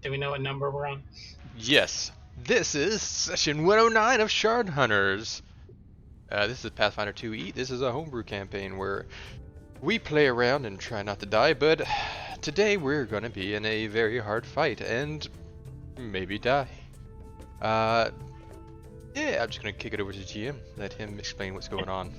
Do we know what number we're on? Yes, this is session 109 of Shard Hunters. This is Pathfinder 2E. This is a homebrew campaign where we play around and try not to die, but today we're gonna be in a very hard fight and maybe die. Yeah, I'm just gonna kick it over to GM, let him explain what's going on.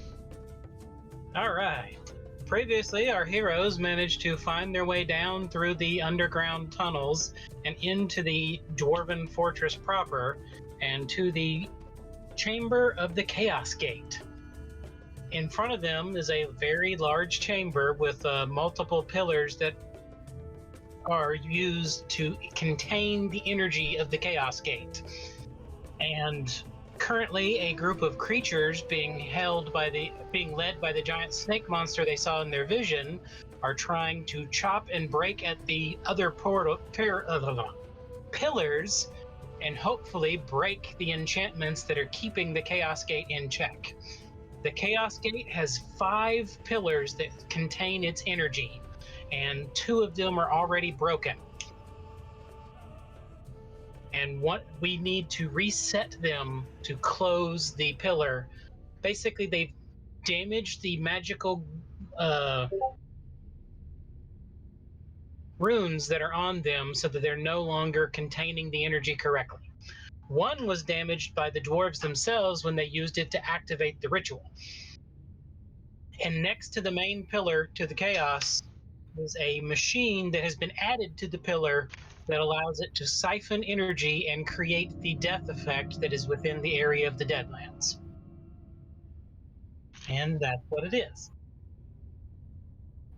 All right. Previously, our heroes managed to find their way down through the underground tunnels and into the Dwarven fortress proper and to the chamber of the Chaos Gate. In front of them is a very large chamber with multiple pillars that are used to contain the energy of the Chaos Gate. And currently, a group of creatures being led by the giant snake monster they saw in their vision are trying to chop and break at the other pillars and hopefully break the enchantments that are keeping the Chaos Gate in check. The Chaos Gate has 5 pillars that contain its energy, and 2 of them are already broken. And what we need to reset them to close the pillar. Basically, they've damaged the magical runes that are on them so that they're no longer containing the energy correctly. One was damaged by the dwarves themselves when they used it to activate the ritual. And next to the main pillar to the chaos is a machine that has been added to the pillar that allows it to siphon energy and create the death effect that is within the area of the Deadlands. And that's what it is.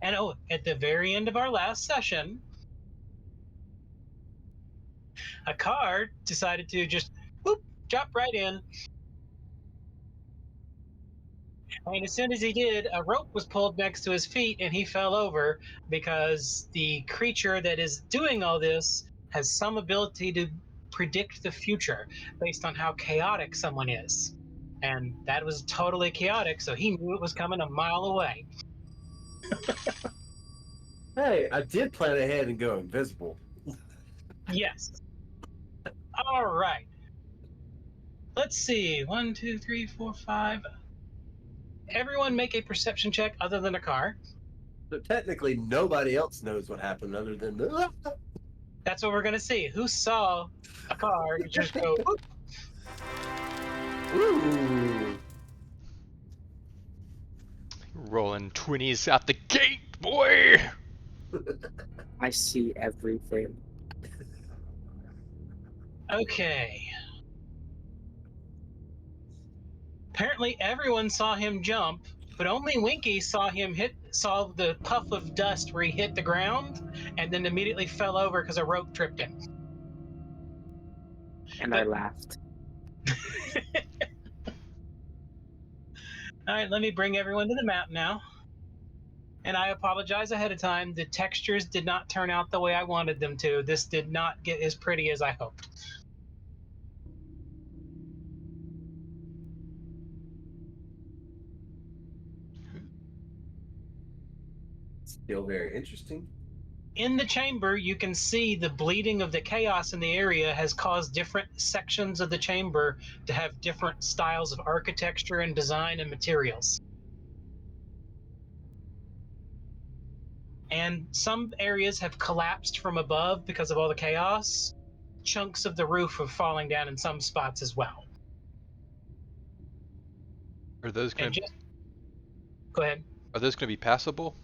And oh, at the very end of our last session, a car decided to just whoop, drop right in. And as soon as he did, a rope was pulled next to his feet and he fell over because the creature that is doing all this has some ability to predict the future based on how chaotic someone is. And that was totally chaotic, so he knew it was coming a mile away. Hey, I did plan ahead and go invisible. Yes. All right. Let's see. 1, 2, 3, 4, 5. Everyone make a perception check other than a car. So technically, nobody else knows what happened other than the. That's what we're going to see. Who saw a car just go whoop? Ooh. Rolling 20s out the gate, boy! I see everything. Okay. Apparently everyone saw him jump, but only Winky saw the puff of dust where he hit the ground and then immediately fell over because a rope tripped him. And I laughed. All right, let me bring everyone to the map now. And I apologize ahead of time. The textures did not turn out the way I wanted them to. This did not get as pretty as I hoped. Still very interesting. In the chamber, you can see the bleeding of the chaos in the area has caused different sections of the chamber to have different styles of architecture and design and materials. And some areas have collapsed from above because of all the chaos. Chunks of the roof are falling down in some spots as well. Are those gonna Go ahead. Are those gonna be passable?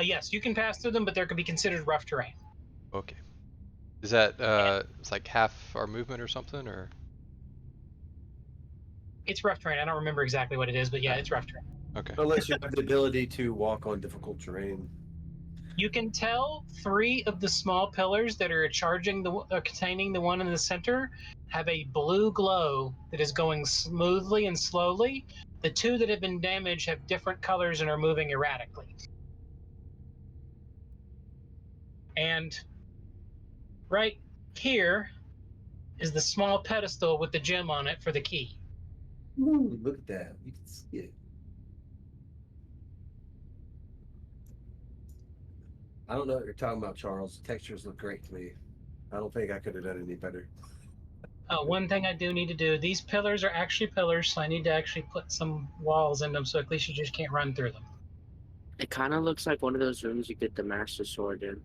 Yes, you can pass through them, but they're going to be considered rough terrain. Okay. Is that it's like half our movement or something, or? It's rough terrain. I don't remember exactly what it is, but yeah, it's rough terrain. Okay. Unless you have the ability to walk on difficult terrain. You can tell 3 of the small pillars that are containing the one in the center have a blue glow that is going smoothly and slowly. The 2 that have been damaged have different colors and are moving erratically. And right here is the small pedestal with the gem on it for the key. Ooh, look at that. You can see it. I don't know what you're talking about, Charles. The textures look great to me. I don't think I could have done any better. One thing I do need to do, these pillars are actually pillars, so I need to actually put some walls in them so at least you just can't run through them. It kind of looks like one of those rooms you get the Master Sword in.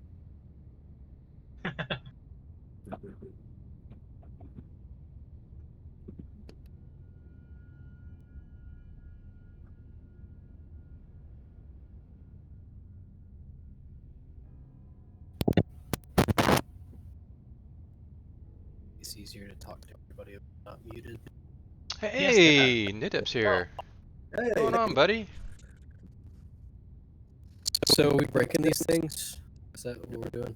It's easier to talk to everybody if not muted. Hey, Nidip's here. Hey, What's going on, buddy? So are we breaking these things? Is that what we're doing?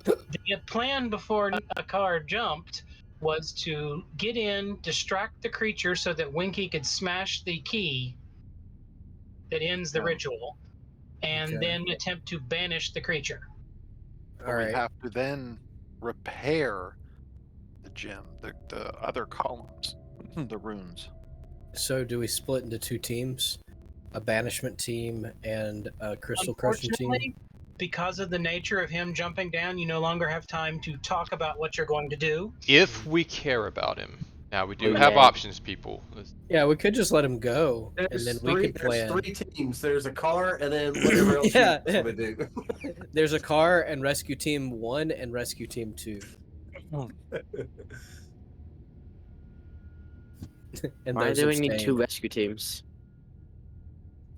The plan before a car jumped was to get in, distract the creature so that Winky could smash the key that ends the ritual, and Okay. then attempt to banish the creature. All We right. have to then repair the gem, the other columns, the runes. So do we split into two teams? A banishment team and a crystal crushing team? Unfortunately, because of the nature of him jumping down, you no longer have time to talk about what you're going to do. If we care about him. Now, we do Oh, have yeah. options, people. Yeah, we could just let him go, and there's then three, we could plan. There's 3 teams. There's a car, and then whatever else Yeah. you want to do. There's a car and rescue team 1 and rescue team 2. And Why those do we need abstain. 2 rescue teams?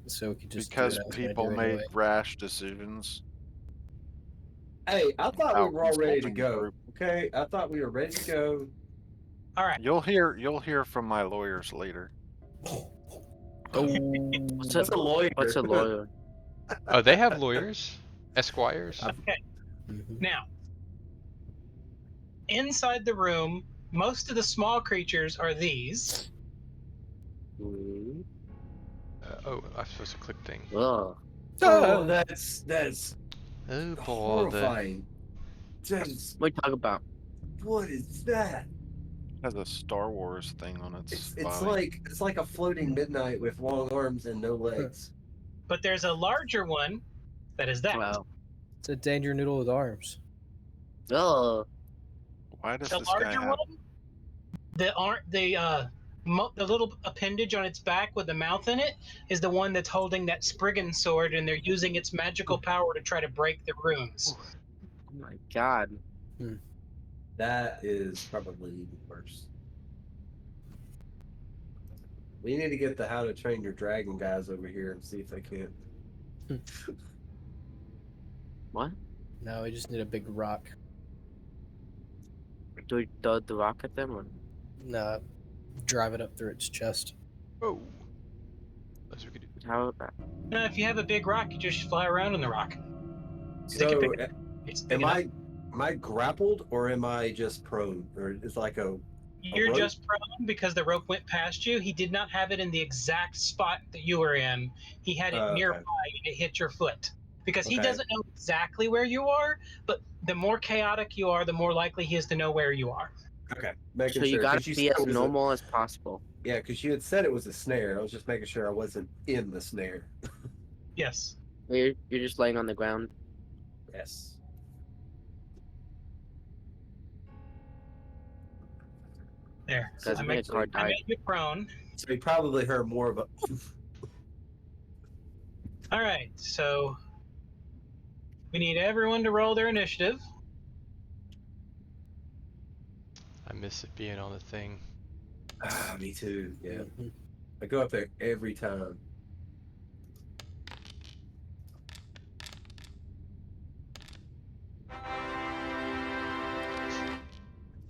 So we could just Because do what I was gonna people do made anyway. rash decisions. Hey, I thought we Out were all ready to consulting go. group. Okay, I thought we were ready to go. All right. You'll hear from my lawyers later. Oh, What's What's a lawyer? What's a lawyer? Oh, they have lawyers, esquires. mhm. Now, inside the room, most of the small creatures are these. Mm. Oh, I'm supposed to click thing. Ugh. Oh, that's Oh, bother. horrifying. Just, What are you talking about? what is that? Has a Star Wars thing on its It's body. like a floating midnight with long arms and no legs. But there's a larger one that is that. Wow. It's a danger noodle with arms. Ugh. Why does The this guy larger have? one, the little appendage on its back with the mouth in it is the one that's holding that Spriggan sword, and they're using its magical power to try to break the runes. Oh my god. That is probably even worse. We need to get the How to Train Your Dragon guys over here and see if they can. What? No, we just need a big rock. Do we throw the rock at them? Or? No, drive it up through its chest. Oh. That's what we could do. How about Now, if you have a big rock, you just fly around on the rock. Stick So, it big. It's big am enough. am I grappled or am I just prone? Or it's like a You're rope? just prone because the rope went past you. He did not have it in the exact spot that you were in. He had it nearby okay. and it hit your foot. Because he Okay. doesn't know exactly where you are, but the more chaotic you are, the more likely he is to know where you are. Okay, making So you sure. 'cause gotta be said it as was normal as possible. Yeah, because you had said it was a snare. I was just making sure I wasn't in the snare. Yes. You're just laying on the ground. Yes. There. Because I my made, car I died. made you prone. So you probably heard more of a. All right. So we need everyone to roll their initiative. I miss it being on the thing. Ah, me too. Yeah, Mhm. I go up there every time.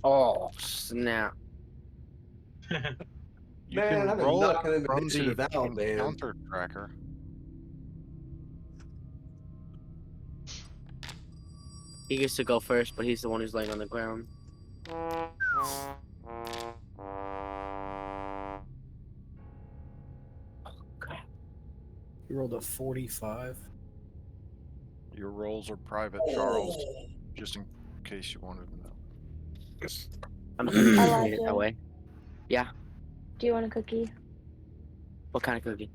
Oh, snap. You Man, can I've been roll knocking them from the initiative out, man. encounter tracker. He gets to go first, but he's the one who's laying on the ground. You rolled a 45. Your rolls are private, Charles, just in case you wanted to know. I'm not gonna Elijah. read it that way. Do you want a cookie? What kind of cookie?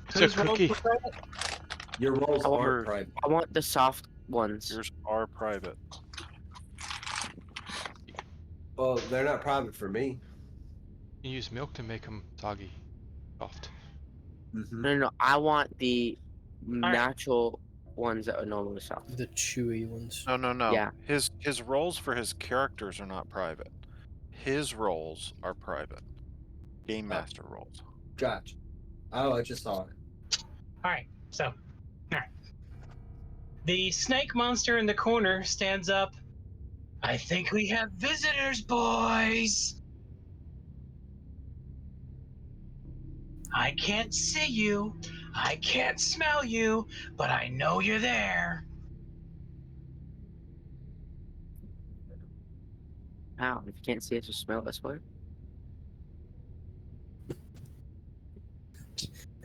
It's a Whose roll cookie. was that? Your rolls However- aren't private. I want the soft ones. Yours are private. Well, they're not private for me. You use milk to make them soggy, soft. Mm-hmm. No. I want the right. natural ones that would normally sell. The chewy ones. No. Yeah. His roles for his characters are not private. His roles are private. Game master roles. Gotcha. Oh, I just saw it. All right. So, all right. The snake monster in the corner stands up. I think we have visitors, boys. I can't see you. I can't smell you, but I know you're there. How? If you can't see us or smell us, what? I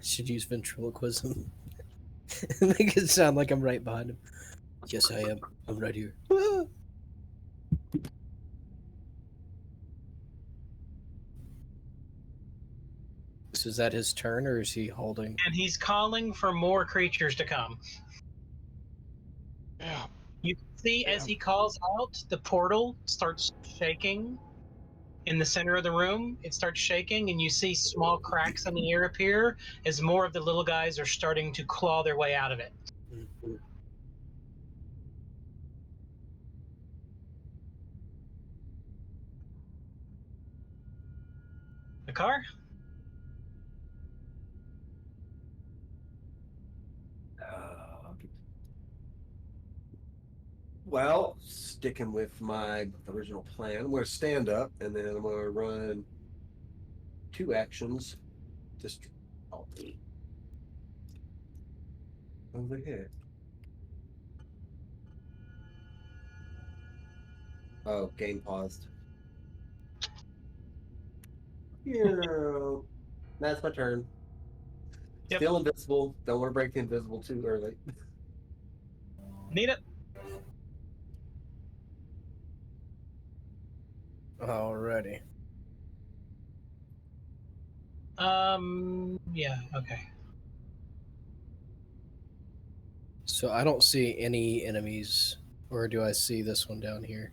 should use ventriloquism. Make it sound like I'm right behind him. Yes, I am. I'm right here. So is that his turn, or is he holding? And he's calling for more creatures to come. Yeah. You can see as he calls out, the portal starts shaking in the center of the room. It starts shaking, and you see small cracks in the air appear as more of the little guys are starting to claw their way out of it. The car? Well, sticking with my original plan, I'm going to stand up and then I'm going to run 2 actions. Just over here. Oh, game paused. Yeah, that's my turn. Yep. Still invisible. Don't want to break the invisible too early. Need it? Alrighty. Yeah, okay. So I don't see any enemies, or do I see this one down here?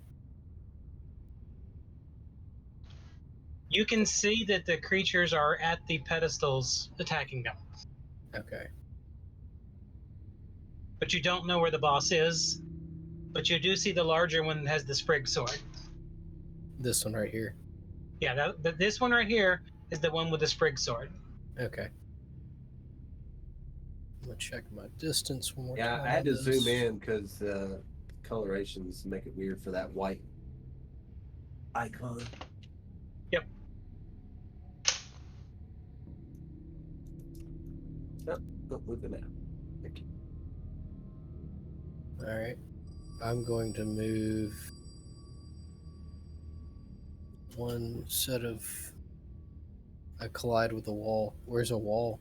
You can see that the creatures are at the pedestals attacking them, Okay. but you don't know where the boss is. But you do see the larger one that has the sprig sword. This one right here. Yeah, this one right here is the one with the sprig sword. Okay. I'm gonna check my distance one more Yeah, time. I had on to this. zoom in because colorations make it weird for that white icon. Yep. Oh, move it now. Thank you. Alright. I'm going to move one set of. I collide with a wall. Where's a wall?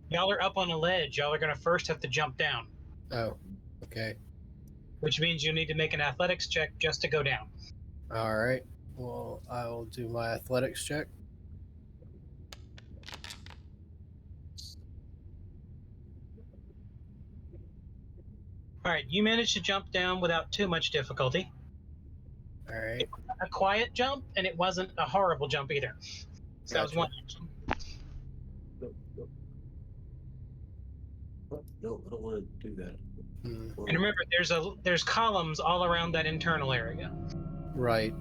Y'all are up on a ledge. Y'all are going to first have to jump down, Oh, okay. which means you need to make an athletics check just to go down. Alright. Well, I'll do my athletics check. All right, you managed to jump down without too much difficulty. Alright. A quiet jump, and it wasn't a horrible jump either. So that was Gotcha. one action. No, I don't want to do that. Hmm. And remember, there's columns all around that internal area. Right.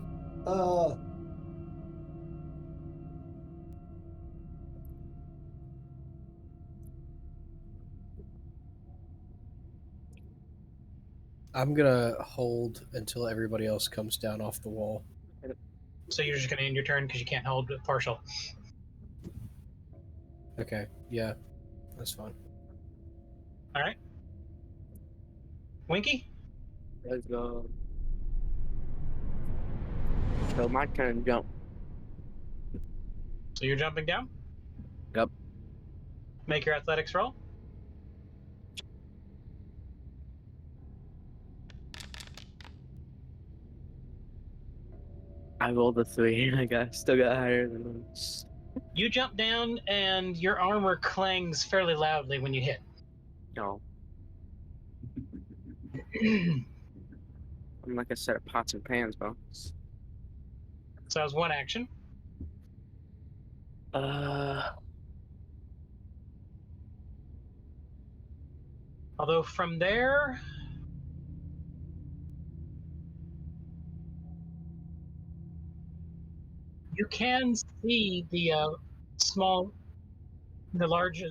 I'm gonna hold until everybody else comes down off the wall. So you're just going to end your turn because you can't hold partial. Okay. Yeah. That's fine. All right. Winky? Let's go. So my turn to jump. So you're jumping down? Yep. Make your athletics roll. I rolled a 3. I still got higher than them. You jump down, and your armor clangs fairly loudly when you hit. No. I'm like a set of pots and pans, bro. So that was one action. Although from there, you can see the large,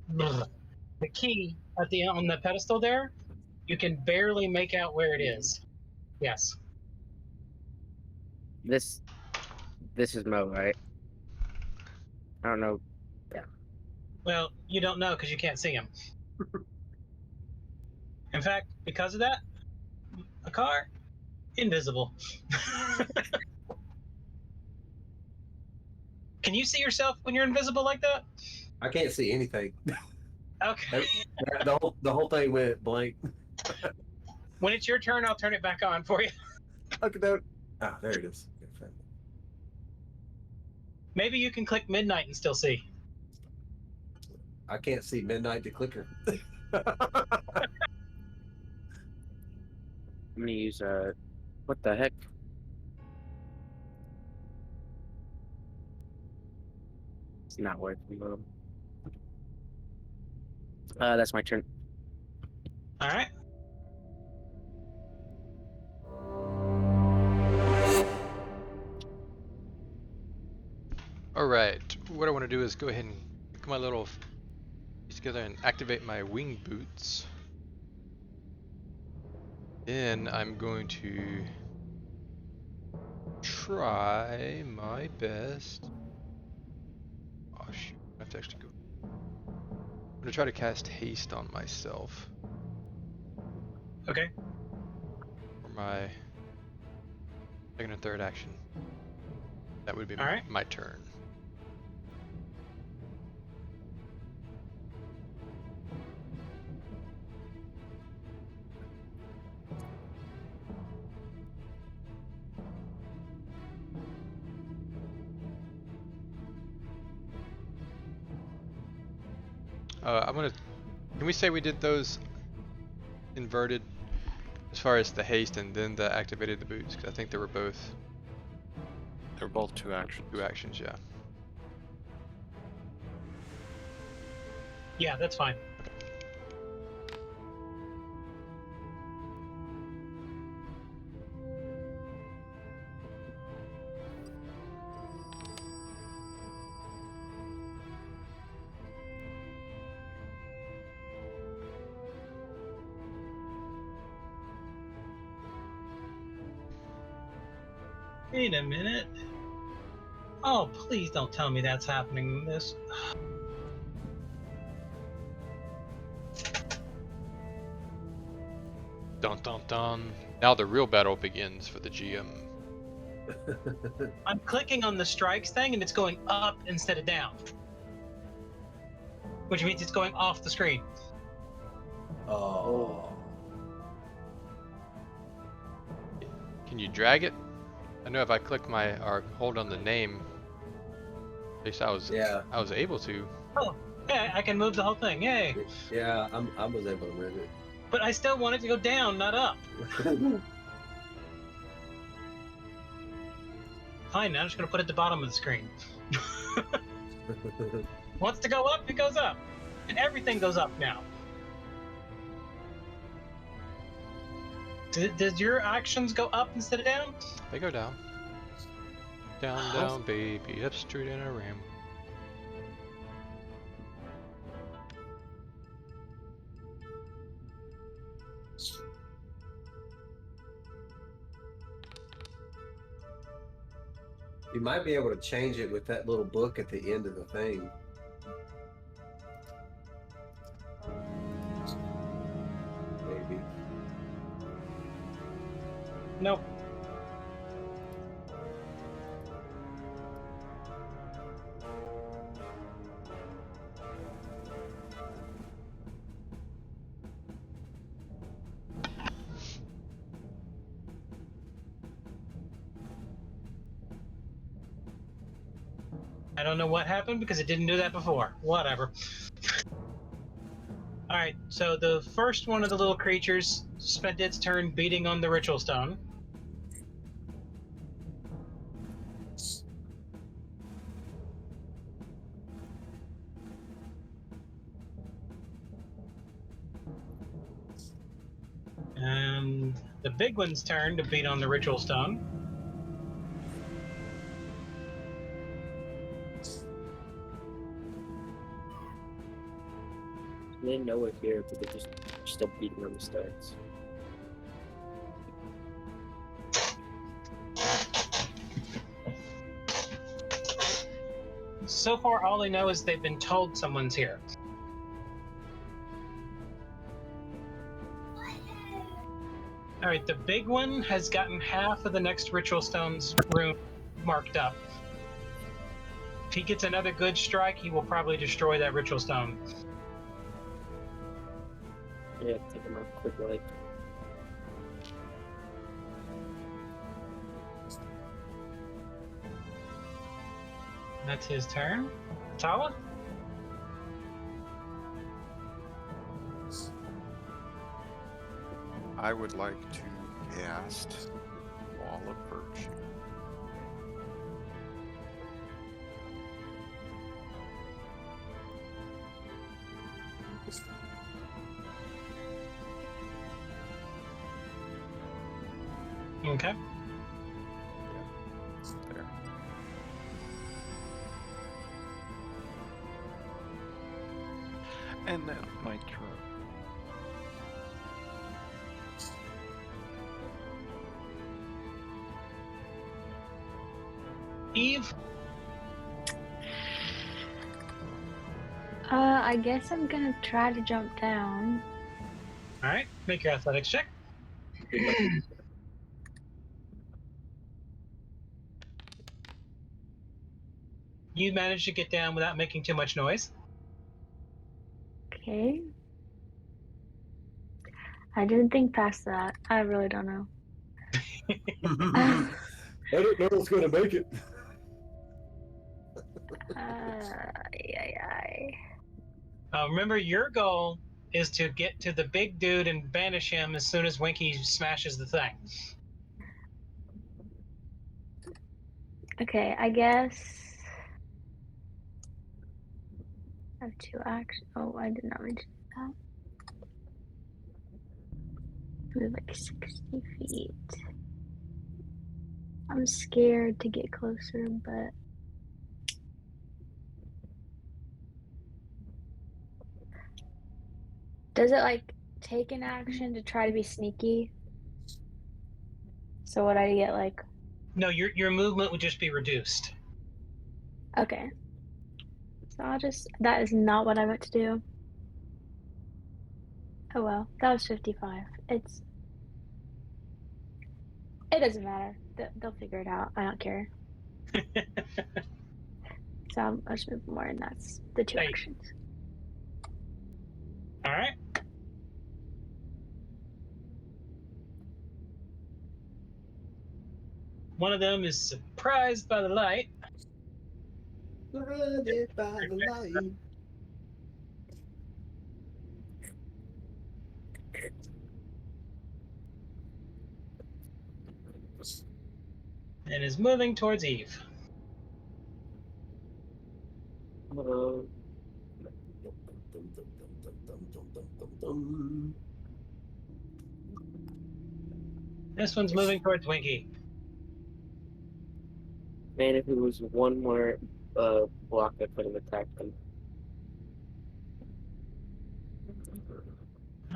the key at the on the pedestal there. You can barely make out where it is. Yes. This is Mo, right? I don't know. Well, you don't know because you can't see him. In fact, because of that, a car invisible. Can you see yourself when you're invisible like that? I can't see anything. Okay. The whole thing went blank. When it's your turn, I'll turn it back on for you. Okay, there it is. Maybe you can click midnight and still see. I can't see midnight to clicker. I'm gonna use what the heck? It's not working, bro. That's my turn. All right. Alright, what I want to do is go ahead and pick my little piece together and activate my wing boots. Then I'm going to try my best. Oh shoot, I have to actually go. I'm gonna try to cast haste on myself Okay. for my second and third action. That would be All right. my turn. Can we say we did those inverted as far as the haste and then the activated the boots? Because I think they were both They're both 2 actions. 2 actions, yeah. Yeah, that's fine. Wait a minute. Oh, please don't tell me that's happening. This. Dun dun dun. Now the real battle begins for the GM. I'm clicking on the strikes thing and it's going up instead of down. Which means it's going off the screen. Oh. Can you drag it? I know if I click or hold on the name, at least I was able to. Oh, yeah, I can move the whole thing. Yay. Yeah, I was able to move it. But I still want it to go down, not up. Fine, now I'm just going to put it at the bottom of the screen. Wants to go up, it goes up. And everything goes up now. Does your actions go up instead of down? They go down. Down, down, baby, up straight in a ram. You might be able to change it with that little book at the end of the thing. Maybe. Nope. I don't know what happened because it didn't do that before. Whatever. All right. So the first one of the little creatures spent its turn beating on the ritual stone. And the big one's turn to beat on the ritual stone. They know we're here, but they're just still beating on the stones. So far, all they know is they've been told someone's here. All right, the big one has gotten half of the next ritual stone's room marked up. If he gets another good strike, he will probably destroy that ritual stone. Yeah, take them out quickly. That's his turn. Tala? I would like to cast Wall of Virtue. Okay. It's there. And that's my turn. Eve? I guess I'm gonna try to jump down. All right, make your athletics check. You managed to get down without making too much noise. Okay. I didn't think past that. I really don't know. I didn't know I was going to make it. Ay. Remember, your goal is to get to the big dude and banish him as soon as Winky smashes the thing. Okay, I guess I have 2 actions. Oh, I did not mention that. Move like 60 feet. I'm scared to get closer, but does it like take an action to try to be sneaky? So would I get like No, your movement would just be reduced. okay? So I'll just that is not what I meant to do. Oh well, that was 55. It doesn't matter. They'll figure it out. I don't care. So I'll just move more, and that's the 2 Hey. actions. All right. One of them is surprised by the light. Surrounded by the light. And is moving towards Eve. This one's moving towards Winky. Man, if it was one more block, I could have attacked them.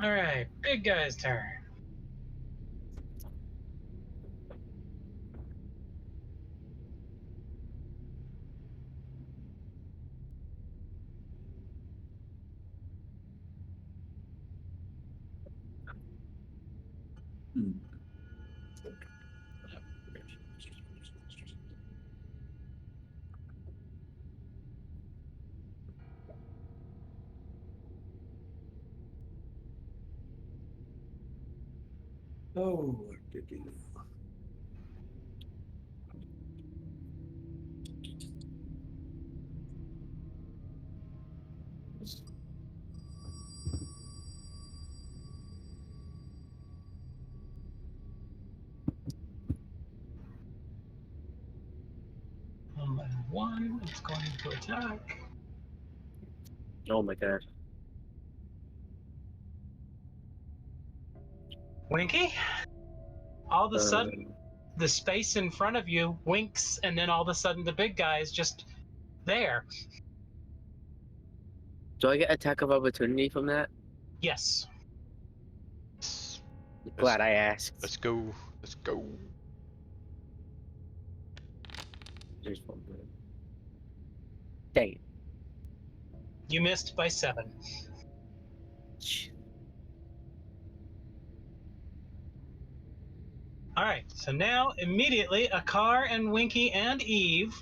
All right, big guy's turn. Oh, what did you do? It's going to attack. Oh my god. Winky, all of a sudden, the space in front of you winks, and then all of a sudden, the big guy is just there. Do I get attack of opportunity from that? Yes. Glad I asked. Let's go. Let's go. There's one more. Dang it. You missed by 7. All right, so now immediately, Akar and Winky and Eve,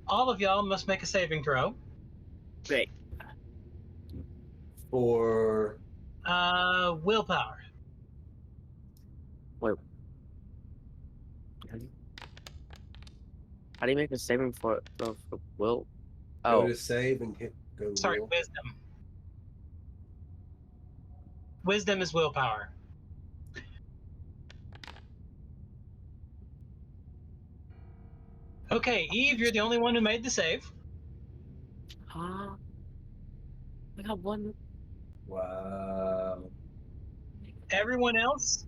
all of y'all must make a saving throw. Great. For Willpower. Wait. How do you make a saving for Will? go Oh, to save and hit go Sorry, roll. Wisdom. Wisdom is willpower. Okay, Eve, you're the only one who made the save. huh? I got one. Wow. Everyone else,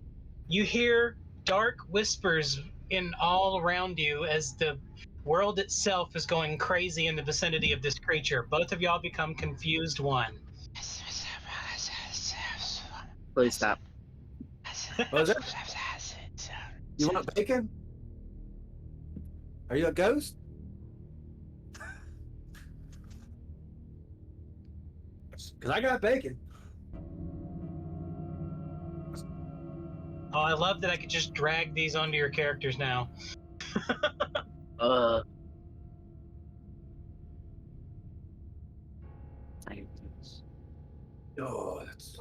you hear dark whispers in all around you as the world itself is going crazy in the vicinity of this creature. Both of y'all become confused one. Please stop. What was that? You want bacon? Are you a ghost? Because I got bacon. Oh, I love that I could just drag these onto your characters now. I Oh, that's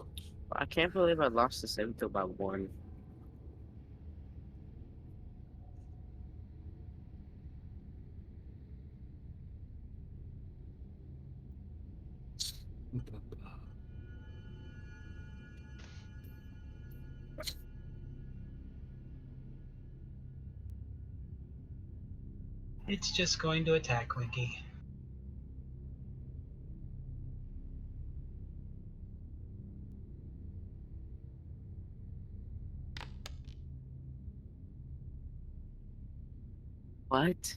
I can't believe I lost the saving throw by 1. It's just going to attack Winky. What?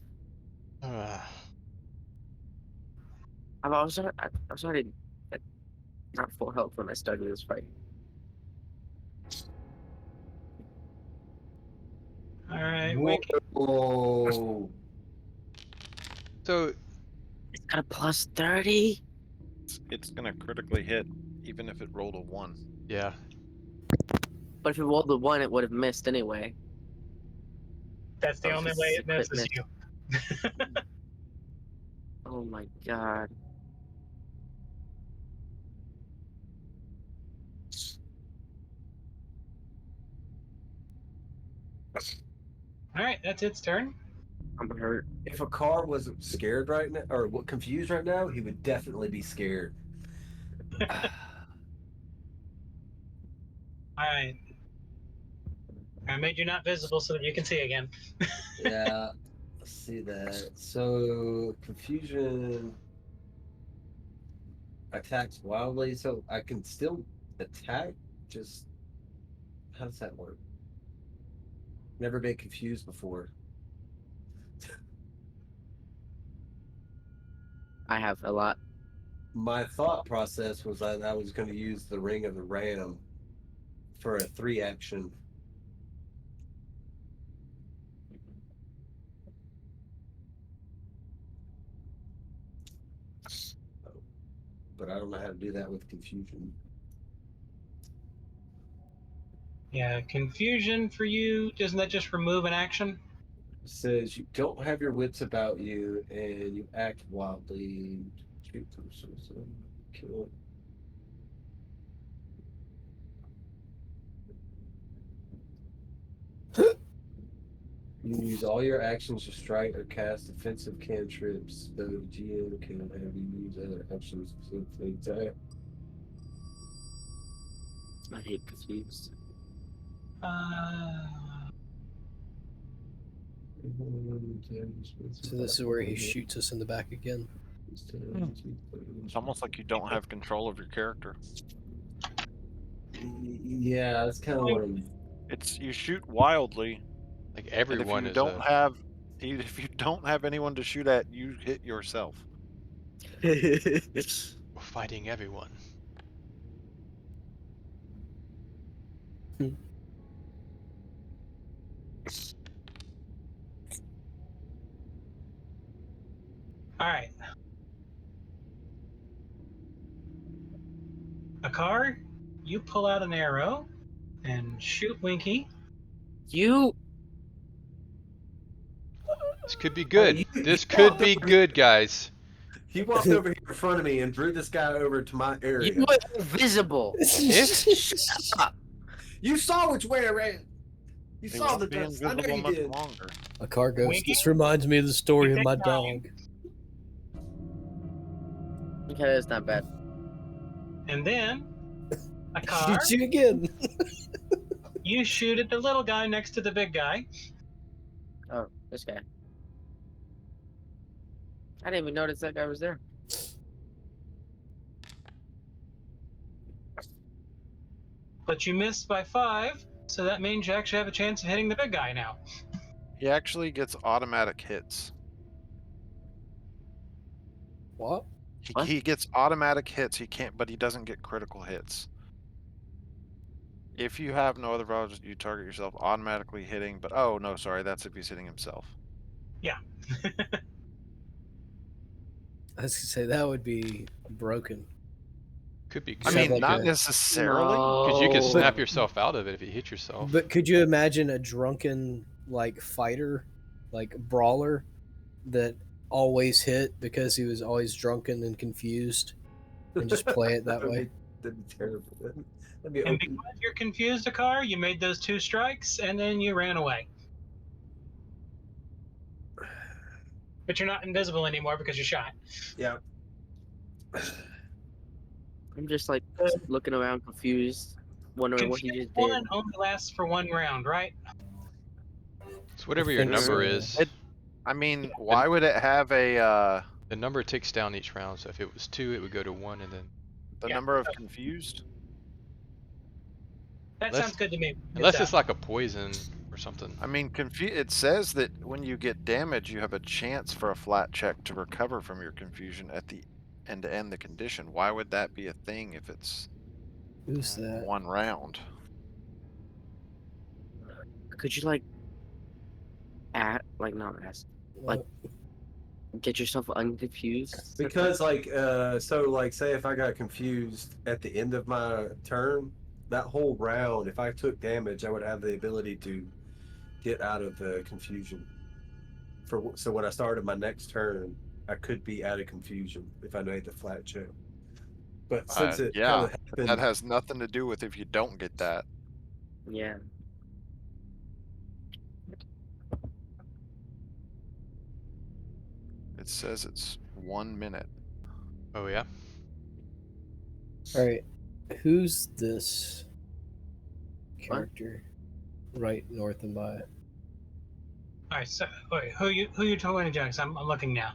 Uh, I was already at not full health when I started this fight. All right, Winky. Whoa. so It's got a plus 30? It's gonna critically hit, even if it rolled a 1. yeah. But if it rolled the 1, it would have missed anyway. That's the Oh, only this way is it a crit misses miss. you. Oh my god. All right, that's its turn. I'm hurt. If a car wasn't scared right now, or confused right now, he would definitely be scared. All right. I made you not visible so that you can see again. Yeah, let's see that. So confusion attacks wildly, so I can still attack. Just how does that work? Never been confused before. I have a lot. My thought process was that I was going to use the Ring of the Ram for a 3 action. But I don't know how to do that with confusion. Yeah, confusion for you. Doesn't that just remove an action? It says you don't have your wits about you and you act wildly. Kill it. You can use all your actions to strike or cast offensive cantrips, though the GM can have you use other actions to attack. I hate confused. Uh, So this is where he shoots us in the back again. It's almost like you don't have control of your character. Yeah, that's kind of what I'm. It's you shoot wildly, Like and everyone is if you don't have anyone to shoot at, you hit yourself. fighting everyone. All right. Akar, you pull out an arrow and shoot Winky. You This could be Hey, good. This could be good, guys. He walked over here in front of me and drew this guy over to my you area. were invisible. If You saw which way I ran. You He saw won't the be dust. I know invisible you much did. longer. A car goes. Winky? This reminds me of the story You of take my nine. dog. Okay, that's not bad. And then, Akar, Shoot you again. you shoot at the little guy next to the big guy. Oh, this guy. I didn't even notice that guy was there. But you missed by 5, so that means you actually have a chance of hitting the big guy now. He actually gets automatic hits. What? What? He gets automatic hits. He can't, but he doesn't get critical hits. If you have no other values, you target yourself automatically hitting. But oh no, sorry, that's if he's hitting himself. Yeah. I was gonna say that would be broken. could be I Sound good. mean, like not a- necessarily. Because you could No. snap yourself out of it if you hit yourself. But could you imagine a drunken like fighter, like brawler, that always hit because he was always drunken and confused, and just play it that way? That'd be terrible. That'd be And open. because you're confused, Akar, you made those 2 strikes and then you ran away. But you're not invisible anymore because you shot. Yeah. I'm just like looking around confused, wondering what he Confused just 1 did. only lasts for 1 round, right? So whatever I your think number so. is, I mean, why would it have a the number ticks down each round. So if it was 2, it would go to 1, and then the Yeah. number of confused? That Let's- sounds good to me. unless it's like a poison or something. I mean, it says that when you get damage, you have a chance for a flat check to recover from your confusion at the end to end the condition. Why would that be a thing if it's Who's that? 1 round? Could you like not ask, like get yourself unconfused? Because say if I got confused at the end of my turn, that whole round, if I took damage, I would have the ability to get out of the confusion. So when I started my next turn, I could be out of confusion if I made the flat check. But since it kind Yeah, of but that happened, has nothing to do with if you don't get that. Yeah. It says it's 1 minute. Oh yeah. All right, who's this character right north of my? All right, so wait, who you talking to, Jax? I'm looking now.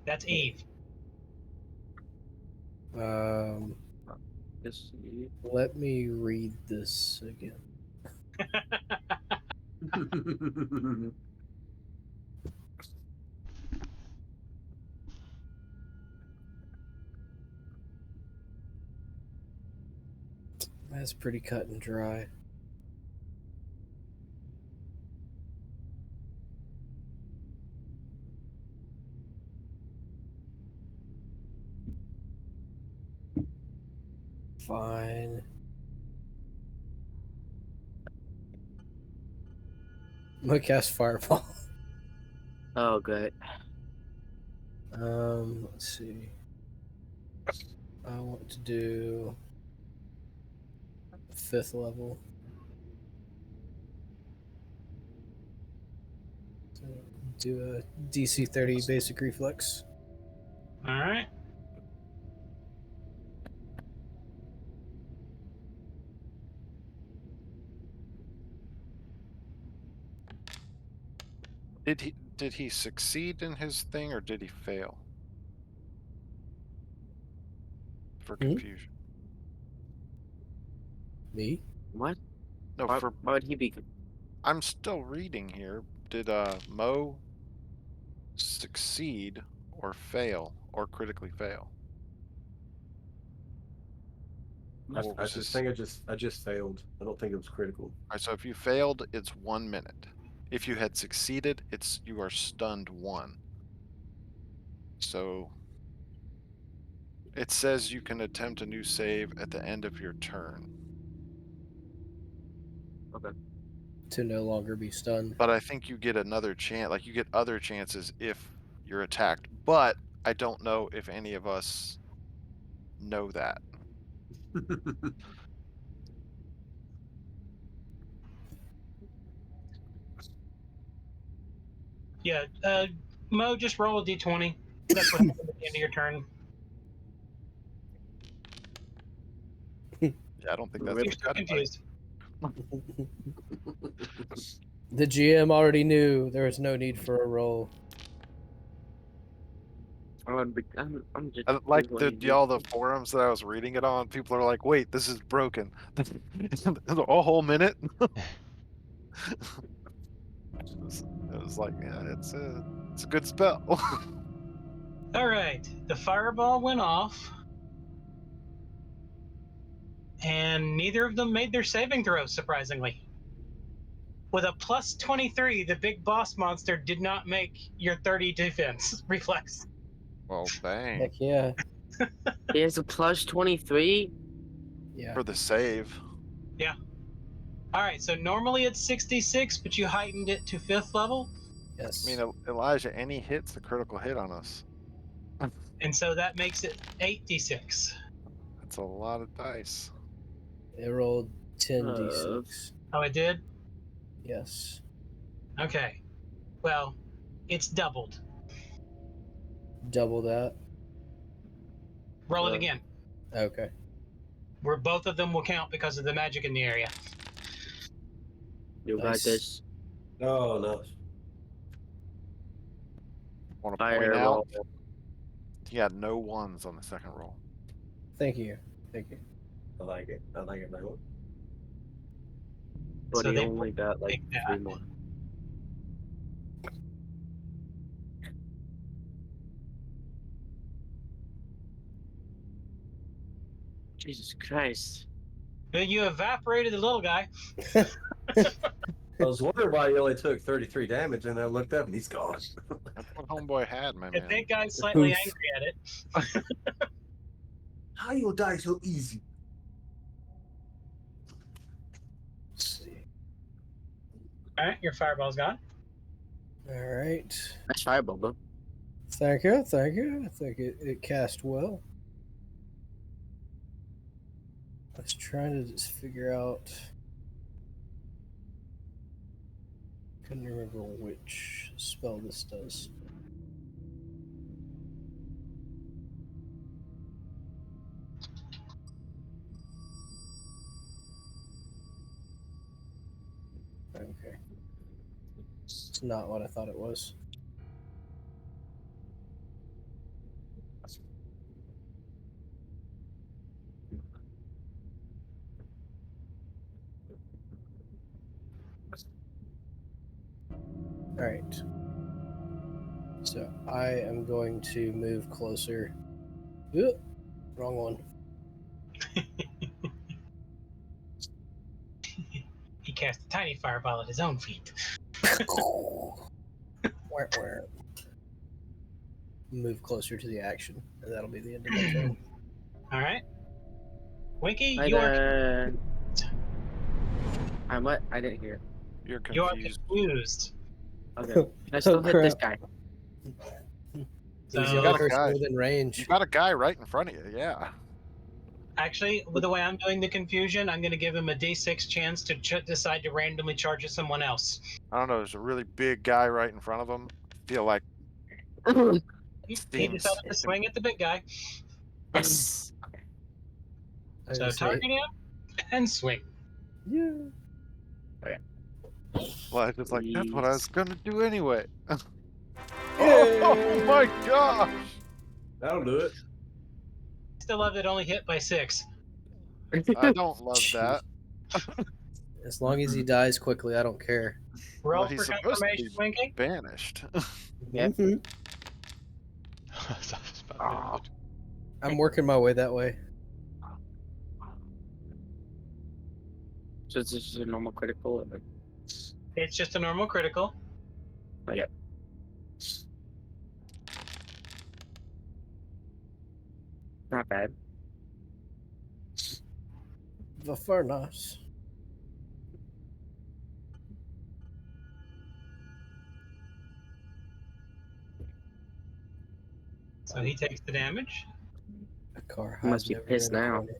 That's Eve. Just Let me read this again. That's pretty cut and dry. Fine. I'm gonna cast Fireball. Oh, good. Let's see. I want to do 5th level. So do a DC 30 basic reflex. All right. Did he succeed in his thing or did he fail? For confusion. Me? What? No, Why, for why would he be? I'm still reading here. Did Mo succeed or fail or critically fail? I What was just his? think I just failed. I don't think it was critical. All right, so if you failed, it's 1 minute. If you had succeeded, you are stunned 1. So it says you can attempt a new save at the end of your turn. Okay. To no longer be stunned. But I think you get another chance. Like you get other chances if you're attacked. But I don't know if any of us know that. Yeah, Mo, just roll a d20. That's what happens at the end of your turn. Yeah, I don't think that's You're what still cut it, buddy. confused. The GM already knew there was no need for a roll. I'm just Like doing all the forums that I was reading it on, people are like, "Wait, this is broken." A whole minute. It was like, yeah, it's a good spell. All right, the fireball went off, and neither of them made their saving throws, surprisingly. With a plus 23, the big boss monster did not make your 30 defense reflex. Well, dang. Heck yeah. He has a plus 23. Yeah. For the save. Yeah. All right, so normally it's 66, but you heightened it to 5th level. Yes. I mean, Elijah, any hit's a critical hit on us. And so that makes it 8d6. That's a lot of dice. It rolled 10d6. Oh, it did? Yes. Okay. Well, it's doubled. Double that. Roll it again. Okay. Where both of them will count because of the magic in the area. You got Nice. this. Oh no. Want to point Fireball. out, he had no ones on the second roll. Thank you. Thank you. I like it. I like it very much. But So he they only got like take that. 3 more. Jesus Christ. You evaporated the little guy. I was wondering why he only took 33 damage, and I looked up and he's gone. That's what Homeboy had, my The man. big guy's slightly Oof. angry at it. How you die so easy? Let's see. All right, your fireball's gone. All right. Nice fireball, bro. Thank you. Thank you. I think it cast well. I was trying to just figure out. Couldn't remember which spell this does. Okay. It's not what I thought it was. All right. So I am going to move closer. Ooh, wrong one. He cast a tiny fireball at his own feet. Where? Move closer to the action, and that'll be the end of my turn. All right. Winky, Hi you are there. I'm what? I didn't hear. You're you are confused. confused. Okay. Can I still hit this guy? He's So- the You only got a person guy. within You range. got a guy right in front of you, yeah. Actually, with the way I'm doing the confusion, I'm going to give him a d6 chance to decide to randomly charge at someone else. I don't know, there's a really big guy right in front of him. I feel like He Seems- decided to swing at the big guy. Yes. So target him and swing. Yeah. Elijah's like, that's what I was Please. gonna do anyway. Yay! Oh my gosh! That'll do it. Still love it only hit by 6. I don't love that. As long as he dies quickly, I don't care. Roll Well, he's for supposed to confirmation, be Winky. banished. Yeah. Mhm. I was about to Aw. finish. I'm working my way that way. So it's just a normal critical. It's just a normal critical. Okay. Not bad. The furnace. So he takes the damage. A car He must hides be over pissed in the now. corner.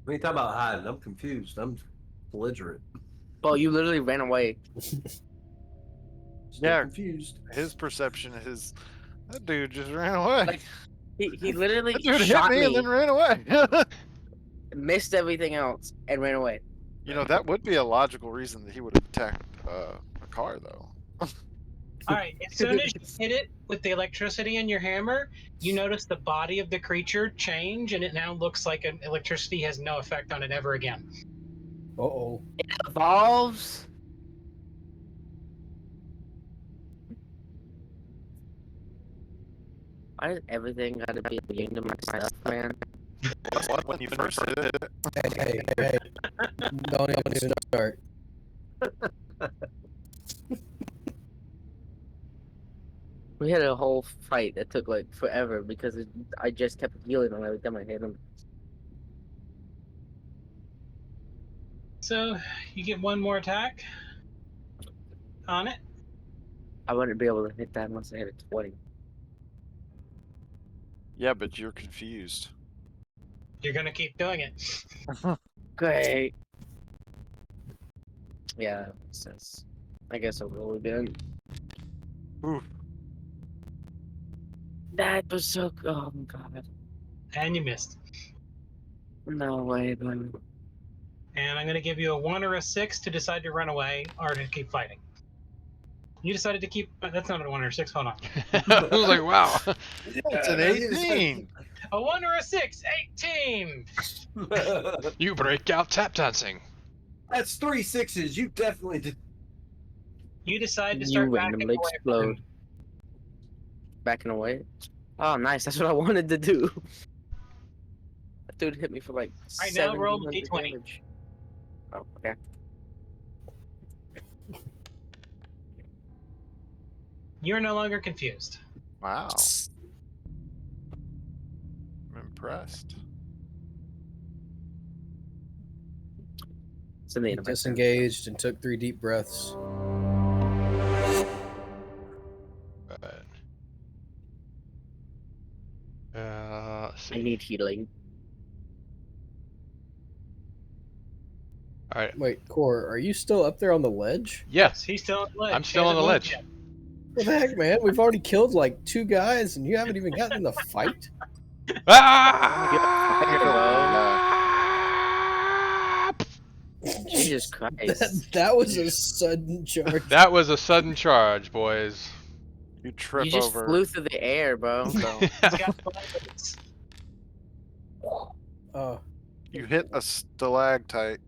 When you talk about hiding, I'm confused. I'm belligerent. Well, you literally ran away. Still Yeah. confused. His perception is that dude just ran away. Like, He literally that dude hit shot me and then ran away. missed everything else, and ran away. You know, that would be a logical reason that he would have attacked a car, though. All right. As soon as you hit it with the electricity in your hammer, you notice the body of the creature change, and it now looks like an electricity has no effect on it ever again. Uh-oh. Evolves. Why does everything gotta be immune to my stuff, man? That's what when you first hit it. Hey. Don't even start. We had a whole fight that took like forever because I just kept healing him every time I hit him. So you get one more attack on it. I wouldn't be able to hit that unless I hit a 20. Yeah, but you're confused. You're gonna keep doing it. Great. Yeah, that makes sense. I guess I'll roll again. Oof. That was so. Oh my god. And you missed. No way, man. And I'm gonna give you a 1 or a 6 to decide to run away or to keep fighting. You decided to keep. That's not a 1 or a 6. Hold on. I was like, wow. It's an 18. A 1 or a 6. 18. You break out tap dancing. That's 3 6s. You definitely did. You decide to You start backing randomly away explode. from him. Backing away. Oh, nice. That's what I wanted to do. That dude hit me for like Right, now roll 700 D20. damage. Oh, okay. You're no longer confused. Wow. I'm impressed. It's in the He end of my turn. disengaged and took 3 deep breaths. Right. Let's see. I need healing. All right. Wait, Core, are you still up there on the ledge? Yes, He's still on the ledge. I'm He still on hasn't the moved ledge. yet. What the heck, man? We've already killed like 2 guys and you haven't even gotten in the fight? Ah! Jesus Christ. That was a sudden charge. That was a sudden charge, boys. You trip You just over. flew through the air, bro. So He's got bullets. Oh. you hit a stalactite.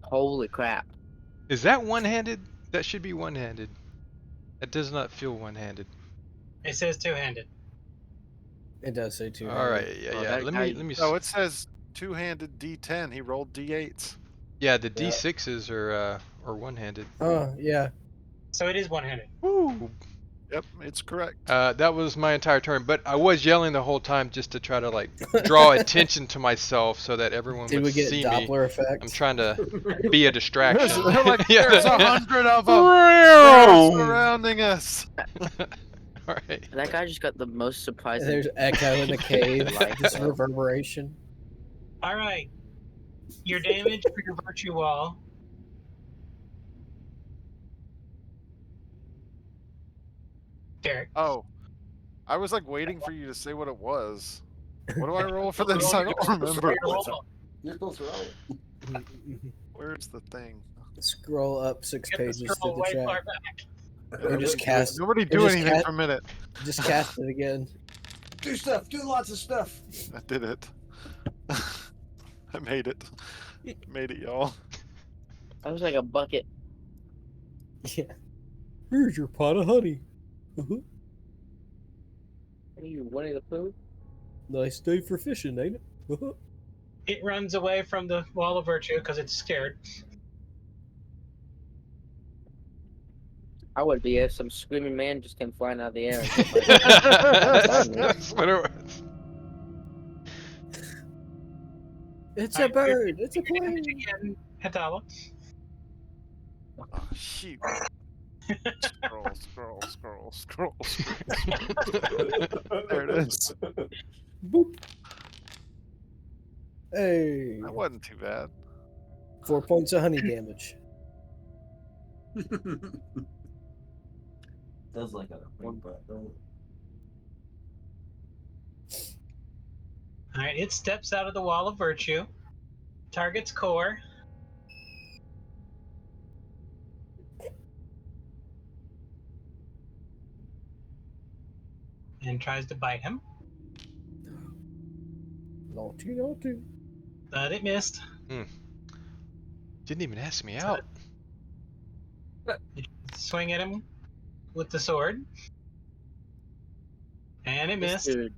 Holy crap. Is that one-handed? That should be one-handed. That does not feel one-handed. It says two-handed. It does say 2. All right, yeah, Oh, yeah. that Let guy- me. Oh, it says two-handed D10. He rolled D8s. Yeah, the Yeah. D6s are one-handed. Oh, yeah. So it is one-handed. Woo! Yep, it's correct. That was my entire turn, but I was yelling the whole time just to try to like draw attention to myself so that everyone Did would we get see me. Doppler effect? I'm trying to be a distraction. Like, Yeah. there's 100 of them. They're surrounding us. All right. That guy just got the most surprising. There's echo in the cave. Like, Just reverberation. All right. Your damage for your virtue wall. Derek. Oh, I was like waiting for you to say what it was. What do I roll for this? I don't remember. You're supposed to roll it. Where's the thing? Scroll up 6 Get the pages to scroll the way chat. far back. Or just cast. Nobody or do just anything cast- for a minute. Just cast it again. Do stuff. Do lots of stuff. I did it. I made it. Made it, y'all. I was like a bucket. Yeah. Here's your pot of honey. Are you Winnie the Pooh? Nice day for fishing, ain't it? It runs away from the wall of virtue because it's scared. I would be if some screaming man just came flying out of the air. That's what it was. It's a bird. It's a plane. Again, Hatala. Oh, shoot. Scroll. There it is. Boop. Hey. That wasn't too bad. 4 points of honey damage. Does like a one butt, don't All right, it steps out of the wall of virtue, targets core, and tries to bite him, Naughty, naughty. but it missed. Didn't even ask me out. Swing at him with the sword, and it This missed. dude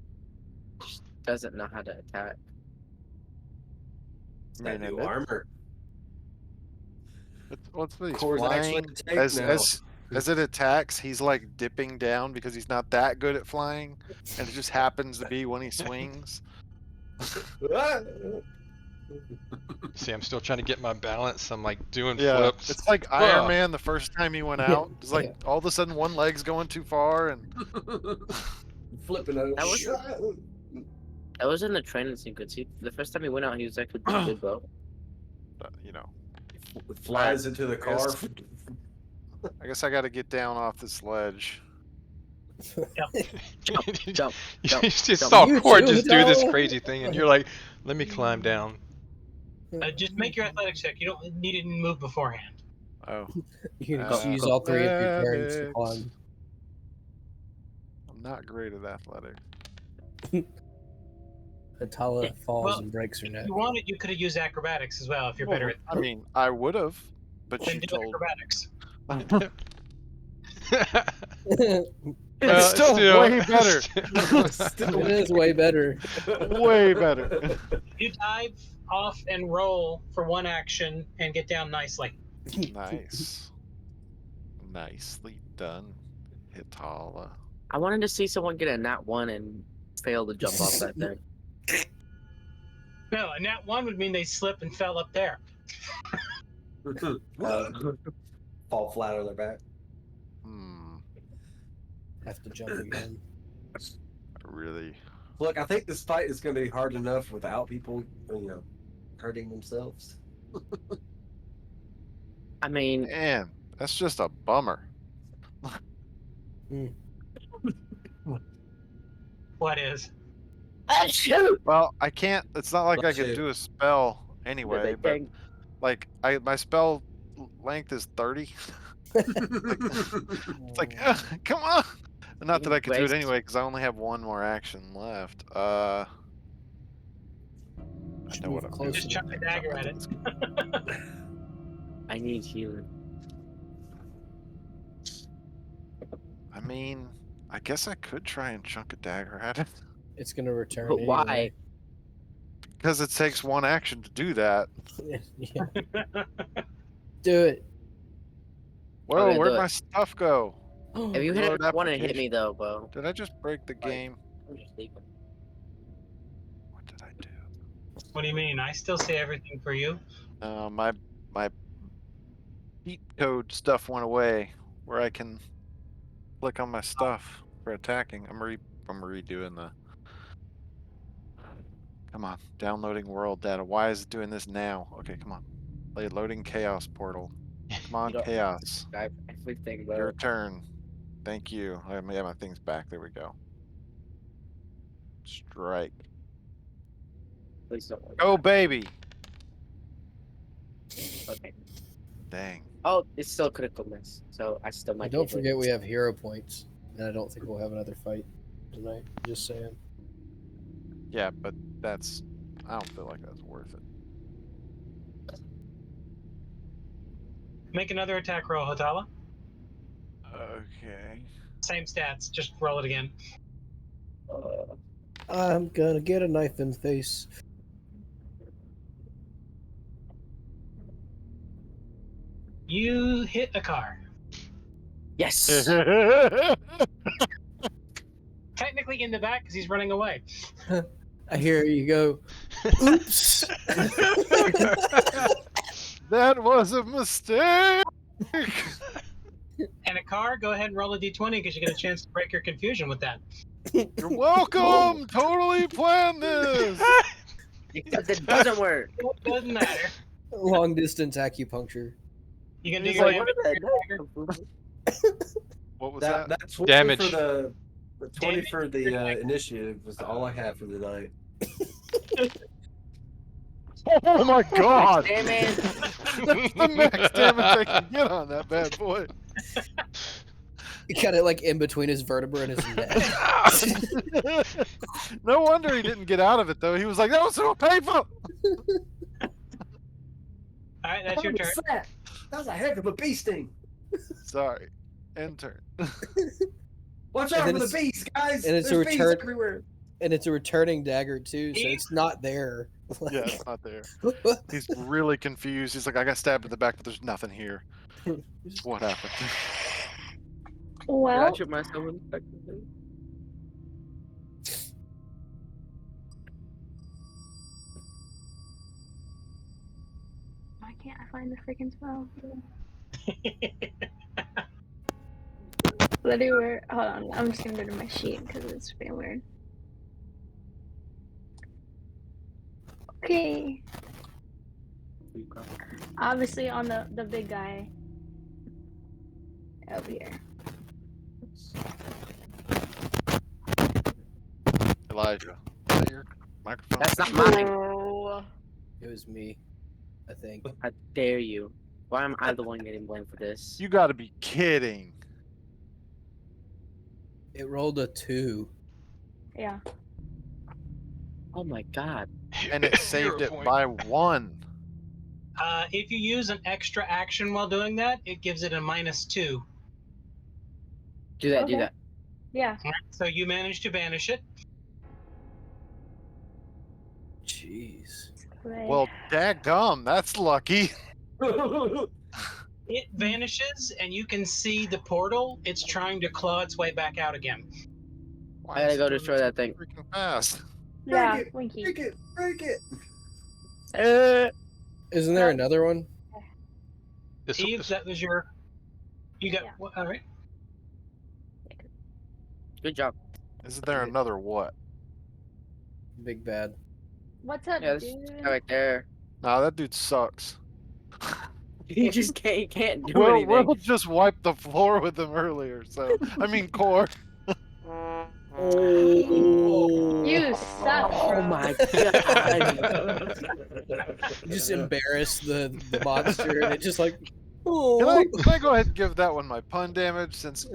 just doesn't know how to attack. It's that new armor. What's these Core's actually flying? a tank now. As it attacks, he's like dipping down because he's not that good at flying, and it just happens to be when he swings. See, I'm still trying to get my balance. I'm like doing Yeah, flips. it's like Iron Man the first time he went out. It's like all of a sudden one leg's going too far, and Flipping out. I was in the training sequence. The first time he went out, he was actually pretty good, bro. you know, Flies into the car. I guess I got to get down off this ledge. Jump, jump, You jump, just jump. saw You Cord too, just do this dog. crazy thing, and you're like, "Let me climb down." Just make your athletics check. You don't need to move beforehand. Oh, You can just use all 3 of your turns to athletics. climb. I'm not great at athletics. Atala falls Well, and breaks her If neck. you wanted, you could have used acrobatics as well if you're better at I mean, I would have, but then you do told. acrobatics. It's still way better. It is way better. Way better. You dive off and roll for one action and get down nicely. Nice. Nicely done, Hitala. I wanted to see someone get a nat 1 and fail to jump off that thing. No, a nat 1 would mean they slip and fell up there. Fall flat on their back. Have to jump again. Really? Look, I think this fight is going to be hard enough without people, hurting themselves. I mean, Man, that's just a bummer. What is? shoot! Well, I can't. It's not like I Bless could you. do a spell anyway. But Dang. like, my spell length is 30. It's like, come on. Not that I could do it Waste. anyway, because I only have one more action left. I Just know what move I'm closer. doing. Just chuck a dagger at it. I need healing. I mean, I guess I could try and chunk a dagger at it. It's gonna return. But why? anyway. Because it takes one action to do that. Yeah. Do it. Whoa, Okay, where'd do it. my stuff go? If you hit Reload it 1 and hit application. me though, bro, Did I just break the game? I'm just leaving. What did I do? What do you mean? I still see everything for you. My cheat code stuff went away, where I can click on my stuff for attacking. I'm redoing the. Come on, downloading world data. Why is it doing this now? Okay, come on. Loading chaos portal. Come on, You don't- chaos. I have everything, bro. Your turn. Thank you. I have my things back. There we go. Strike. Please don't worry. Go, baby. Okay. Dang. Oh, it's still critical miss, so I still might. And be don't able to- forget we have hero points, and I don't think we'll have another fight tonight. Just saying. Yeah, but that's. I don't feel like that's worth it. Make another attack roll, Hotala. Okay. Same stats, just roll it again. I'm gonna get a knife in the face. You hit a car. Yes. Technically in the back because he's running away. I hear you go. Oops. That was a mistake. And a car, go ahead and roll a d20 because you get a chance to break your confusion with that. You're welcome. Totally planned this. Except it doesn't work. It doesn't matter. Long distance acupuncture. You can do He's your like, damage. What was That that? that 20 Damage. for the 20 Damage. for the initiative was all I have for the night. Oh my god! Damn it. That's the max damage I can get on that bad boy. He got it like in between his vertebra and his neck. No wonder he didn't get out of it though. He was like, "That was so painful." All right, that's your turn. That was a heck of a bee sting. Sorry. End turn. Watch And out then for the it's- bees, guys. and it's a There's bees return- everywhere. And it's a returning dagger too, so it's not there. Yeah, it's not there. He's really confused. He's like, "I got stabbed in the back, but there's nothing here. What happened?" Did I Well, shoot myself in the back? why can't I find the freaking spell? Literally, where? Hold on. I'm just gonna go to my sheet because it's being weird. Okay. Obviously, on the big guy over here. Elijah, is that your microphone? That's not mine. Oh. It was me, I think. How dare you? Why am I the one getting blamed for this? You got to be kidding. It rolled a 2. Yeah. Oh my god. And it saved Hero it point. by 1. If you use an extra action while doing that, it gives it a -2. Do that, Okay. do that. Yeah. So you manage to banish it. Jeez. Right. Well, daggum, that's lucky. It vanishes, and you can see the portal. It's trying to claw its way back out again. Why I gotta is go it doing destroy this that thing. freaking fast? Yeah, Break it, Winky. break it, break it. Isn't there another one? This, Eve, this- that was your. You got. Yeah. All right. Good job. Isn't there another what? Big bad. What's up, Yeah, this dude? guy right there. Nah, that dude sucks. He just can't do Will anything. just wiped the floor with him earlier, so I mean core. You suck, bro. Oh my god. You just embarrassed the monster, and it just like. Can Oh. I go ahead and give that one my pun damage since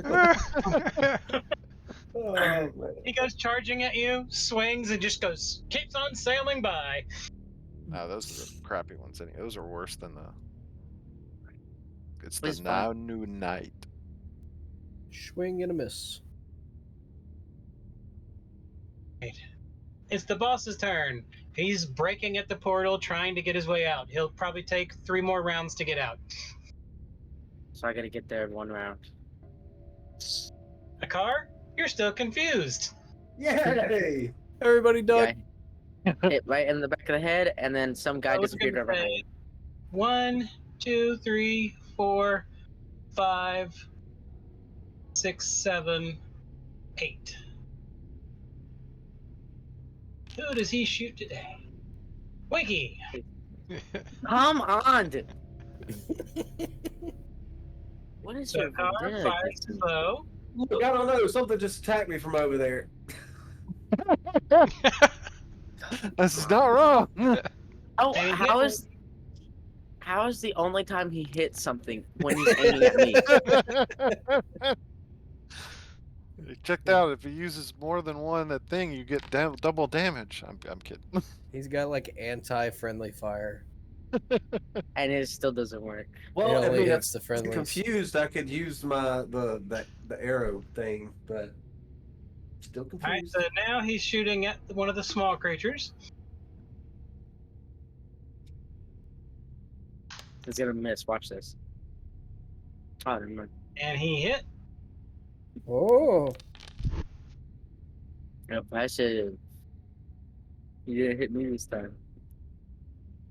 Oh, man. He goes charging at you, swings, and just keeps on sailing by. No, those are the crappy ones anyway. Those are worse than the It's Please the fine. now new night. Swing and a miss. It's the boss's turn. He's breaking at the portal, trying to get his way out. He'll probably take 3 more rounds to get out. So I gotta get there in 1 round. A car? You're still confused. Yay! Everybody duck. Yeah. Hit right in the back of the head, and then some guy I was disappeared gonna right behind say, me. 1, 2, 3, 4, 5, 6, 7, 8. Who does he shoot today? Winky! Come on! What is So your car, deck? 5 slow. Look, I don't know. Something just attacked me from over there. This is not wrong. Oh, And he how is the only time he hits something when he's aiming at me? Checked out. If he uses more than one thing, you get double damage. I'm kidding. He's got like anti-friendly fire. And it still doesn't work. It Well, I only mean, hits the if I'm friendlies. confused, I could use the arrow thing, but still All right, confused. so now he's shooting at one of the small creatures. He's gonna miss. Watch this. Oh, never mind. And he hit. Oh, Nope, I said you didn't hit me this time.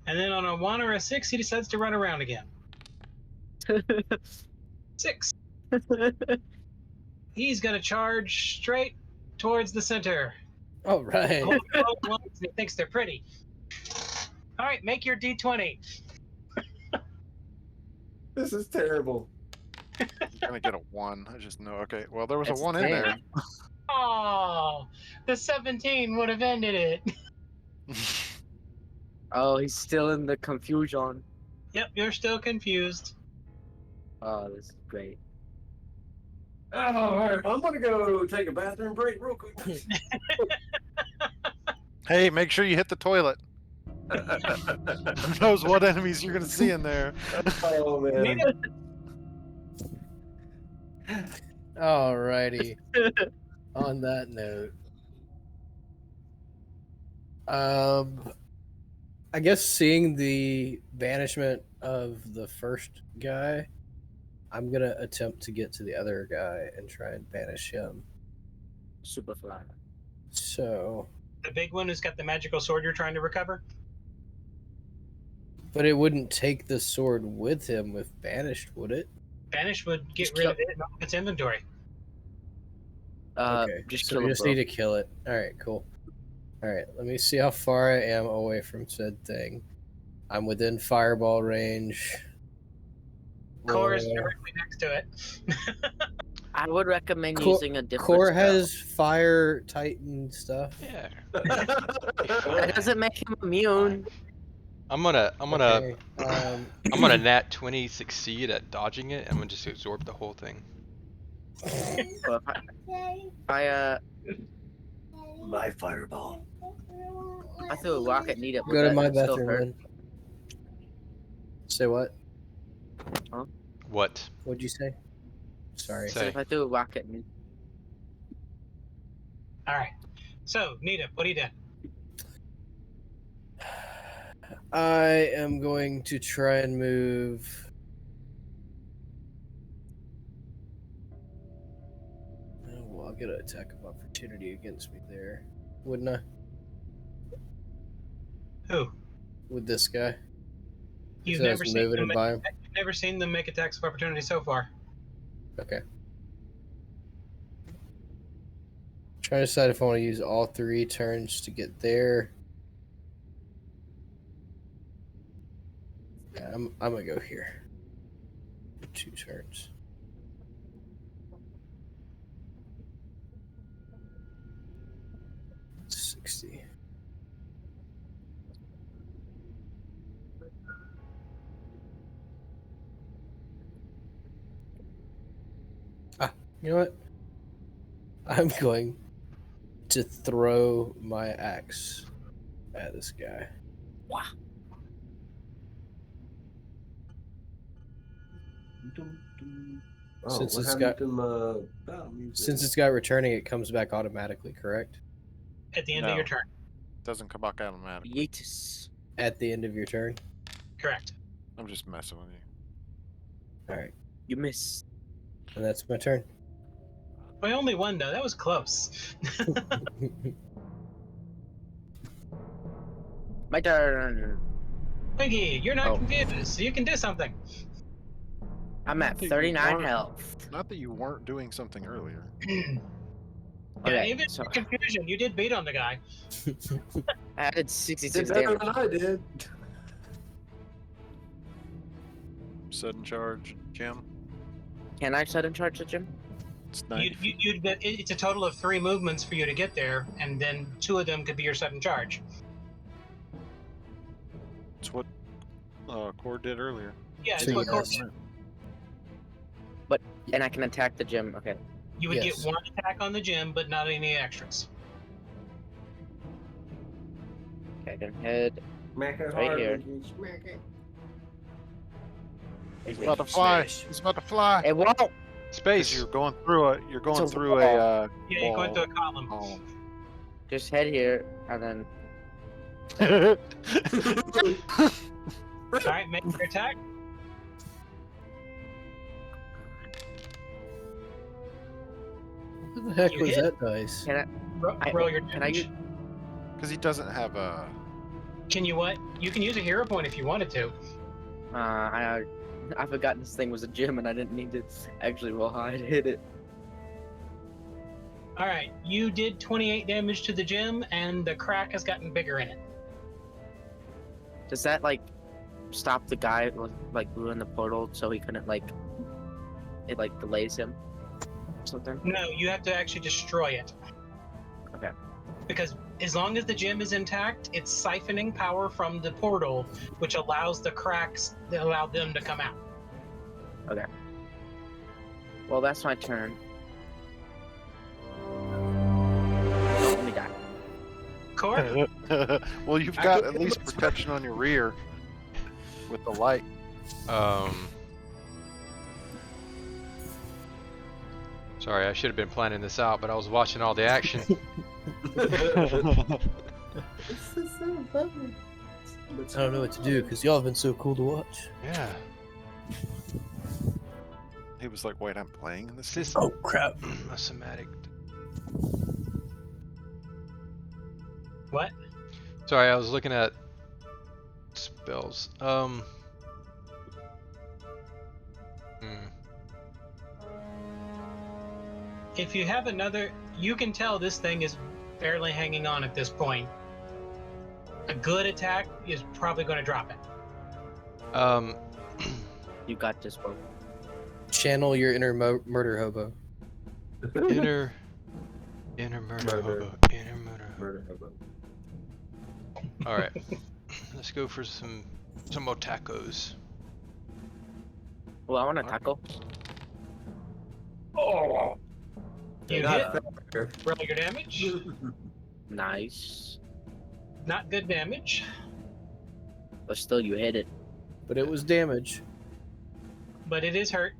And then on a 1 or a 6, he decides to run around again. 6. He's going to charge straight towards the center. all right. He thinks they're pretty. All right, make your D20. This is terrible. I'm gonna get a 1. I just know. Okay. Well, there was That's a 1 in there. Oh, the 17 would have ended it. Oh, he's still in the confusion. Yep, you're still confused. Oh, this is great. Oh, all right, I'm gonna go take a bathroom break real quick. Hey, make sure you hit the toilet. Who knows what enemies you're gonna see in there? Oh man. Alrighty. On that note, I guess seeing the banishment of the first guy, I'm gonna attempt to get to the other guy and try and banish him. Superfly. So, The big one who's got the magical sword you're trying to recover? but it wouldn't take the sword with him if banished, would it? Banish would get Just rid kill- of it and its inventory. Okay, Just so kill we him, just bro. need to kill it. All right, cool. All right, let me see how far I am away from said thing. I'm within fireball range. Core is Uh, directly next to it. I would recommend Core- using a different Core spell. has fire titan stuff. Yeah. That doesn't make him immune. I'm gonna Okay, I'm gonna nat 20 succeed at dodging it. I'm gonna just absorb the whole thing. Well, if I My fireball. I threw a rock at Nita. go to my bathroom then. Say what? What? What'd you say? Sorry. Say. So if I threw a rock at Nita, All right. So, Nita, what do you do? I am going to try and move. Oh, well, I'll get an attack of opportunity against me there, wouldn't I? Who? With this guy. You've So I never was seen moving them. and by him. You've never seen them make attacks of opportunity so far. Okay. Trying to decide if I want to use all 3 turns to get there. Yeah, I'm gonna go here. 2 turns. $60. You know what? I'm going to throw my axe at this guy. Oh, Since what it's happened got- to my battle music? Since it's got returning, it comes back automatically, correct? At the end of your No. turn. Doesn't come back automatic. Yeetus. At the end of your turn. Correct. I'm just messing with you. All right, You miss. and that's my turn. Well, only one, though. That was close. My turn. Piggy, you're not Oh. confused, so you can do something. I'm at think you 39 want- health. Not that you weren't doing something earlier. Yeah, Okay, even so- in confusion, you did beat on the guy. I did 66 Did better damage. than I did. Sudden charge, Jim. Can I sudden charge the gym? It's 90 It's a total of 3 movements for you to get there, and then 2 of them could be your sudden charge. It's what Core did earlier. Yeah, it's So what Cord yes. did. And I can attack the gym. Okay. You would Yes. get 1 attack on the gym, but not any extras. Okay, I can head. Smack it Right hard, here. Ricky, smack it. He's about to fly. He's about to fly. It won't. 'Cause Space. you're going through a. You're going It's a through wall. a. Yeah, you're going through a column. Column. Just head here and then. All right, make your attack. What the heck You was hit. that dice? Roll your Can I damage. use? Because he doesn't have a. Can you what? You can use a hero point if you wanted to. I forgot this thing was a gym and I didn't need to actually roll high to hit it. All right, you did 28 damage to the gym, and the crack has gotten bigger in it. Does that like stop the guy like ruin the portal so he couldn't like it like delays him or something? No, you have to actually destroy it. Okay. Because as long as the gym is intact, it's siphoning power from the portal, which allows the cracks that allow them to come out. Well, that's my turn. Let me die. Core? Well, you've got at least protection on your rear with the light. Sorry, I should have been planning this out, but I was watching all the action. I don't know what to do because y'all have been so cool to watch. Yeah. He was like, "Wait, I'm playing in this." This game?" Oh crap! a somatic. What? Sorry, I was looking at spells. If you have another, you can tell this thing is barely hanging on at this point. A good attack is probably going to drop it. You got this, bro. Channel your inner murder hobo. Inner murder hobo. Inner murder hobo. Murder hobo. All right, let's go for some more tacos. Well, I want a taco. Oh, You not hit, fair. roll your damage. Nice. Not good damage. But still, you hit it. But it was damage. But it is hurt.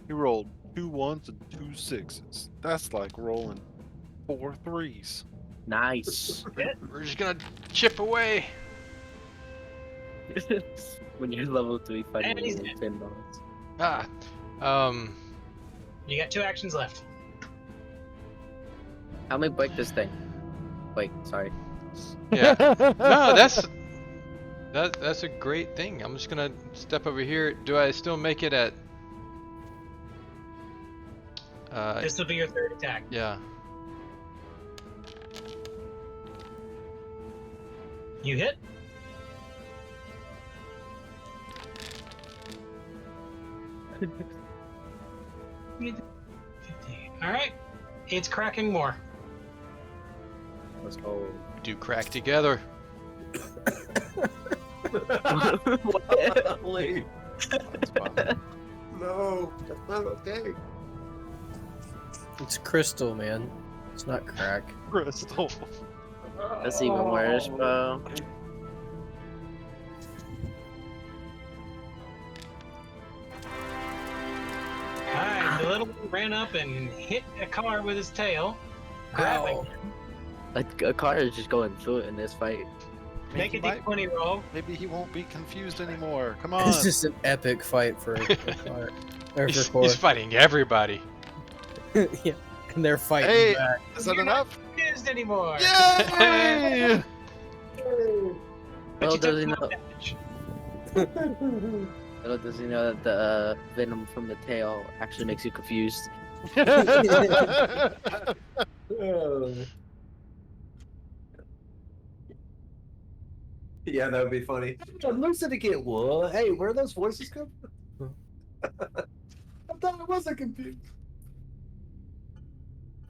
He rolled 2 1s and 2 6s. That's like rolling 4 3s. Nice. We're just gonna chip away. When you're level 3 fighting And he's with dead. Ah, You got 2 actions left. Help me break this thing. Wait, sorry. yeah. No, that's a great thing. I'm just gonna step over here. Do I still make it at? This will be your 3rd attack. Yeah. You hit. All right. It's cracking more. Let's go. Do crack together. Wait, That's fine. no, that's not okay. It's crystal, man. It's not crack. Crystal. That's even worse, bro. Alright, the little one ran up and hit a car with his tail, grabbing. Ow. A car is just going through it in this fight. Make a He might- d20 roll. Maybe he won't be confused anymore. Come on. It's just an epic fight for a car. Or for Core. He's fighting everybody. Yeah, and they're fighting Hey! back. Is that enough? Confused anymore. Yay! But Well, you does he took no know? damage. Little does he know that the venom from the tail actually makes you confused. Yeah, that would be funny. I'm lucid again. What? Hey, where are those voices come from? I thought I wasn't confused.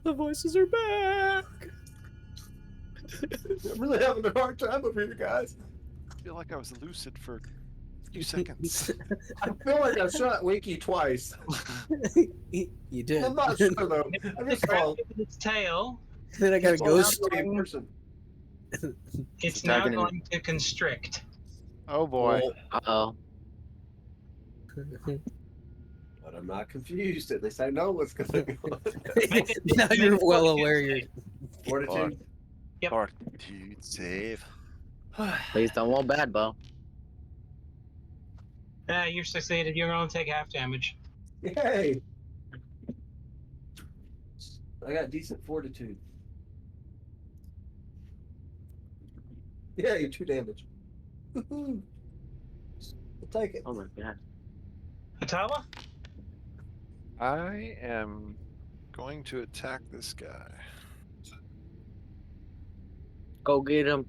The voices are back. I'm really having a hard time over here, guys. feel like I was lucid for a few seconds. I feel like I shot Winky twice. You did. I'm not sure though. I just Grab saw it with its tail. Then I got a it's ghost. the same person. It's Start now getting- going to constrict. Oh boy. Uh-oh. But I'm not confused. At least I know what's going on. Now you're well aware you're. Fortitude. Yep. Fortitude save. Please don't roll bad, Bo. You succeeded. You're going to take half damage. Yay! I got decent fortitude. Yeah, you're 2 damage. Woohoo! I'll take it. Oh my god. Hatala? I am going to attack this guy. Go get him.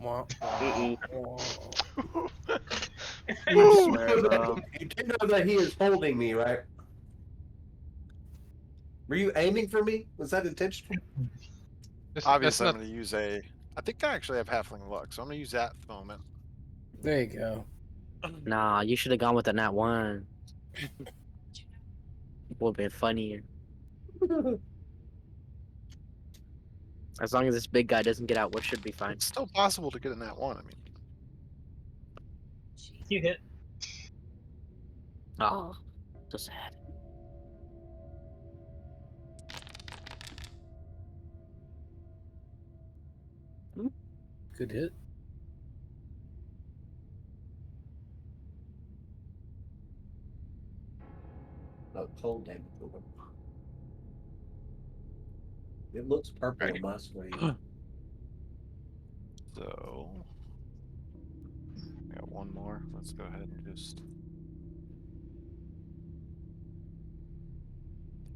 Mm-mm. I swear, bro. You do know that he is holding me, right? Were you aiming for me? Was that intentional? Obviously, not, I'm going to use a. I think I actually have halfling luck, so I'm going to use that at the moment. There you go. Nah, you should have gone with the nat 1. Would have been funnier. As long as this big guy doesn't get out, what should be fine. It's still possible to get in that one. I mean, You hit. Oh, so sad. Good hit. Oh, cold damage. It looks purple on my screen. so I got one more. Let's go ahead and just.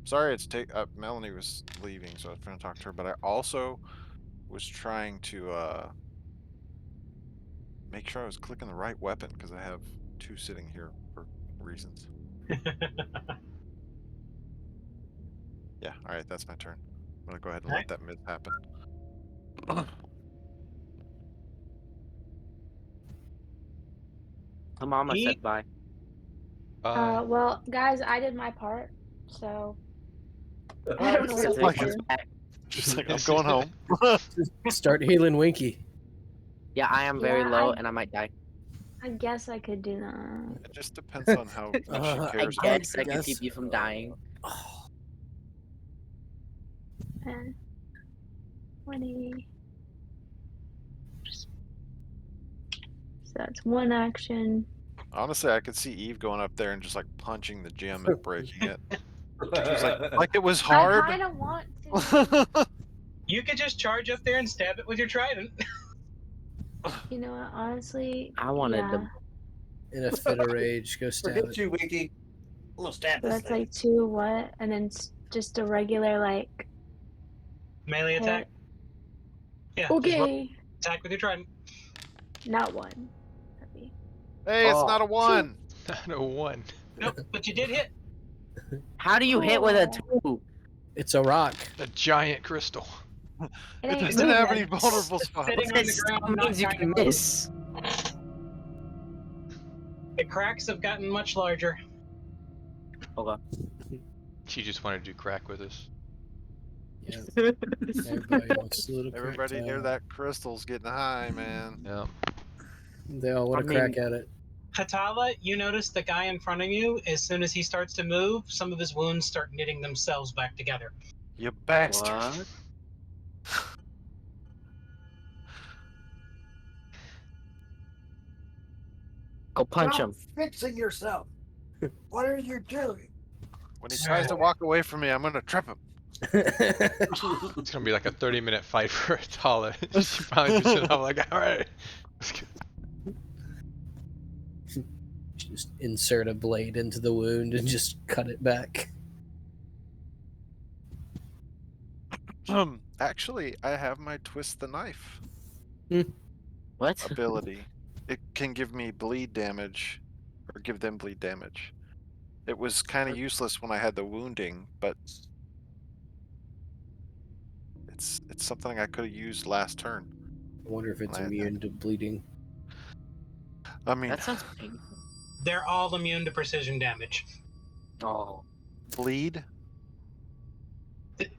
Sorry, it's Melanie was leaving, so I was trying to talk to her. But I also was trying to make sure I was clicking the right weapon because I have 2 sitting here for reasons. Yeah, all right, that's my turn. I'm gonna go ahead and let that miss happen. Her mama He- said bye. Well, guys, I did my part, so I Alright, don't know so what like to it's- do. Just like I'm going home. Start healing Winky. Yeah, I am very Yeah, low I- and I might die. I guess I could do that. It just depends on how much I she I cares about guess I you. can keep you from dying. Oh, And 20. So that's 1 action. Honestly, I could see Eve going up there and just like punching the gym and breaking it. She was like it was I hard. kind of want to. You could just charge up there and stab it with your trident. You know what? Honestly, I wanted yeah. to. in a fit of rage, go stab Forget it. you, Winky. I'm gonna stab So this that's thing. like 2 what? And then just a regular like Melee attack. hit. Yeah. Just roll Okay, attack with your trident. not 1. That'd be- Hey, it's Oh, not a 1. not a 1. Nope, but you did hit. How do you hit with a 2? It's a rock. A giant crystal. It It ain't doesn't have any moving. vulnerable spots. Sitting on It the still ground, not means you trying can to move. miss. The cracks have gotten much larger. Okay. She just wanted to do crack with us. Yeah. Everybody wants a little Everybody crack near time. that crystal's getting high, man. Yeah. They all want I to crack mean- at it. Hatala, you notice the guy in front of you, as soon as he starts to move, some of his wounds start knitting themselves back together. You bastard. What? Go punch Stop him. fixing yourself. What are you doing? When he tries to walk away from me, I'm gonna trip him. It's gonna be like a 30-minute fight for Atala. She finally just said, I'm like, alright. Just insert a blade into the wound and just cut it back. Actually, I have my twist the knife. What? ability. It can give me bleed damage, or give them bleed damage. It was kind of useless when I had the wounding, but it's something I could have used last turn. I wonder if it's I had immune to bleeding. I mean, That sounds painful. They're all immune to precision damage. Oh. bleed.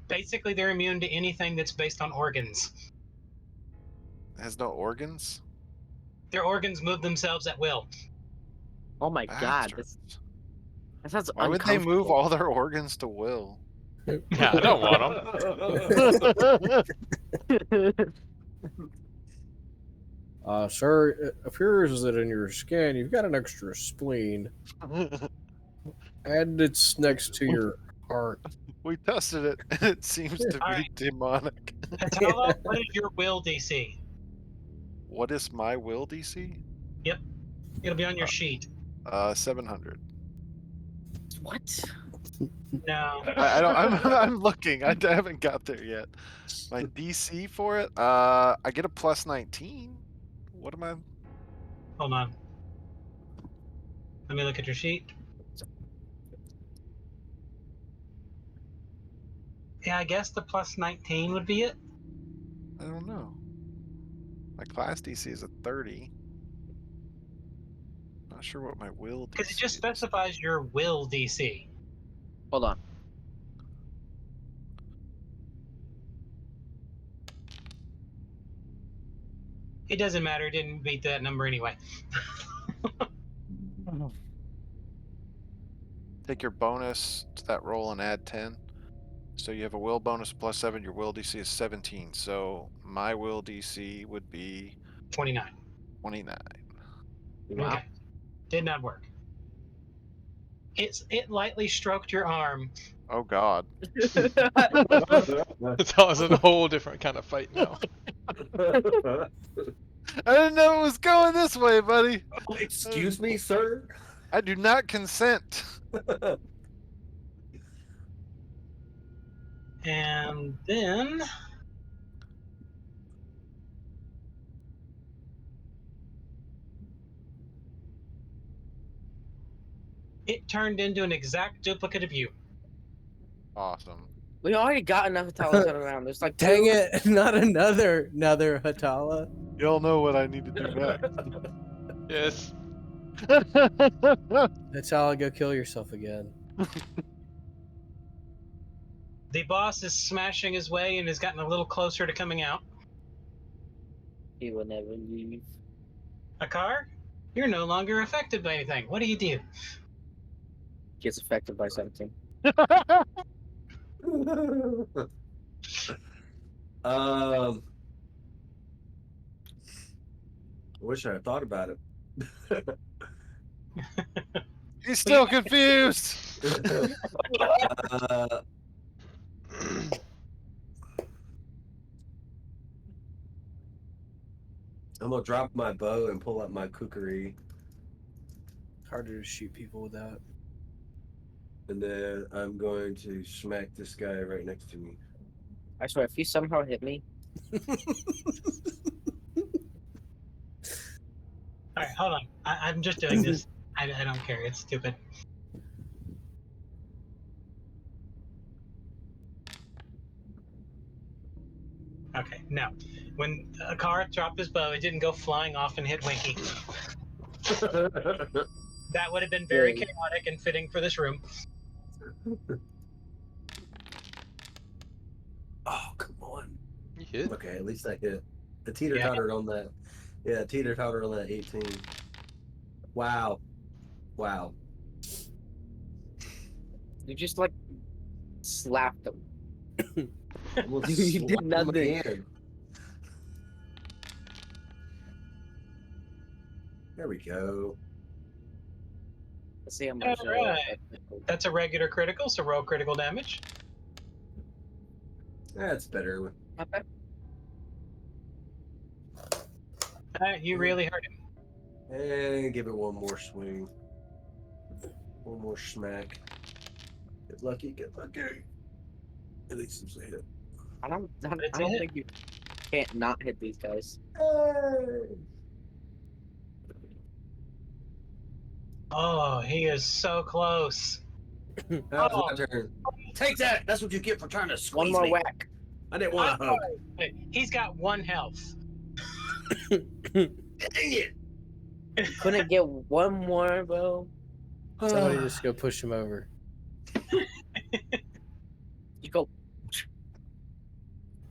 Basically, they're immune to anything that's based on organs. Has no organs. Their organs move themselves at will. Oh my god, Bastards. that sounds Why would they move uncomfortable. all their organs to will? Yeah, I don't want them. Sir, it appears that in your scan you've got an extra spleen, and it's next to your heart. We tested it, and it seems to be Alright. demonic. Patella, what is your will DC? What is my will DC? It'll be on your sheet. 700. What? No. I don't. I'm looking. I haven't got there yet. My DC for it. I get a plus 19. What am I? Hold on. Let me look at your sheet. Yeah, I guess the plus 19 would be it. I don't know. My class DC is a 30. Not sure what my will DC Because it just is. specifies your will DC. Hold on. It doesn't matter. It didn't beat that number anyway. Take your bonus to that roll and add 10. So you have a will bonus plus 7. Your will DC is 17. So my will DC would be 29. 29. Wow. Okay. Did not work. It lightly stroked your arm. Oh God. It's a whole different kind of fight now. I didn't know it was going this way, buddy. Excuse me, sir. I do not consent. And then it turned into an exact duplicate of you. Awesome. We already got enough Hatalas running around. There's like Dang two. it! Not another Hatala. Y'all know what I need to do Yes. next. Hatala, go kill yourself again. The boss is smashing his way and has gotten a little closer to coming out. He will never leave. Akar, you're no longer affected by anything. What do you do? Gets affected by something. I wish I had thought about it. He's still confused. I'm gonna drop my bow and pull out my kukri, Harder to shoot people with that. and then I'm going to smack this guy right next to me. I swear, if he somehow hit me, All right, hold on. I'm just doing this. I don't care. It's stupid. Okay, now, when Akar dropped his bow, it didn't go flying off and hit Winky. That would have been very chaotic and fitting for this room. Oh, come on. You hit? Okay, at least I hit. The teeter-totter on that. Yeah, teeter-totter on that 18. Wow. Wow. you just like slapped him. Almost You did slapped him nothing. again. There we go. Let's see how much. Alright. That's a regular critical, so roll critical damage. That's better. Not bad. You really hurt him. And give it one more swing. One more smack. Get lucky, get lucky. At least it's a hit. I don't That's think it? you. can't not hit these guys. Oh, he is so close. That was my turn. Take that! That's what you get for trying to squeeze One more me. whack. I didn't want to hug. Wait, he's got 1 health. Dang it! Couldn't get one more, bro. Somebody just go push him over. You go.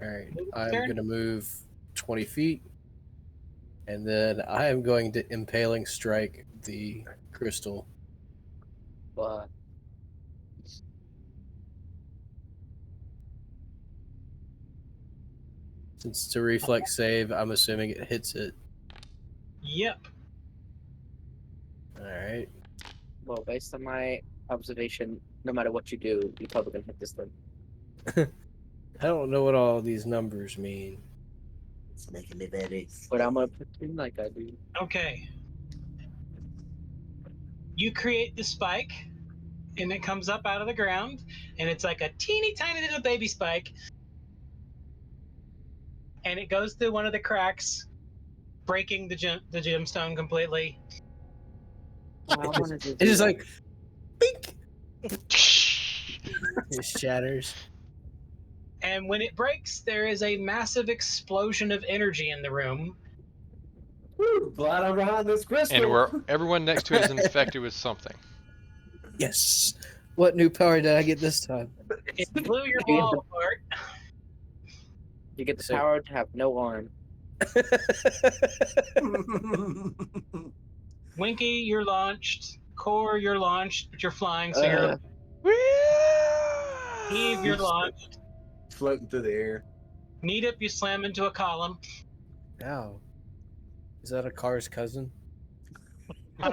All right, Move I'm turn. gonna move 20 feet, and then I am going to impaling strike the crystal. But Since it's a reflex save, I'm assuming it hits it. Yep. All right. well, based on my observation, no matter what you do, you're probably gonna hit this thing. I don't know what all these numbers mean. It's making me very. But I'm gonna pretend like I do. Okay. You create the spike, and it comes up out of the ground, and it's like a teeny tiny little baby spike. And it goes through one of the cracks, breaking the gemstone completely. I wanted to It's do just that. like, bink! It shatters. And when it breaks, there is a massive explosion of energy in the room. Woo, glad I'm behind this crystal. And everyone next to it is infected with something. Yes. What new power did I get this time? It blew your wall apart. You get the So- power to have no arm. Winky, you're launched. Core, you're launched, but you're flying, so you're. Eve, you're launched. Floating through the air. Need up, you slam into a column. Ow. Is that a car's cousin? No.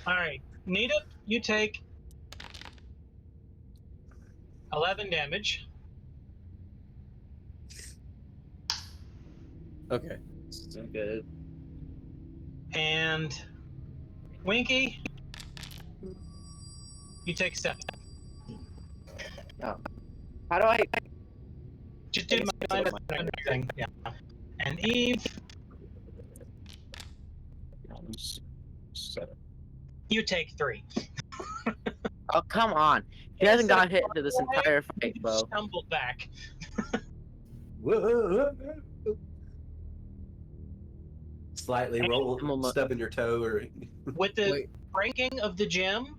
All right. Need up, you take 11 damage. Okay. So good. And Winky, you take 7. How do I? Just do my thing. Yeah. And Eve, you take 3. Oh come on! He hasn't got hit into this entire fight, You bro. stumbled back. Slightly stubbing your toe or. With the Wait. breaking of the gem,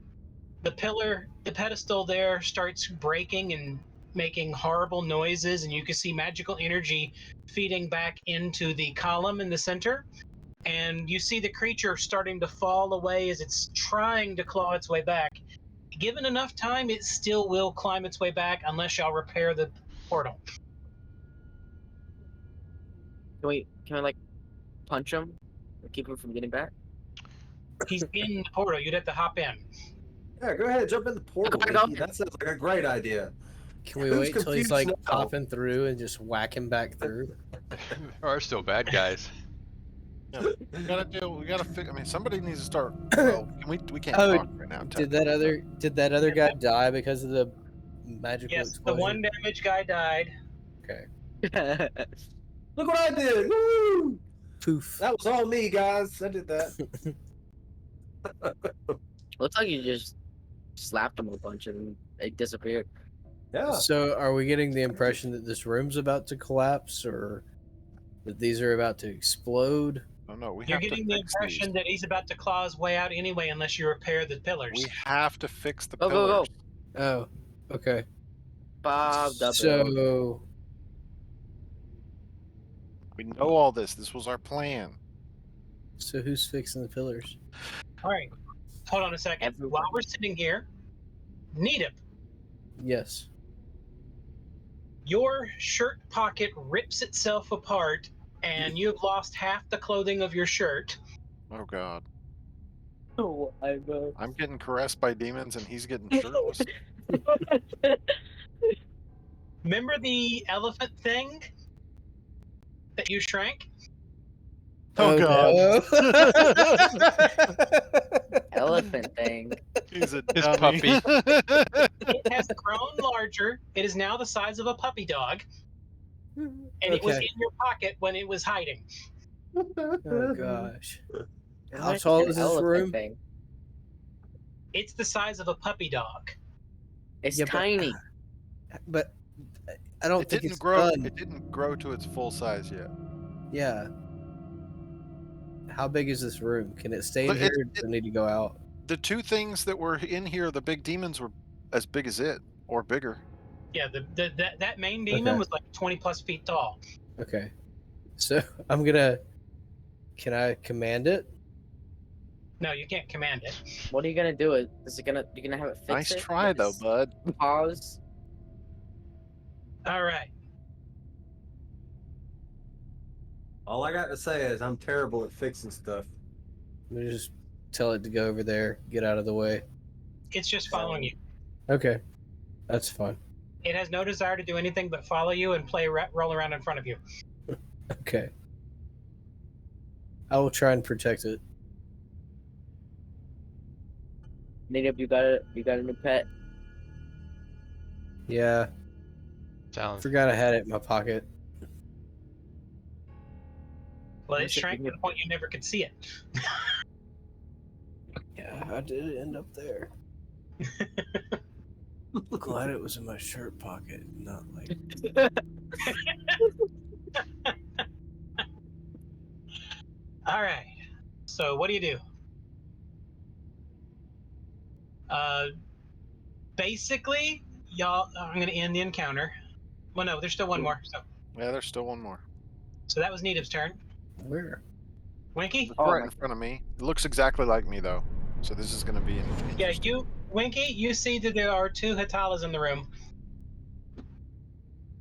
the pedestal there starts breaking and making horrible noises, and you can see magical energy feeding back into the column in the center. And you see the creature starting to fall away as it's trying to claw its way back. Given enough time, it still will climb its way back unless y'all repair the portal. Can we like punch him? Keep him from getting back? He's in the portal. You'd have to hop in. Yeah, go ahead, jump in the portal. Go. Mickey. That sounds like a great idea. Can we Who's wait till he's confused like now? popping through and just whack him back through? Are still bad guys. Yeah, we gotta fix. I mean, somebody needs to start. Well, we can't Oh, talk right now. Did that other guy die because of the magical Yes, the explosion? 1 damage guy died. Okay. Look what I did! Woo! Poof. That was all me, guys. I did that. Looks like you just slapped him a bunch and it disappeared. Yeah. So, are we getting the impression that this room's about to collapse, or that these are about to explode? Oh, no, we You're have to getting the fix impression these. that he's about to claw his way out anyway unless you repair the pillars. We have to fix the Go, pillars. go, Oh, okay. Bob Double. So, We know all this. This was our plan. so who's fixing the pillars? All right. Hold on a second. Everyone. While we're sitting here, Needip, Yes. your shirt pocket rips itself apart and you've lost half the clothing of your shirt. Oh God, Oh, I'm getting caressed by demons and he's getting shirtless. Remember the elephant thing that you shrank? Oh, God. no. elephant thing. He's a His dummy. puppy. It has grown larger. It is now the size of a puppy dog, and it was Okay. in your pocket when it was hiding. Oh gosh. How What tall an is this elephant room? Thing? It's the size of a puppy dog. It's Yeah, but- tiny. But I don't It think didn't it's grow. done. It didn't grow to its full size yet. Yeah. How big is this room? Can it stay in Look, here or does it need to go out? The two things that were in here, the big demons, were as big as it, or bigger. Yeah, that main demon Okay. was like 20+ feet tall. Okay. So I'm gonna. Can I command it? No, you can't command it. What are you gonna do? Is it gonna? You gonna have it fix Nice it? try, though, Just bud. Pause. All right. All I got to say is I'm terrible at fixing stuff. I'm gonna just tell it to go over there, get out of the way. It's just following you. Okay, that's fine. It has no desire to do anything but follow you and roll around in front of you. Okay. I will try and protect it. Native, you got a new pet. Yeah, Sounds. forgot I had it in my pocket. Well, it What's it shrank in to the point you never could see it. Yeah, how did it end up there? Glad it was in my shirt pocket, not like. All right. So what do you do? Basically, y'all. I'm going to end the encounter. Well, no, there's still one more. Yeah, there's still one more. So that was Needham's turn. Where? Winky. It's Oh right my- in front of me. It looks exactly like me, though. So this is going to be Yeah, interesting. Winky. You see that there are 2 Hatalas in the room.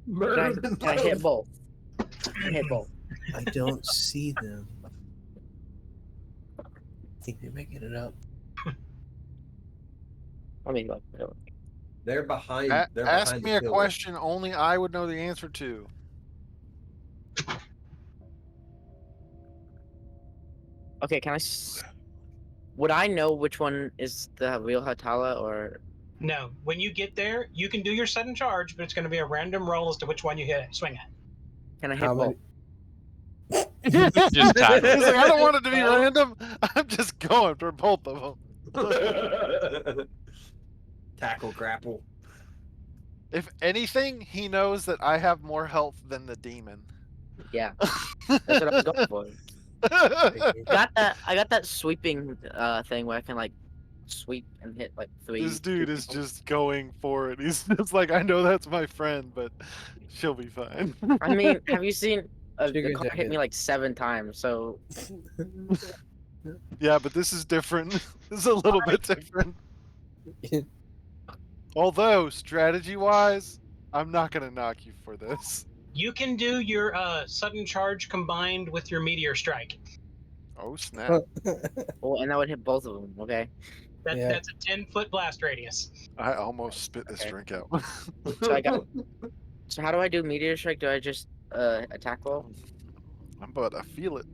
Murder Can I hit both? Can I hit both? I don't see them. Think they're making it up. I mean, like, They're behind. They're Ask behind me the a pillar. question only I would know the answer to. okay. Would I know which one is the real Hatala or? No, when you get there, you can do your sudden charge, but it's going to be a random roll as to which one you swing at. Can I hit How both? many? Just tackle. He's like, I don't want it to be random. I'm just going for both of them. Tackle, grapple. If anything, he knows that I have more health than the demon. Yeah, that's what I was going for. I got that sweeping thing where I can like sweep and hit like 3. This dude is people. just going for it. He's just like, I know that's my friend, but she'll be fine. I mean, have you seen? The Chicken car hit jacket. me like 7 times, so Yeah, but this is different. This is a little bit different. Although, strategy-wise, I'm not going to knock you for this. You can do your sudden charge combined with your meteor strike. Oh, snap. well, and that would hit both of them. Okay, Yeah. That's a 10-foot blast radius. I almost spit this Okay. drink out. so I got. So how do I do meteor strike? Do I just attack roll? But I feel it.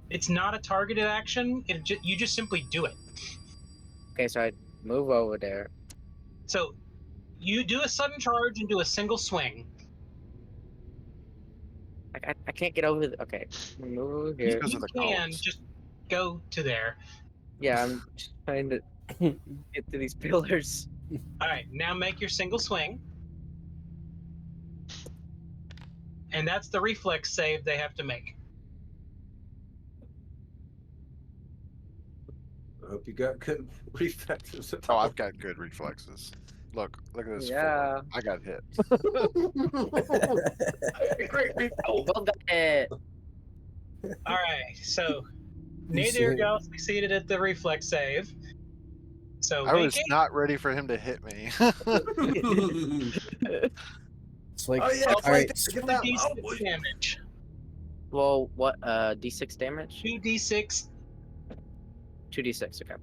It's not a targeted action. You just simply do it. Okay, so I move over there. So you do a sudden charge and do a single swing. I can't get over. Okay, move over here. Because You of the can columns. just go to there. Yeah, I'm just trying to get to these pillars. All right, now make your single swing. And that's the reflex save they have to make. I hope you got good reflexes. Oh, I've got good reflexes. Look at this. Yeah. 4. I got hit. Both got it. All right, so You neither of see- y'all succeeded at the reflex save. So I was Winky, not ready for him to hit me. It's like, Oh yeah, all right, get that. Oh, 2d6 boy. damage. Well, what? D6 damage. 2d6. 2d6. Okay.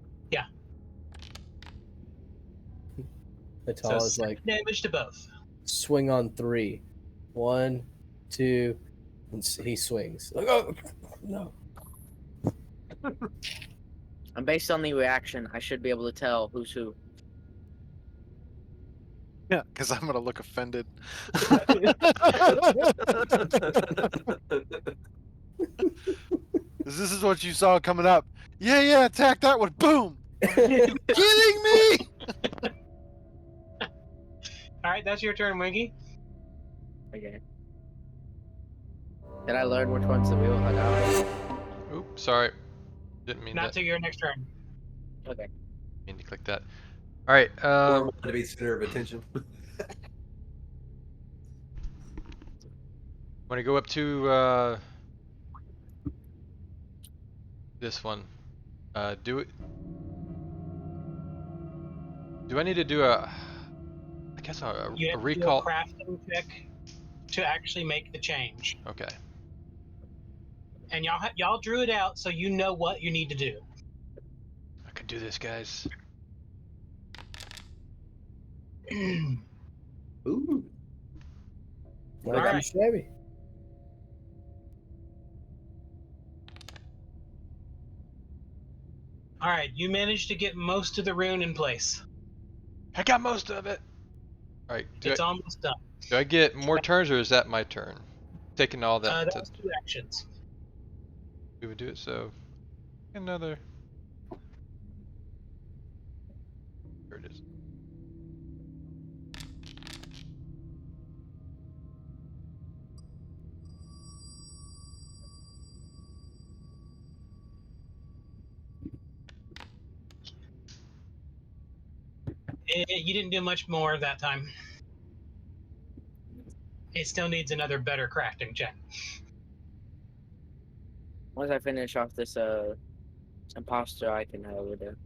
Natal So is like, damage to both. swing on 3. 1, 2, and he swings. Like, oh, no. And based on the reaction, I should be able to tell who's who. Yeah, because I'm gonna look offended. This is what you saw coming up. Yeah, attack that one. Boom. Are you kidding me? All right, that's your turn, Winky. Okay. Did I learn which one's the real Hadara? Oops, sorry. Didn't mean Not that. till your next turn. Okay. Mean to click that. All right. Or wanted to be center of attention. Want to go up to this one? Do it. Do I need to do a? I guess You a have to do a recall. crafting check to actually make the change. Okay. And y'all drew it out, so you know what you need to do. I can do this, guys. Ooh. Not All too right. shabby. All right, you managed to get most of the rune in place. I got most of it. All right. It's almost done. Do I get more turns, or is that my turn? Taking all that. That was 2 actions. We would do it. So another. There it is. You didn't do much more that time. It still needs another better crafting check. Once I finish off this imposter, I can head over there.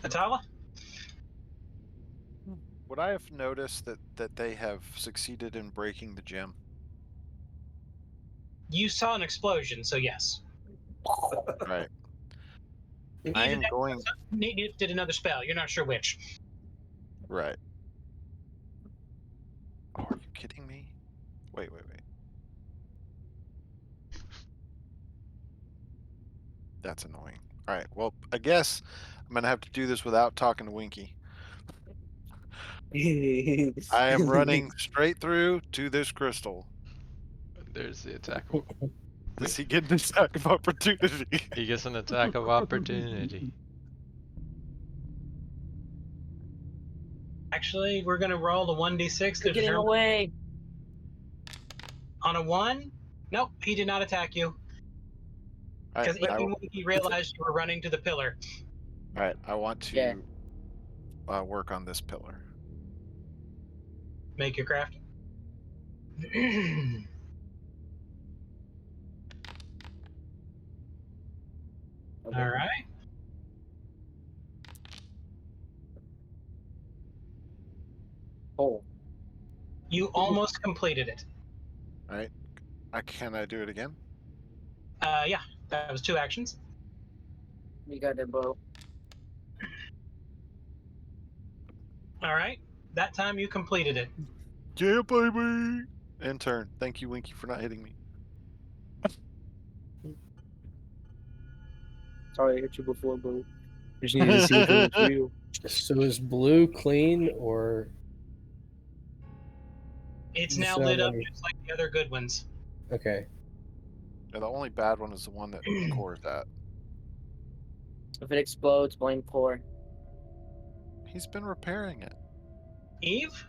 Atala? Would I have noticed that they have succeeded in breaking the gem? You saw an explosion, so yes. Right. Either I am that going. did another spell. You're not sure which. Right. Oh, are you kidding me? Wait. That's annoying. All right. Well, I guess I'm gonna have to do this without talking to Winky. I am running straight through to this crystal. There's the attack. Does he get an attack of opportunity? He gets an attack of opportunity. Actually, we're going to roll the 1d6 to Get him determine. away. On a 1, nope, he did not attack you. Because even when he realized you were running to the pillar. All right. I want to work on this pillar. Make your craft. All right. Oh. You almost completed it. All right. Can I do it again? Yeah, that was 2 actions. You got it, bro. All right. That time you completed it. Yeah, baby. End turn. Thank you, Winky, for not hitting me. Sorry I hit you before, bro. Just needed to see if it was real. So is blue clean or? It's You now sound lit up like- just like the other good ones. Okay. Yeah, the only bad one is the one that Core's at. If it explodes, blame Core. He's been repairing it. Eve?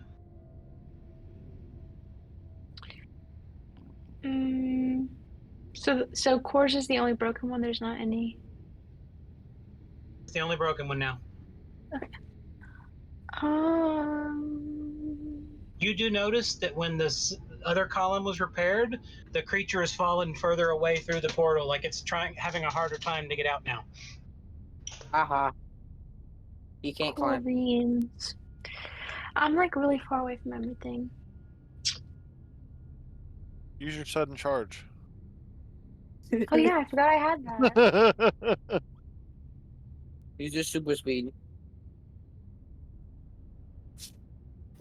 So Core's is the only broken one. There's not any. It's the only broken one now. Okay. You do notice that when this other column was repaired, the creature has fallen further away through the portal, like it's having a harder time to get out now. Haha. You can't climb. Chlorines. I'm like really far away from everything. Use your sudden charge. Oh yeah, I forgot I had that. Use your super speed.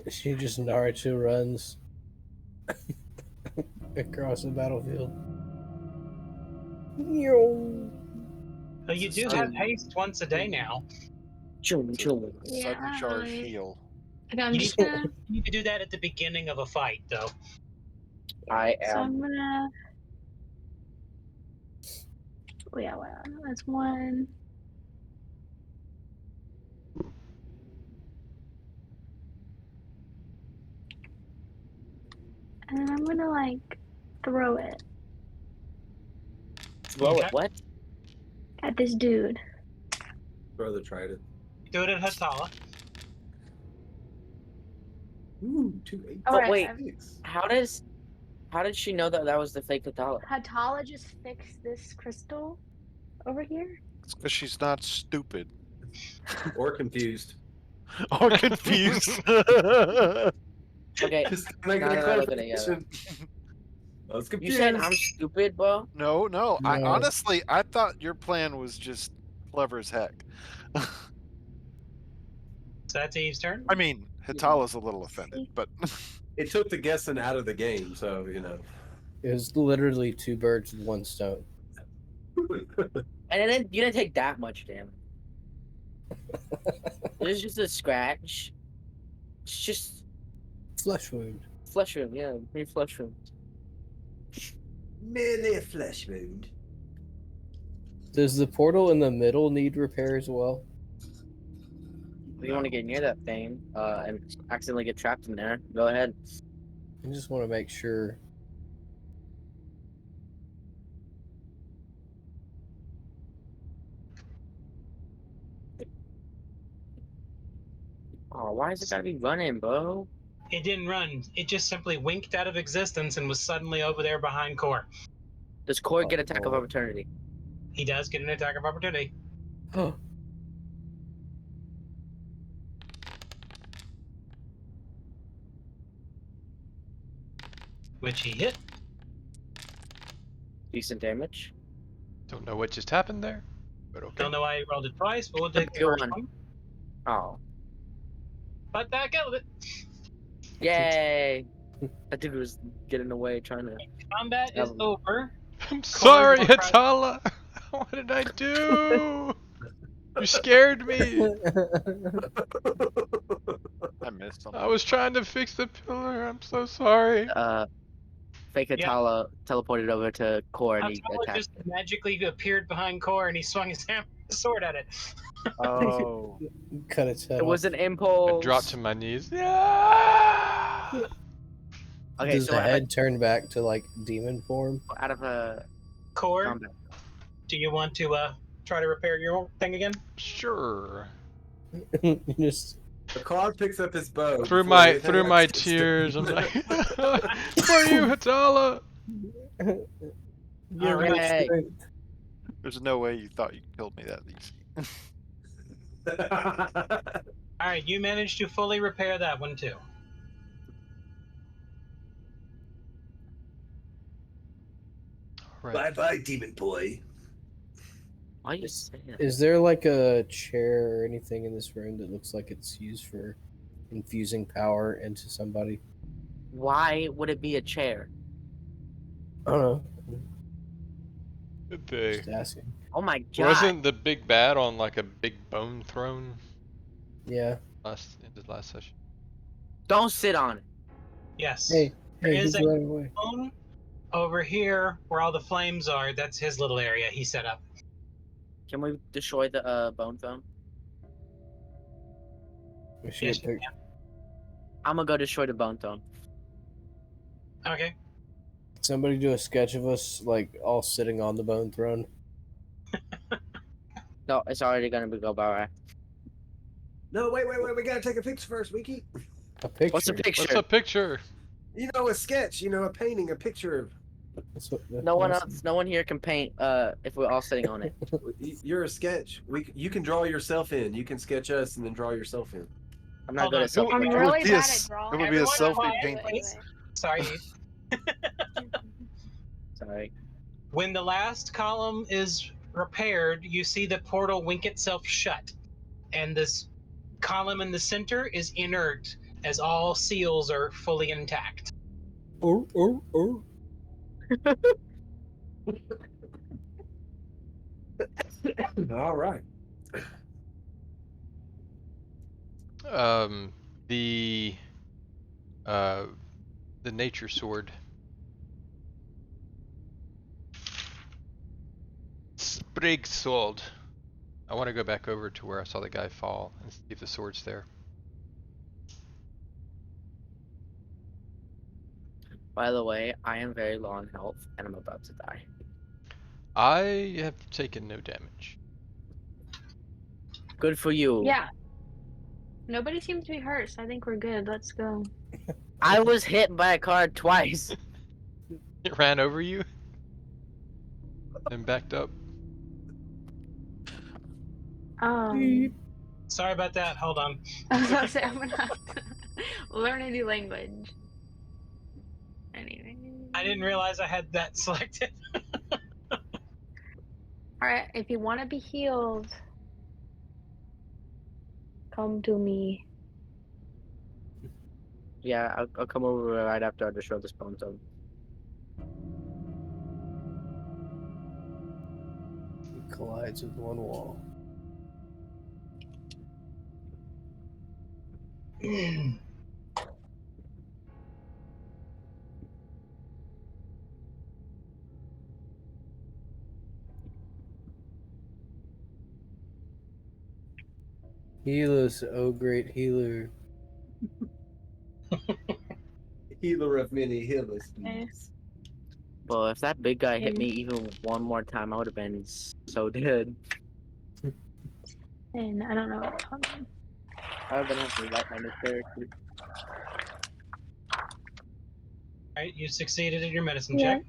She just Naruto runs across the battlefield. Yo. So you do have haste once a day now. Chum, chum. Sudden charge heal. Okay, I'm You just need, gonna. you need to do that at the beginning of a fight, though. I So am. I'm gonna. Oh, yeah, well, that's one. And then I'm gonna like throw it Throw Okay. it. What? at this dude. Brother tried it. Do it at Hatala. Ooh, 2 8. All But right, wait, I've- how did she know that that was the fake Katala? Hatala just fixed this crystal over here. It's because she's not stupid Or confused. or confused. Okay, Just making No, a no, no, look at it, yeah. clarification. I was you confused. saying I'm stupid, bro? no. I No. honestly, I thought your plan was just clever as heck. So that's Eve's turn. I mean, Hitala's a little offended, but It took the guessing out of the game, so you know. It was literally 2 birds with 1 stone. And then you didn't take that much damage. It was just a scratch. It's just Flesh wound. flesh wound, yeah, mere flesh wound. Merely a flesh wound. Does the portal in the middle need repair as well? If you want to get near that thing, and accidentally get trapped in there, go ahead. I just want to make sure. Oh, why is it gotta be running, bro? It didn't run. It just simply winked out of existence and was suddenly over there behind Core. Does Core get attack of Oh. opportunity? He does get an attack of opportunity, which he hit. Decent damage. Don't know what just happened there, but okay. Don't know why he rolled it twice, but we'll take the Good first one. one. Oh, But that killed it. yay! That dude was getting away trying to. Combat is over. I'm sorry, will try- Hatala. What did I do? You scared me. I missed something. I was trying to fix the pillar. I'm so sorry. Fake Atala teleported over to Core and he Hatala attacked. just magically appeared behind Core and he swung his sword at it. Oh, Cut its head It was off. an impulse. I dropped to my knees. Yeah. Okay, Does so the head turn back to like demon form? out of a Core, combat. do you want to try to repair your thing again? Sure. Just The cloud picks up his bow. Through before my anything else my gets to tears, him. I'm like, for you, Hatala. give Alright. me Hey. strength. there's no way you thought you killed me that easy. Alright, you managed to fully repair that one too. Right. Bye bye, demon boy. Why you say that? Is there like a chair or anything in this room that looks like it's used for infusing power into somebody? Why would it be a chair? I don't know. Did they? Just asking. Oh my god! Wasn't the big bad on like a big bone throne Yeah. in his last session? Don't sit on it. Yes. Hey, There hey, is he's a- running away. Bone over here where all the flames are, that's his little area he set up. Can we destroy the bone phone? We should Yes, get pic- I'm gonna go destroy the bone phone. Okay. Somebody do a sketch of us like all sitting on the bone throne. No, it's already gonna go by. No, wait. We gotta take a picture first, Wiki. A picture. What's the picture? What's a picture? You know, a sketch. You know, a painting, a picture. That's what- that's No one awesome. else. No one here can paint. If we're all sitting on it. You're a sketch. You can draw yourself in. You can sketch us and then draw yourself in. I'm not Hold good on. at self. I'm It really would be bad a at drawing. it would be a Everyone selfie quiet, paint. please. Sorry. Sorry. When the last column is repaired, you see the portal wink itself shut. And this column in the center is inert, as all seals are fully intact. Oh. All right. The nature sword. Sprig sword. I want to go back over to where I saw the guy fall and see if the sword's there. By the way, I am very low on health and I'm about to die. I have taken no damage. Good for you. Yeah. Nobody seems to be hurt, so I think we're good. Let's go. I was hit by a car twice. It ran over you and backed up. Sorry about that. Hold on. I was gonna say I'm gonna have to learn a new language. Anyway. I didn't realize I had that selected. Alright, if you want to be healed, come to me. Yeah, I'll come over right after I destroy the spawn zone. He collides with one wall. Heal us, oh great healer. Healer of many healers, please. Well, if that big guy hit me even one more time, I would have been so dead. And I don't know what's coming. I would have been having to light my new character. Alright, you succeeded at your medicine Yeah. check.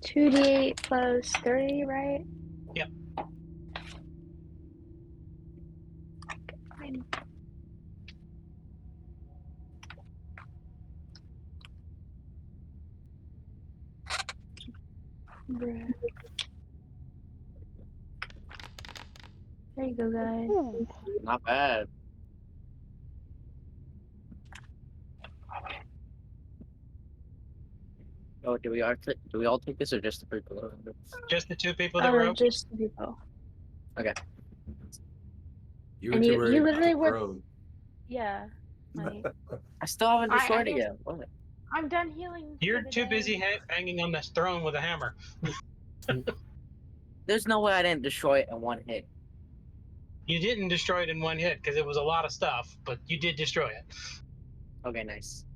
2d8 plus 30, right? Yep. Fine. Bruh. There you go, guys. Not bad. Oh, do we all take this or just the people? Just the two people that were open. Just the people. Okay. You And were too you worried about literally the were- throne. Yeah. Like, I still haven't I destroyed it guess- yet. What? I'm done healing. for You're the too day. busy banging on this throne with a hammer. There's no way I didn't destroy it in one hit. You didn't destroy it in one hit because it was a lot of stuff, but you did destroy it. Okay, nice.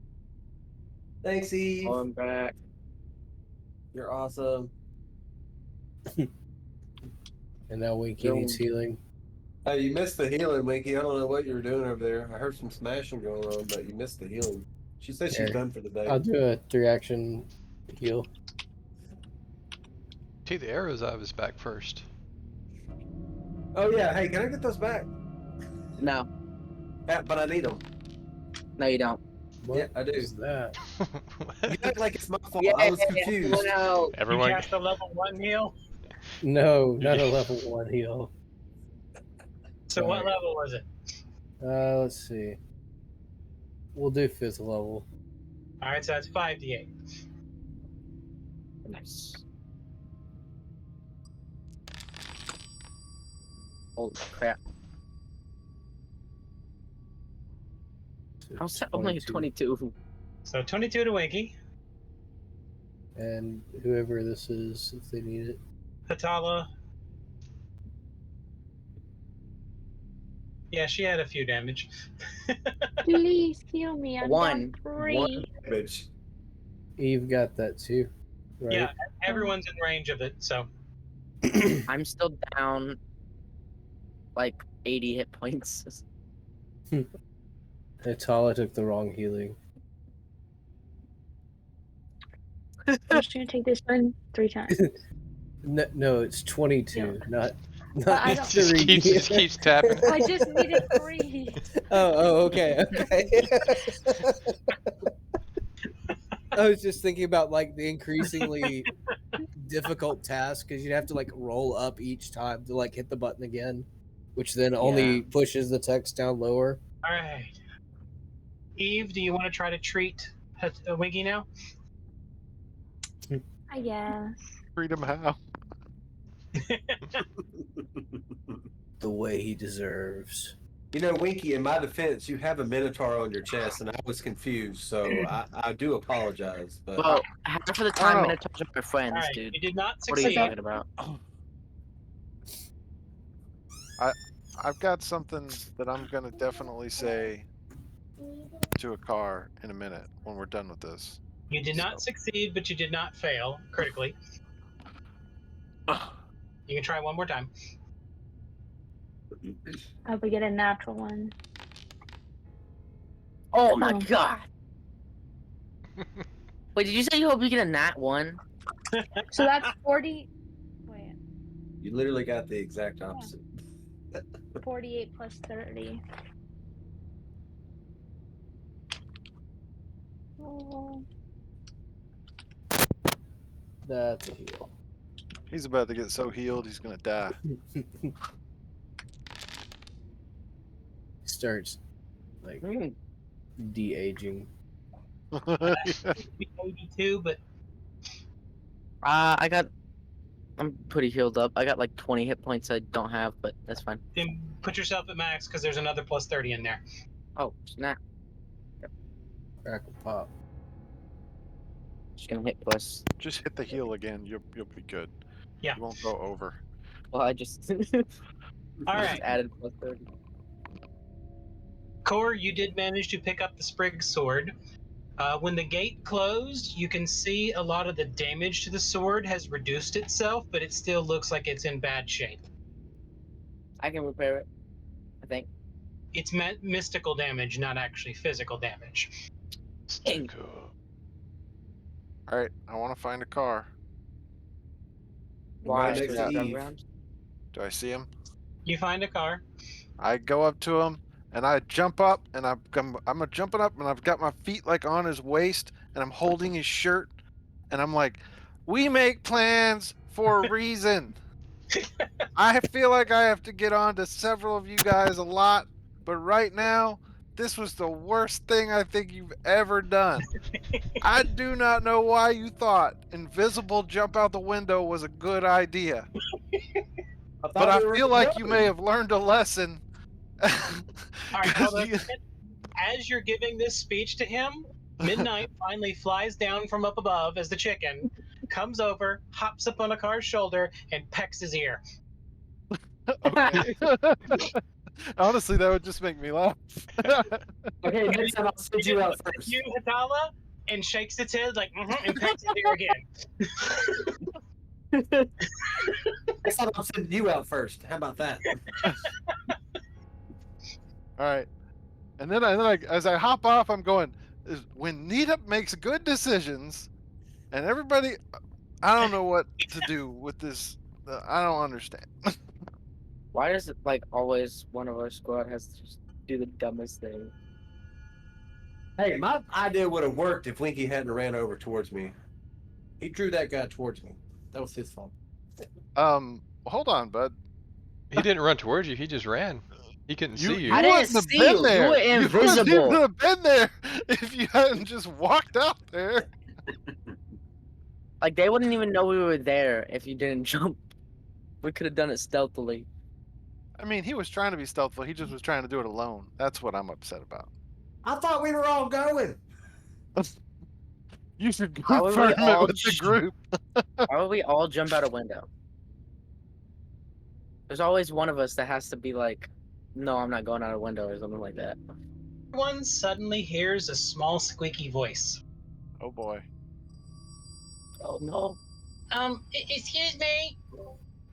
Thanks, Eve. Oh, I'm back. You're awesome. And now Winky Yo. needs healing. Hey, you missed the healing, Winky. I don't know what you were doing over there. I heard some smashing going on, but you missed the healing. She said she's Here. done for the day. I'll do a 3-action heal. Take the arrows out of his back first. Oh yeah. Hey, can I get those back? No, Yeah, but I need them. no, you don't. What Yeah, I do. is that? You act like it's my fault. Yeah, I was confused. No. Everyone, You cast a level 1 heal. No, not a level 1 heal. So what Sorry. level was it? Let's see. We'll do 5th level. Alright, so that's 5d8. Nice. Holy crap. So How's that only 22? So 22 to Winky. And whoever this is, if they need it. Hatala. Yeah, she had a few damage. Please heal me. I'm One. down 3. One damage. Eve got that too, right? Yeah, everyone's in range of it, so. I'm still down like 80 hit points. Tala took the wrong healing. I'm just gonna take this one 3 times. No, it's 22, Yeah. not I it don't- just 3. keeps tapping. I just needed 3. Okay. I was just thinking about like the increasingly difficult task because you'd have to like roll up each time to like hit the button again, which then only pushes the text down lower. Alright. Eve, do you want to try to treat Winky now? I guess. Freedom how? The way he deserves. You know, Winky, in my defense, you have a Minotaur on your chest, and I was confused, so I do apologize. But Well, half of the time, Minotaurs are my friends, All right, dude. you did not What are you succeed. talking about? I've got something that I'm gonna definitely say to a car in a minute when we're done with this. You did not succeed, but you did not fail critically. You can try one more time. I hope we get a natural one. Oh my god! Wait, did you say you hope you get a nat 1? So that's 40. Wait, you literally got the exact opposite. 48 plus 30. Oh. That's a heal. He's about to get so healed he's gonna die. Starts like de-aging. Yeah. 82, but I'm pretty healed up. I got like 20 hit points I don't have, but that's fine. then put yourself at max because there's another plus 30 in there. Oh, snap. Crackle pop. Just gonna hit plus. Just hit the heal again. You'll be good. Yeah. You won't go over. Well, I just, All just right, added plus 30. Core, you did manage to pick up the Sprig sword. When the gate closed, you can see a lot of the damage to the sword has reduced itself, but it still looks like it's in bad shape. I can repair it, I think. It's mystical damage, not actually physical damage. Cool. All right, I want to find a car. Why? Right next So to drive Eve. around? Do I see him? You find a car. I go up to him and I jump up and I'm jumping up and I've got my feet like on his waist and I'm holding his shirt and I'm like, we make plans for a reason. I feel like I have to get on to several of you guys a lot, but right now, this was the worst thing I think you've ever done. I do not know why you thought invisible jump out the window was a good idea. But I feel like you may have learned a lesson. All right, hold on. You- As you're giving this speech to him, Midnight finally flies down from up above as the chicken, comes over, hops up on a car's shoulder, and pecks his ear. Okay. Honestly, that would just make me laugh. Okay, next time I'll send you out first. You, Hatala, and shakes its head like, and pecks his ear again. Next time I'll send you out first. How about that? All right. And then as I hop off, I'm going, when Nita makes good decisions and everybody, I don't know what to do with this. I don't understand. Why is it like always one of our squad has to just do the dumbest thing? Hey, my idea would have worked if Winky hadn't ran over towards me. He drew that guy towards me. That was his fault. Hold on, bud. He didn't run towards you. He just ran. He couldn't see you. I didn't wouldn't have see been you. there. You were You wouldn't invisible. even have been there if you hadn't just walked out there. Like they wouldn't even know we were there if you didn't jump. We could have done it stealthily. I mean, he was trying to be stealthful. He just was trying to do it alone. That's what I'm upset about. I thought we were all going. You should How would we confirm it all with the group. Why would we all jump out a window? There's always one of us that has to be like, no, I'm not going out a window or something like that. Everyone suddenly hears a small squeaky voice. Oh boy. Oh no. Excuse me.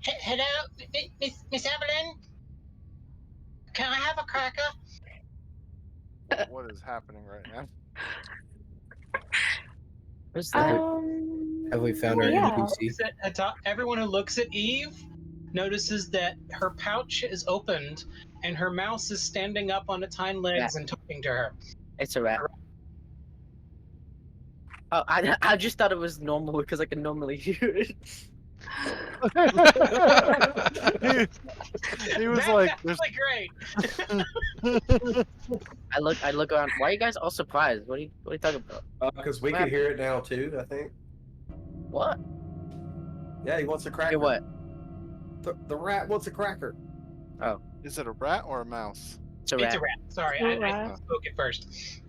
Hello, Miss Evelyn. Can I have a cracker? What is happening right now? What's that? Have we found our Yeah. NPC? Everyone who looks at Eve notices that her pouch is opened and her mouse is standing up on its hind legs and talking to her. It's a rat. Oh, I just thought it was normal because I can normally hear it. He was That's like, actually great. I look around. Why are you guys all surprised? What are you talking about? Because we can hear it now too, I think. What? Yeah, he wants a cracker. Okay, what? The rat wants a cracker. Is it a rat or a mouse? It's a It's rat. a rat. Sorry, It's a I rat. spoke it first.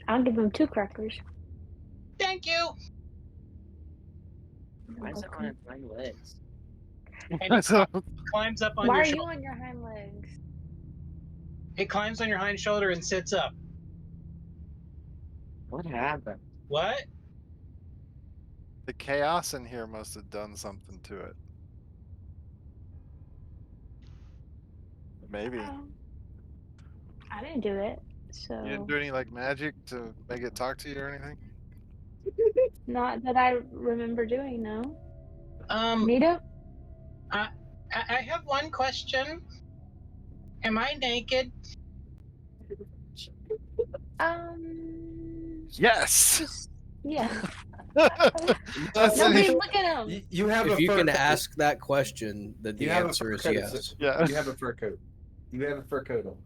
I'll give him 2 crackers. Thank you. Why is it on its hind legs? And it climbs up on Why your are you shoulder. on your hind legs? It climbs on your hind shoulder and sits up. What happened? What? The chaos in here must have done something to it. Maybe. I didn't do it, You didn't so do any like magic to make it talk to you or anything? not that I remember doing. No. Um, Nita, I have one question. Am I naked? Yes. yeah. That's Nobody it. look at him. You have a If you fur can coat. ask that question, then the You have a answer fur is coat, yes. Yeah. You have a fur coat. You have a fur coat on.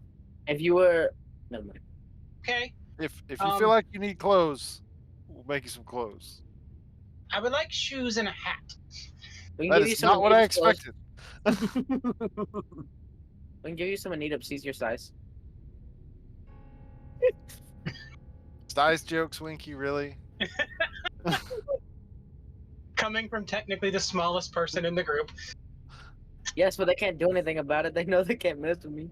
If you were, never mind. Okay. If you feel like you need clothes, we'll make you some clothes. I would like shoes and a hat. We can That give you is some not what I Anita's clothes. expected. We can give you some Anita sees your size. Size jokes, Winky, really? Coming from technically the smallest person in the group. Yes, but they can't do anything about it. They know they can't mess with me.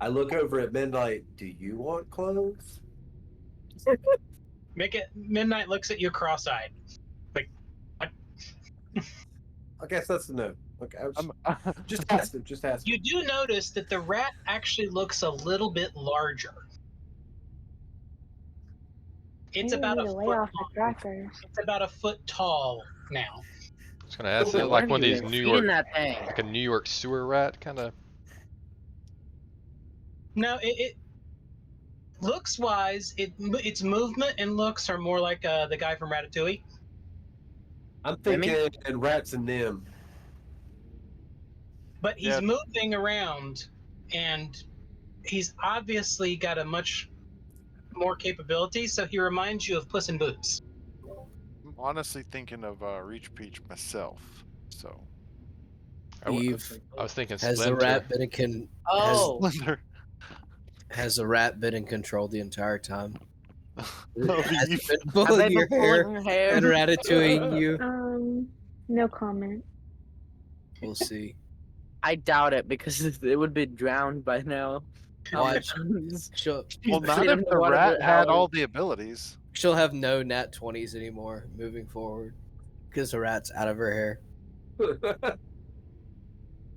I look over at Midnight. Do you want clothes? Midnight looks at you cross-eyed. Like, what? I guess that's a no. Okay, I'm- just ask him. Just ask him. You do notice that the rat actually looks a little bit larger. It's Maybe we about need a to lay foot. off the crackers. It's about a foot tall now. I was gonna ask, No it like wonder one of you these were New feeding York, that thing. like a New York sewer rat, kind of. No, it looks wise. Its movement and looks are more like the guy from Ratatouille. I'm Remy? thinking rats and them. But he's Yeah. moving around, and he's obviously got a much more capability. So he reminds you of Puss in Boots. I'm honestly thinking of Reach Peach myself. So. Eve, I was thinking has the Splinter. rat been in Oh, has the rat been in control the entire time? No, Has Eve. it been have pulling they your been hair pulling her hair? and ratatouilleing you? No comment. We'll see. I doubt it because it would be drowned by now. Watch. She'll Well, She's not been if the underwater rat for had all hours. the abilities. she'll have no nat 20s anymore moving forward because the rat's out of her hair.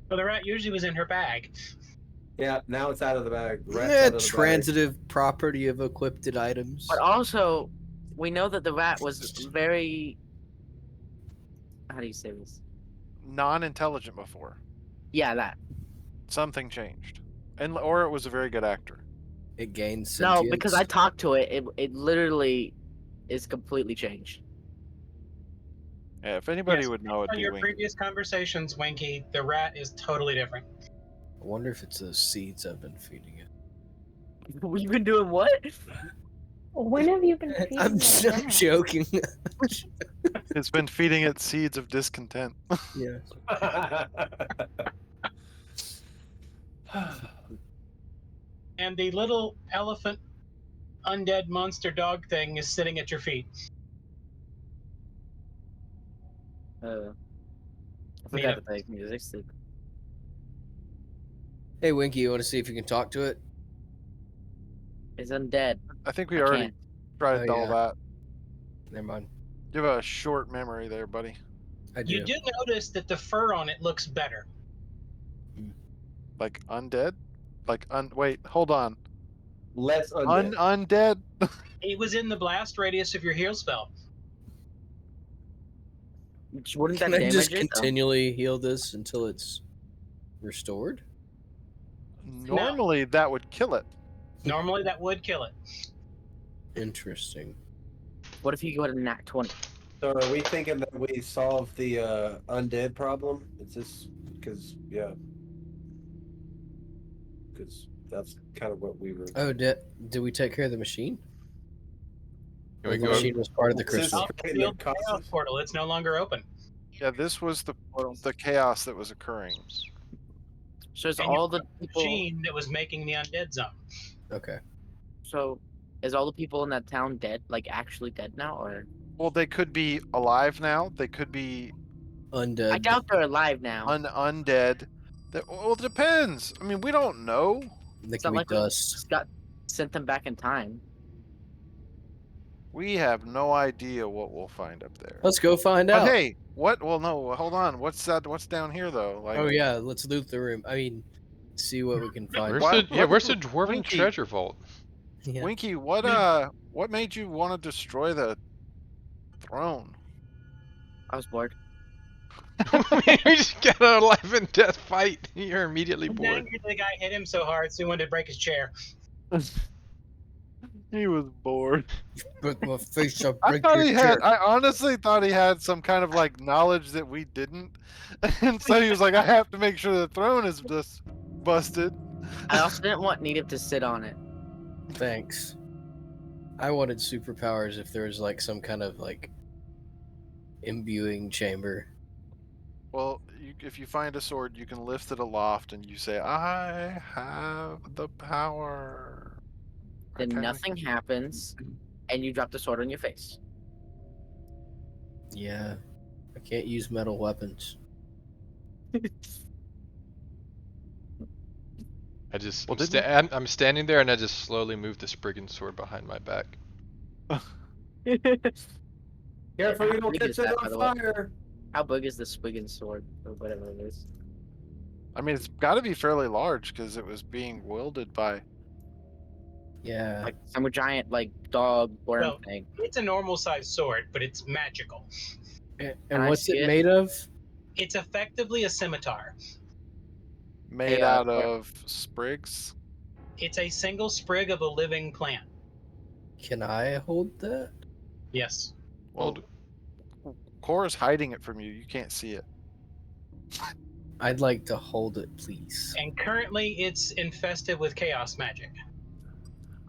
Well, the rat usually was in her bag. Yeah, now it's out of the bag. The rat's Yeah, out of the bag. transitive property of equipped items. But also, we know that the rat was very. How do you say this? Non-intelligent before. Yeah, that. Something changed, or it was a very good actor. It gains No, sentience. because I talked to it. It literally is completely changed. Yeah, if anybody Yes, would know, it'd From be your Winky. previous conversations, Winky, the rat is totally different. I wonder if it's those seeds I've been feeding it. We've been doing what? When have you been feeding I'm the I'm rat? joking. It's been feeding it seeds of discontent. Yeah. And the little elephant undead monster dog thing is sitting at your feet. I Nina. forgot to play music. Sleep. Hey, Winky, you want to see if you can talk to it? It's undead. I think we I already can't. tried Oh, all yeah. that. Never mind. You have a short memory there, buddy. I do. You do notice that the fur on it looks better. Like undead? Like wait, hold on. Less undead. Undead? It was in the blast radius of your heal spell. Wouldn't that Can I just damage it? Though? continually heal this until it's restored? Normally that would kill it. Normally that would kill it. Interesting. What if you go to nat 20? So are we thinking that we solved the undead problem? Is this because That's kind of what we were. Oh, did we take care of the machine? Can we The go? machine was part of the Since crystal. it's The old cost chaos us- portal. It's no longer open. Yeah, this was the Portal. chaos that was occurring. So is And all you the people? machine that was making the undead zone. Okay. So is all the people in that town dead? Like actually dead now, or? Well, they could be alive now. They could be Undead. I doubt they're alive now. undead. Well, it depends. I mean, we don't know. They It's can not be like we dust. just got sent them back in time. We have no idea what we'll find up there. Let's go find But out. hey, what? Well, no, hold on. What's that? What's down here though? Like, Oh yeah, let's loot the room. I mean, see what we can find. Where's the dwarven Winky, treasure vault? Yeah. Winky, what made you want to destroy the throne? I was bored. We just got a life and death fight. You're immediately I'm bored. angry the guy hit him so hard, so he wanted to break his chair. He was bored. Break my face up. I Break thought your he had. chair. I honestly thought he had some kind of like knowledge that we didn't, and so he was like, "I have to make sure the throne is just busted." I also didn't want Needham to sit on it. Thanks. I wanted superpowers if there was like some kind of like imbuing chamber. Well, if you find a sword, you can lift it aloft and you say, "I have the power." Then Okay. nothing happens, and you drop the sword on your face. Yeah. I can't use metal weapons. I just Well, I'm standing there and I just slowly move the Spriggan sword behind my back. Careful, you don't big catch is it that, by on the way? fire. How big is the Swiggin sword, or whatever it is? I mean, it's got to be fairly large because it was being wielded by. Yeah. Like some giant, like dog worm Well, thing. It's a normal sized sword, but it's magical. And Can I what's see it it? made of? It's effectively a scimitar. Made out of sprigs. It's a single sprig of a living plant. Can I hold that? Yes. Well, Cora's hiding it from you. You can't see it. I'd like to hold it, please. And currently it's infested with chaos magic.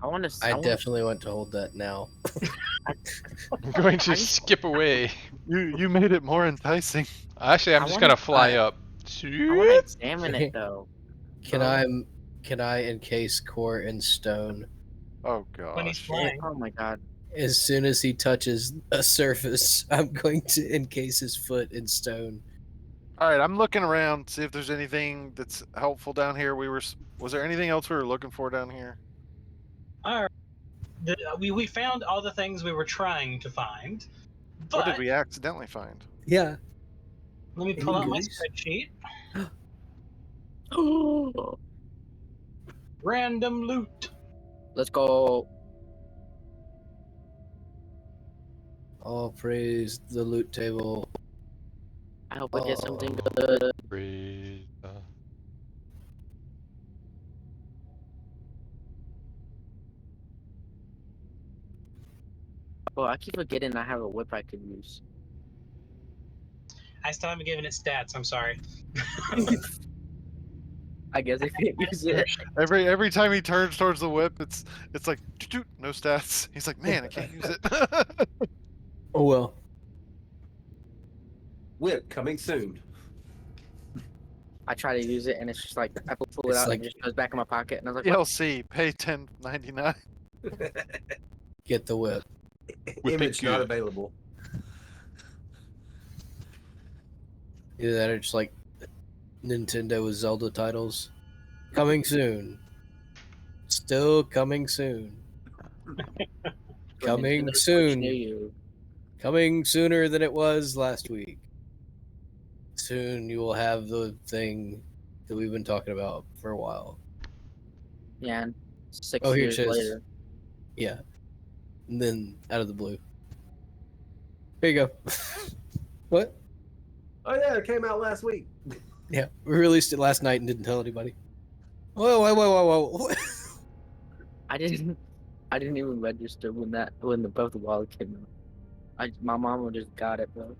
I want to. I definitely want to hold that now. I'm going to skip away. You made it more enticing. Actually, I'm I just wanna- gonna fly up. I want to examine it though. Can I encase Core in stone? Oh When he's gosh. flying. Oh my god. As soon as he touches a surface, I'm going to encase his foot in stone. All right, I'm looking around, see if there's anything that's helpful down here. Was there anything else we were looking for down here? All right. We found all the things we were trying to find. But What did we accidentally find? Yeah. let me pull out my Anyways. spreadsheet. Random loot. Let's go. All praise the loot table. I hope I get something Oh. good. Breathe. Well, I keep forgetting I have a whip I could use. I still haven't given it stats. I'm sorry. I guess I can't use it. Every time he turns towards the whip, it's like "Toot, no stats." He's like, man, I can't use it. Oh well. Whip coming soon. I try to use it, and it's just like I pull it It's out, like- and it just goes back in my pocket, and I was like, what? DLC, pay $10.99. Get the whip. Image not good. available. Either that or just like Nintendo with Zelda titles. Coming soon. Still coming soon. Coming Nintendo Switch soon. near you. Coming sooner than it was last week. Soon you will have the thing that we've been talking about for a while. Yeah, and 6 Oh, here it years says- later. Yeah. And then out of the blue. Here you go. What? Oh yeah, it came out last week. Yeah, we released it last night and didn't tell anybody. Whoa. I didn't even register when the Breath of the Wild came out. My mama just got it, bro.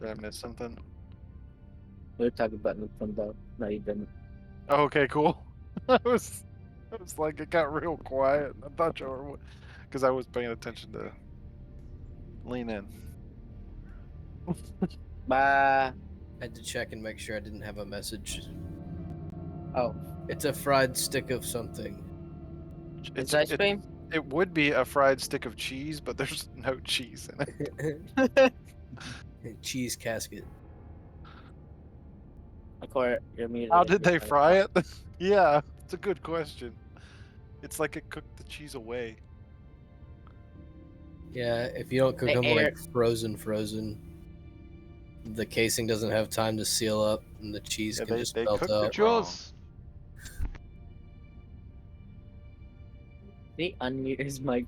Did I miss something? We were talking about Nintendo. though. No, you didn't. Oh, okay, cool. I was like, it got real quiet. I thought you were, because I was paying attention to lean in. Bye. I had to check and make sure I didn't have a message. Oh, It's a fried stick of something. it's ice cream. It would be a fried stick of cheese, but there's no cheese in it. Cheese casket. You're muted. How if did you're they trying to fry talk. it? Yeah, it's a good question. It's like it cooked the cheese away. Yeah, if you don't cook Hey, them Eric. like frozen, the casing doesn't have time to seal up, and the cheese Yeah, can just they melt cooked up. it wrong. Jules. Did he unmute his mic?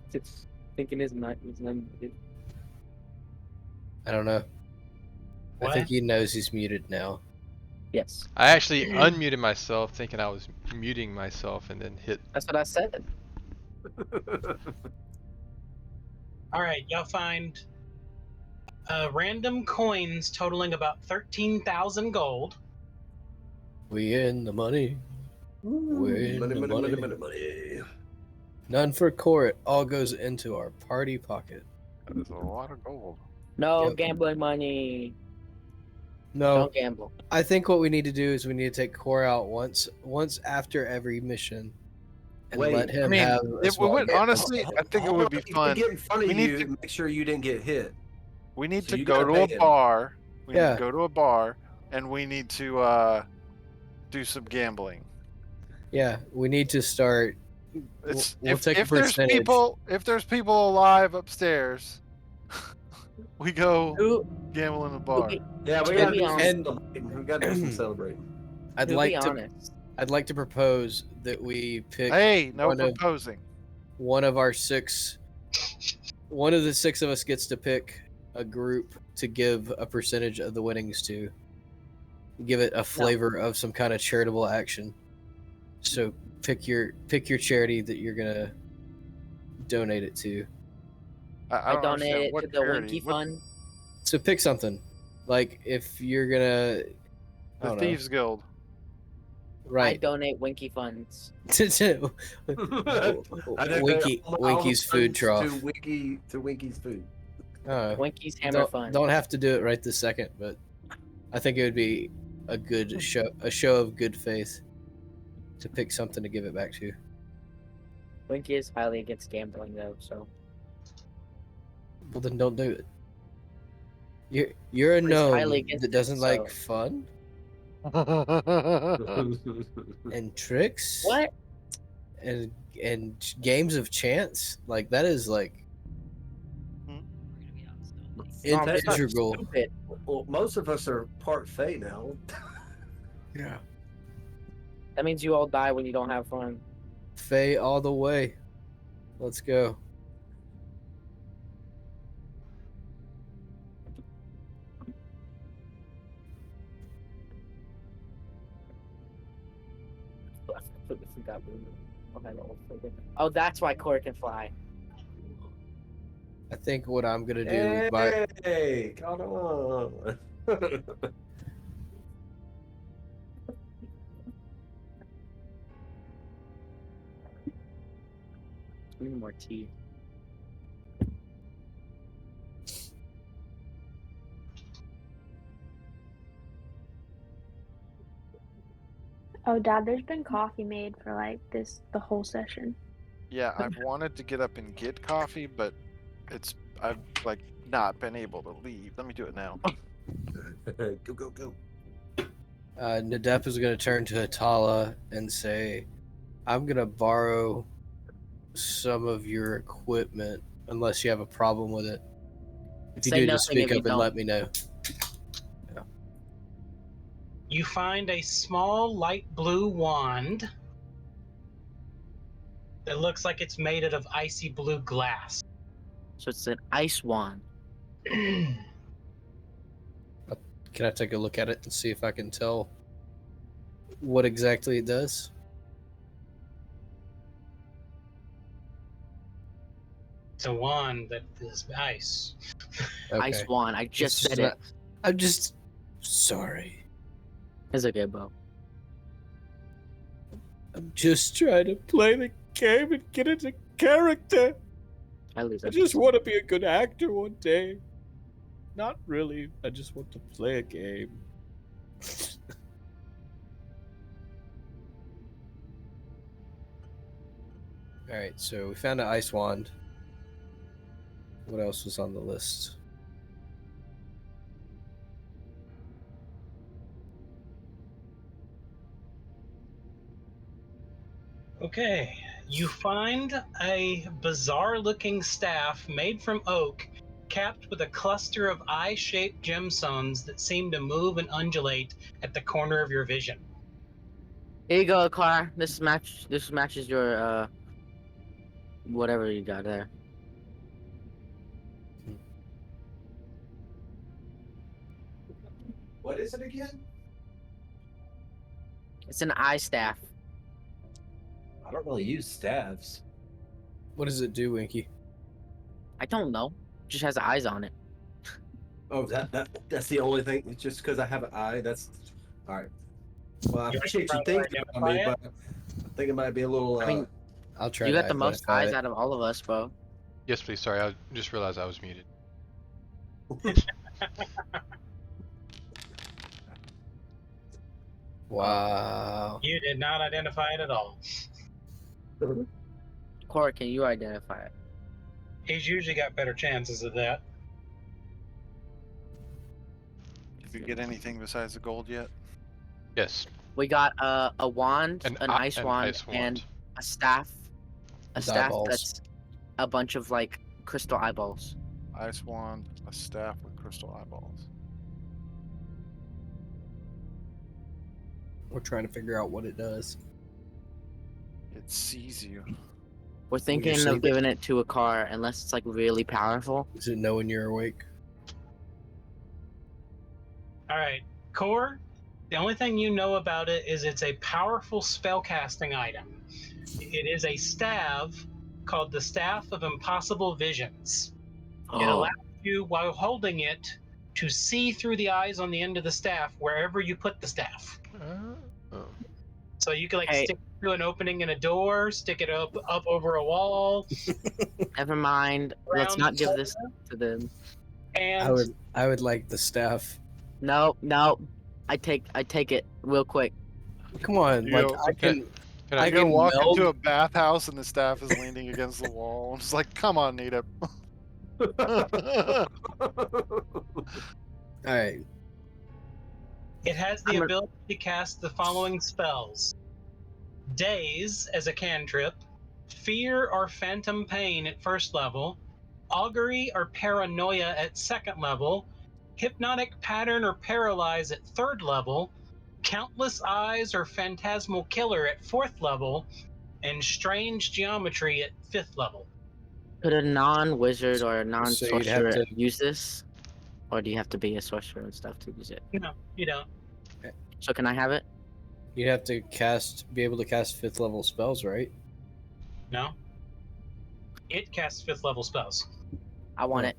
Thinking his mic was unmuted. I don't know. What? I think he knows he's muted now. Yes, I actually unmuted myself thinking I was muting myself and then hit. that's what I said. All right, y'all find random coins totaling about 13,000 gold. We in the money. We're in Money, the money, money, money. money, money. None for court. All goes into our party pocket. That is a lot of gold. No Yep. gambling money. No, Don't gamble. I think what we need to do is we need to take Core out once after every mission, and Wait, let him I mean, have a it small would game. honestly. I think it Hold would on, be you fun. Get in front of We need you to- and make sure you didn't get hit. We need So to you go gotta to pay a him. bar. We need Yeah. to go to a bar, and we need to do some gambling. Yeah, we need to start. It's We'll take a if there's people alive upstairs, we go Who? gamble in a Who bar. be, Yeah, we To gotta be do some honest- celebrating. We gotta do some celebrating. I'd to like be to. honest, I'd like to propose that we pick Hey, no one of proposing. one of our six. One of the six of us gets to pick a group to give a percentage of the winnings to. Give it a flavor of some kind of charitable action. So pick your charity that you're gonna donate it to. I don't donate understand it what to the charity. Winky What- Fund. So pick something. Like if you're gonna, I The don't Thieves Guild. know, I right? donate Winky Funds. Winky's food trough. To Winky's food. Winky's Hammer Fund. Don't have to do it right this second, but I think it would be a good show of good faith to pick something to give it back to. Winky is highly against gambling, though. So Well, then don't do it. You're a But it's highly gnome against that doesn't it, like so- fun and tricks. what? And games of chance. Like that is like Mom, that's not integral. stupid. Well, most of us are part Fey now. Yeah. That means you all die when you don't have fun. Faye all the way. Let's go. I completely forgot. Oh, that's why Core can fly. I think what I'm gonna do by Hey, come on. We need more tea. Oh, Dad, there's been coffee made for like the whole session. Yeah, I've wanted to get up and get coffee, but I've like not been able to leave. Let me do it now. Go. Nadep is gonna turn to Atala and say, "I'm gonna borrow some of your equipment unless you have a problem with it. If you Say do, nothing just speak if you up and don't. let me know." You find a small light blue wand that looks like it's made out of icy blue glass. So it's an ice wand. Can I take a look at it and see if I can tell what exactly it does? It's a wand that is ice. Okay. Ice wand. I just said it. I'm just sorry. It's okay, bro. I'm just trying to play the game and get into character. I lose. I just want to be a good actor one day. Not really. I just want to play a game. Alright, so we found an ice wand. What else was on the list? Okay, you find a bizarre-looking staff made from oak, capped with a cluster of eye-shaped gemstones that seem to move and undulate at the corner of your vision. Here you go, Car. This matches your whatever you got there. What is it again? It's an eye staff. I don't really use staves. What does it do, Winky? I don't know. Just has eyes on it. Oh, that's the only thing. It's just because I have an eye. That's all right. Well, I You appreciate you wanna try to thinking about me, identify but I think it might be a little. I mean, I'll try You to got the most identify eyes it. out of all of us, bro. Yes, please. Sorry, I just realized I was muted. Wow. You did not identify it at all. Cora, can you identify it? He's usually got better chances of that. Did you get anything besides the gold yet? Yes. We got a wand, an ice an wand, ice wand. and a staff. A With staff eyeballs. that's a bunch of like crystal eyeballs. Ice wand, a staff with crystal eyeballs. We're trying to figure out what it does. It sees you. We're thinking sleeping? of giving it to a car unless it's like really powerful. Does it know when you're awake? All right, Core, the only thing you know about it is it's a powerful spellcasting item. It is a staff called the Staff of Impossible Visions. It Oh, allows you, while holding it, to see through the eyes on the end of the staff wherever you put the staff. Oh. So you can like Hey. stick it through an opening in a door, stick it up over a wall. never mind. Let's Around not the give this to them. And I would like the staff. No. I take it real quick. Come on, You like go, I can. Can I You go can walk meld. into a bathhouse and the staff is leaning against the wall. It's like, come on, Nita. All right. it has the I'm a- ability to cast the following spells: Daze as a cantrip, Fear or Phantom Pain at first level, Augury or Paranoia at second level, Hypnotic Pattern or Paralyze at third level, Countless Eyes or Phantasmal Killer at fourth level, and Strange Geometry at fifth level. Could a non-wizard or a So you'd non-sorcerer have to. use this, or do you have to be a sorcerer and stuff to use it? No, you don't. So can I have it? You'd have to be able to cast 5th level spells, right? No. It casts fifth level spells. I want No. it.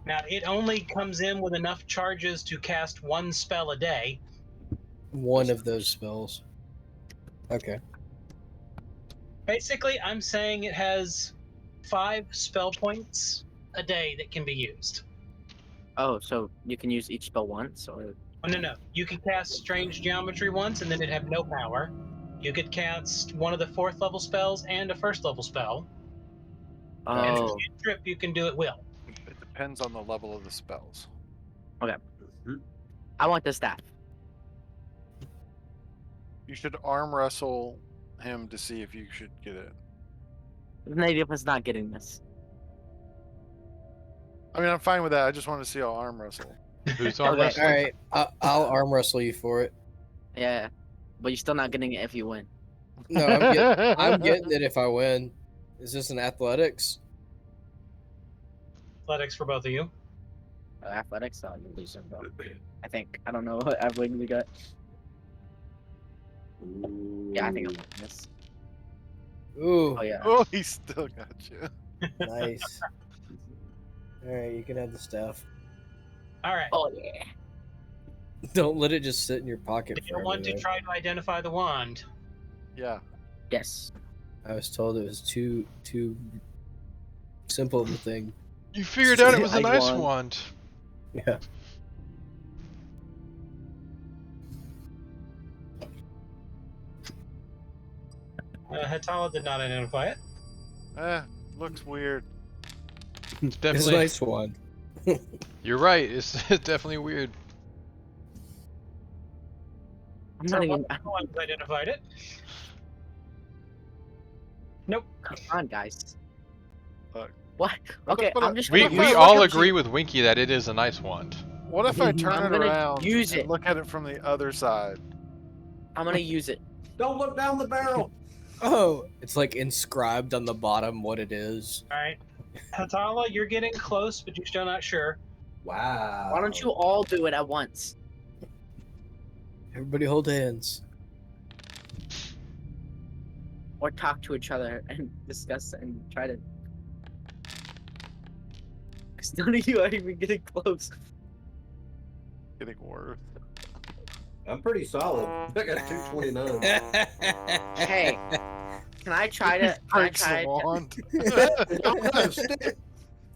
Now, it only comes in with enough charges to cast one spell a day. One of those spells. Okay. Basically, I'm saying it has 5 spell points a day that can be used. Oh, so you can use each spell once, or Oh, no. You could cast Strange Geometry once and then it'd have no power. You could cast one of the 4th level spells and a 1st level spell. And oh, for cantrip, you can do it will. It depends on the level of the spells. I want the staff. You should arm wrestle him to see if you should get it. Native is not getting this. I mean, I'm fine with that. I just want to see how arm wrestle. Who's arm Okay. wrestling? All right. I'll arm wrestle you for it. Yeah, but you're still not getting it if you win. No, I'm getting it if I win. Is this an athletics? Athletics for both of you. Athletics, oh, you lose them, bro. I think. I don't know what I've legally got. Yeah, I think I'm winning this. Ooh, Oh yeah. Oh, he still got you. nice. All right, you can have the staff. All right. Oh yeah. Don't let it just sit in your pocket Do you forever. want to though. try to identify the wand? Yeah. Yes. I was told it was too simple of a thing. You figured out it was a I nice won. wand. Yeah. Hatala did not identify it. Looks weird. It's It's a definitely. nice one. You're right. It's definitely weird. I'm So not one even. of the ones identified it. Nope. Come on, guys. Look. What? Okay, But, I'm just We gonna What if I all look at agree you- with Winky that it is a nice wand. What if I turn I'm it gonna around use and it. look at it from the other side? I'm gonna use it. Don't look down the barrel. Oh, it's like inscribed on the bottom what it is. All right. Hatala, you're getting close, but you're still not sure. Wow. Why don't you all do it at once? Everybody hold hands. Or talk to each other and discuss and try to. Because none of you are even getting close. Getting worse. I'm pretty solid. I got 229. Hey, can I try to? Can I Breaks try the to? wand.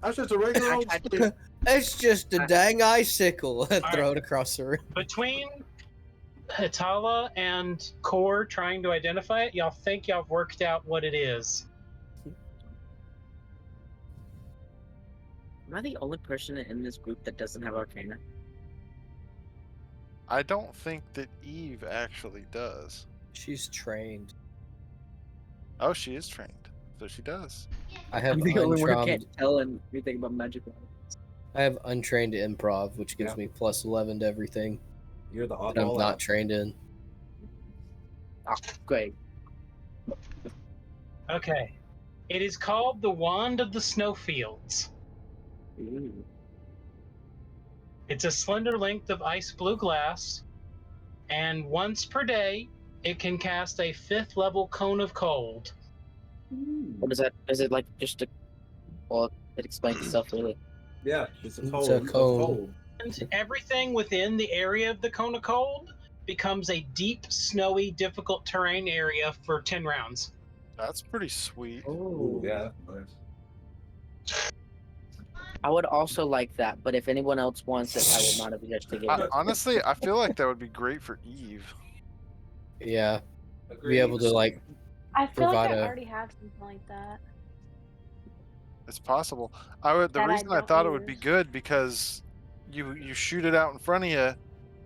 That's just a regular old I tried stick. to- It's just a dang icicle. Throw right. it across the room. Between Hatala and Core trying to identify it, y'all think y'all have worked out what it is. Am I the only person in this group that doesn't have Arcana? I don't think that Eve actually does. She's trained. Oh, she is trained, so she does. I have I'm the only one who untrained. can't tell anything about magic. I have untrained improv, which gives Yeah. me plus 11 to everything You're the that I'm oddball not out. trained in. Oh, great. Okay. It is called the Wand of the Snowfields. Ooh. It's a slender length of ice blue glass, and once per day, it can cast a 5th level cone of cold. What is that? Is it like just a? Well, it explains itself really. Yeah, it's a It's cold. a It's cone. cold. And everything within the area of the cone of cold becomes a deep, snowy, difficult terrain area for 10 rounds. That's pretty sweet. Ooh, yeah. Nice. I would also like that, but if anyone else wants it, I will not object to give it. Honestly, I feel like that would be great for Eve. Yeah. Agreed. Be able to, like, I feel like Provide I a- already have something like that. It's possible. The That I reason I don't thought it would be use. good because you shoot it out in front of you,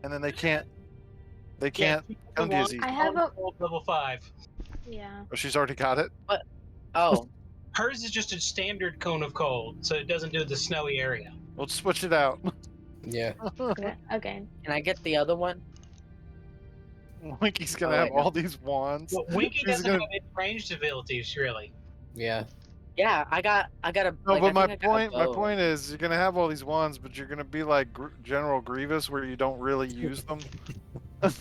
and then they can't Yeah, come to you as wand easy. I have a cold level 5. yeah. Oh, she's already got it. Oh, Hers is just a standard cone of cold, so it doesn't do the snowy area. We'll switch it out. yeah. Okay. Okay. can I get the other one? Winky's gonna Oh, have wait, no. all these wands. Well, Winky She's doesn't gonna- have any ranged abilities, really. Yeah. Yeah, I got a. No, like, but I my think I got a point bow. point is you're gonna have all these wands, but you're gonna be like General Grievous, where you don't really use them. Yes.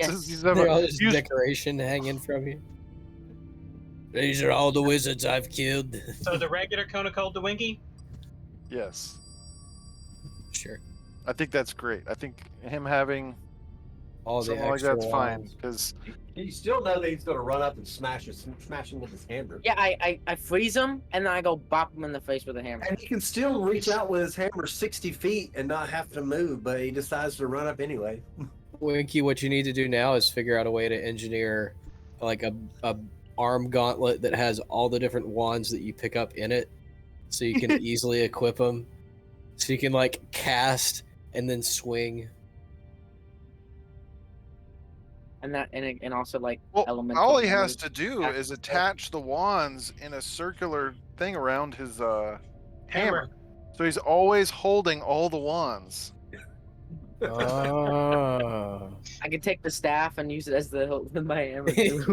Just use them- They're all just use- decoration hanging from you. These are all the wizards I've killed. So the regular cone of cold to Winky? Yes, Sure. I think that's great. I think him having All the something like extra that's fine wands. because You still know that he's gonna run up and smash him with his hammer. Yeah, I freeze him and then I go bop him in the face with a hammer. And he can still reach out with his hammer 60 feet and not have to move, but he decides to run up anyway. Winky, what you need to do now is figure out a way to engineer like a arm gauntlet that has all the different wands that you pick up in it, so you can easily equip them. So you can like cast and then swing. And also like well, elemental. all he has hammers. to do Yeah. is attach the wands in a circular thing around his hammer. So he's always holding all the wands. Oh. I can take the staff and use it as my hammer too.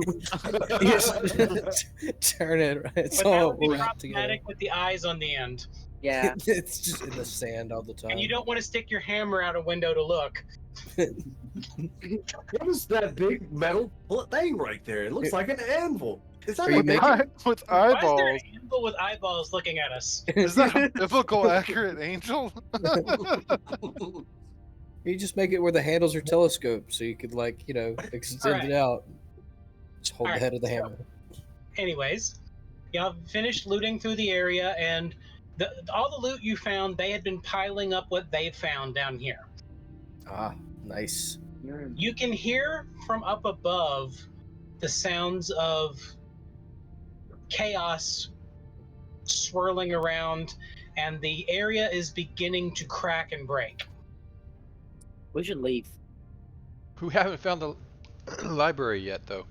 You just turn it. It's But that all would be wrapped together. problematic with the eyes on the end. Yeah. It's just in the sand all the time. And you don't want to stick your hammer out a window to look. What is that big metal thing right there? It looks like an anvil. Is that Are you a making- With Why is there eyeballs. an anvil with eyeballs looking at us? Is that a biblical accurate angel? You just make it where the handles are telescoped, so you could extend Alright. it out. Just hold the Alright, head of the so- hammer. Anyways, y'all finished looting through the area, and all the loot you found, they had been piling up what they found down here. Ah, nice. You can hear from up above the sounds of chaos swirling around, and the area is beginning to crack and break. We should leave. We haven't found the library yet, though.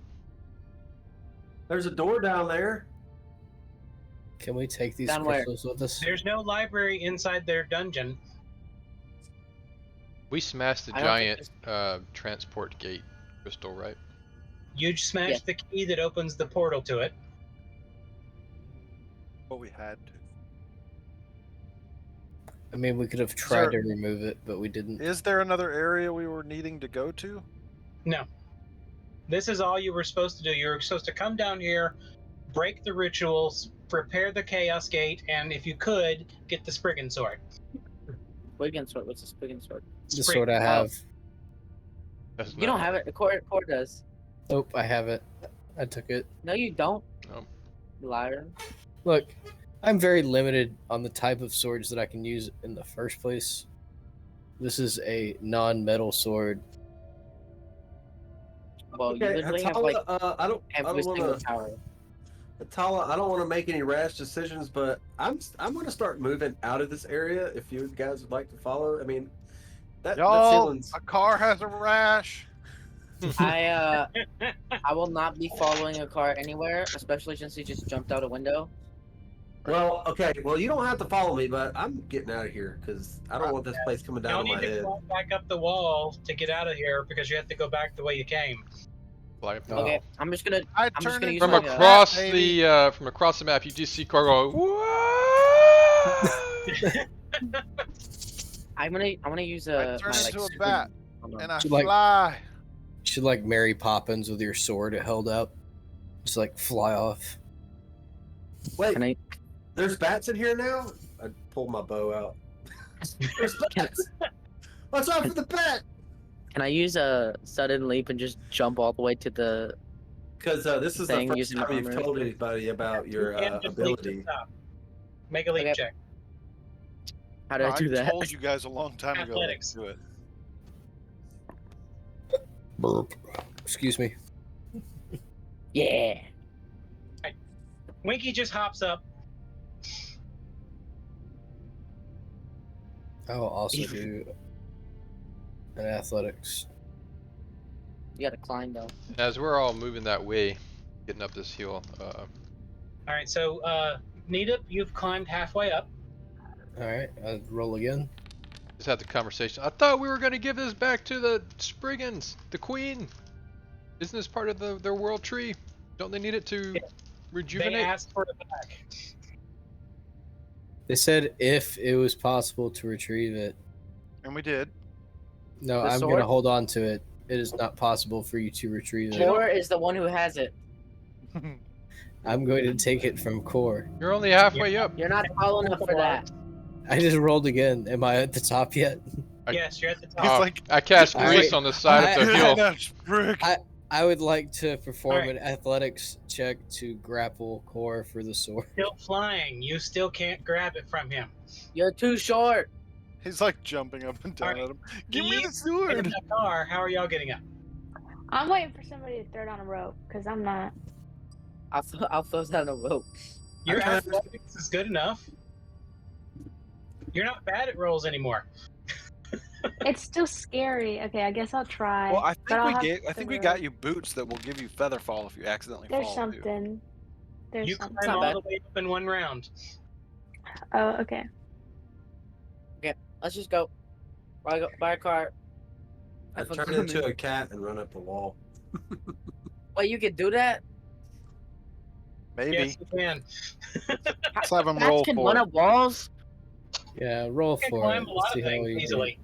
There's a door down there. Can we take these Down where? crystals with us? There's no library inside their dungeon. We smashed the I don't think giant transport gate crystal, right? You smashed the key that opens the portal to it. But we had to. I mean, we could have tried to remove it, but we didn't. Is there another area we were needing to go to? No. This is all you were supposed to do. You were supposed to come down here, break the rituals, repair the Chaos Gate, and if you could, get the Spriggan Sword. Spriggan sword. What's a Spriggan sword? The sword I have. That's You don't not- have it. The core does. Oh, I have it. I took it. No, you don't. No. Liar. Look, I'm very limited on the type of swords that I can use in the first place. This is a non-metal sword. Well, you Okay, literally have Atala, like I don't every single want to. tower. Atala, I don't want to make any rash decisions, but I'm going to start moving out of this area. If you guys would like to follow, I mean, that Y'all, ceiling's. a car has a rash. I will not be following a car anywhere, especially since he just jumped out a window. Well, okay. Well, you don't have to follow me, but I'm getting out of here because I don't want this place coming down Y'all on my need to head. climb back up the wall to get out of here because you have to go back the way you came. Like, Okay, I'm just gonna. I I'm just turned gonna into use From my, across baby. from across the map, you just see Cargo. I'm gonna use I my turned into a super- bat hold on. and I You like- fly. You should like Mary Poppins with your sword held up. Just like fly off. Wait, Can I? there's bats in here now. I pulled my bow out. There's bats. Watch out for the bat. Can I use a sudden leap and just jump all the way to the? Because this is the Thing first using time you've armor. told anybody about your You can just leap to ability. the top. Make a leap Okay. check. How do I do that? told you guys a long time ago. Athletics. Do it. Burp. Excuse me. Yeah. Winky just hops up. I will also do an athletics. You gotta climb though. As we're all moving that way, getting up this hill, All right, so Nita, you've climbed halfway up. All right, I'll roll again. just had the conversation. I thought we were going to give this back to the Spriggans, the queen. Isn't this part of their world tree? Don't they need it to They rejuvenate? asked for it back. They said if it was possible to retrieve it. And we did. No, The I'm sword? gonna hold on to it. It is not possible for you to retrieve it. Core is the one who has it. I'm going to take it from Core. You're only halfway up. You're not tall enough for that. I just rolled again. Am I at the top yet? Yes, you're at the top. He's Oh, like, I cast All grease right. on the side of the hill. I would like to perform Alright. an athletics check to grapple Core for the sword. Still flying. You still can't grab it from him. You're too short. He's like jumping up and down Alright. at him. Give me Leave the In sword. the car, how are y'all getting up? I'm waiting for somebody to throw down a rope because I'm not. I'll throw down a rope. Your Okay. athletics is good enough. You're not bad at rolls anymore. It's still scary. Okay, I guess I'll try. Well, I but I'll think have I think the we got rope. you boots that will give you feather fall if you accidentally There's fall. too. something. There's You something. climb not all bad. the way up in one round. Oh, okay. Let's just go. Buy a car. I Have fun turn climbing. into a cat and run up the wall. Wait, you can do that? Maybe. Yes, you can. Let's have him Bats roll can for run it. up walls? Yeah, roll You can for climb it. a Let's lot see of how things you do. easily.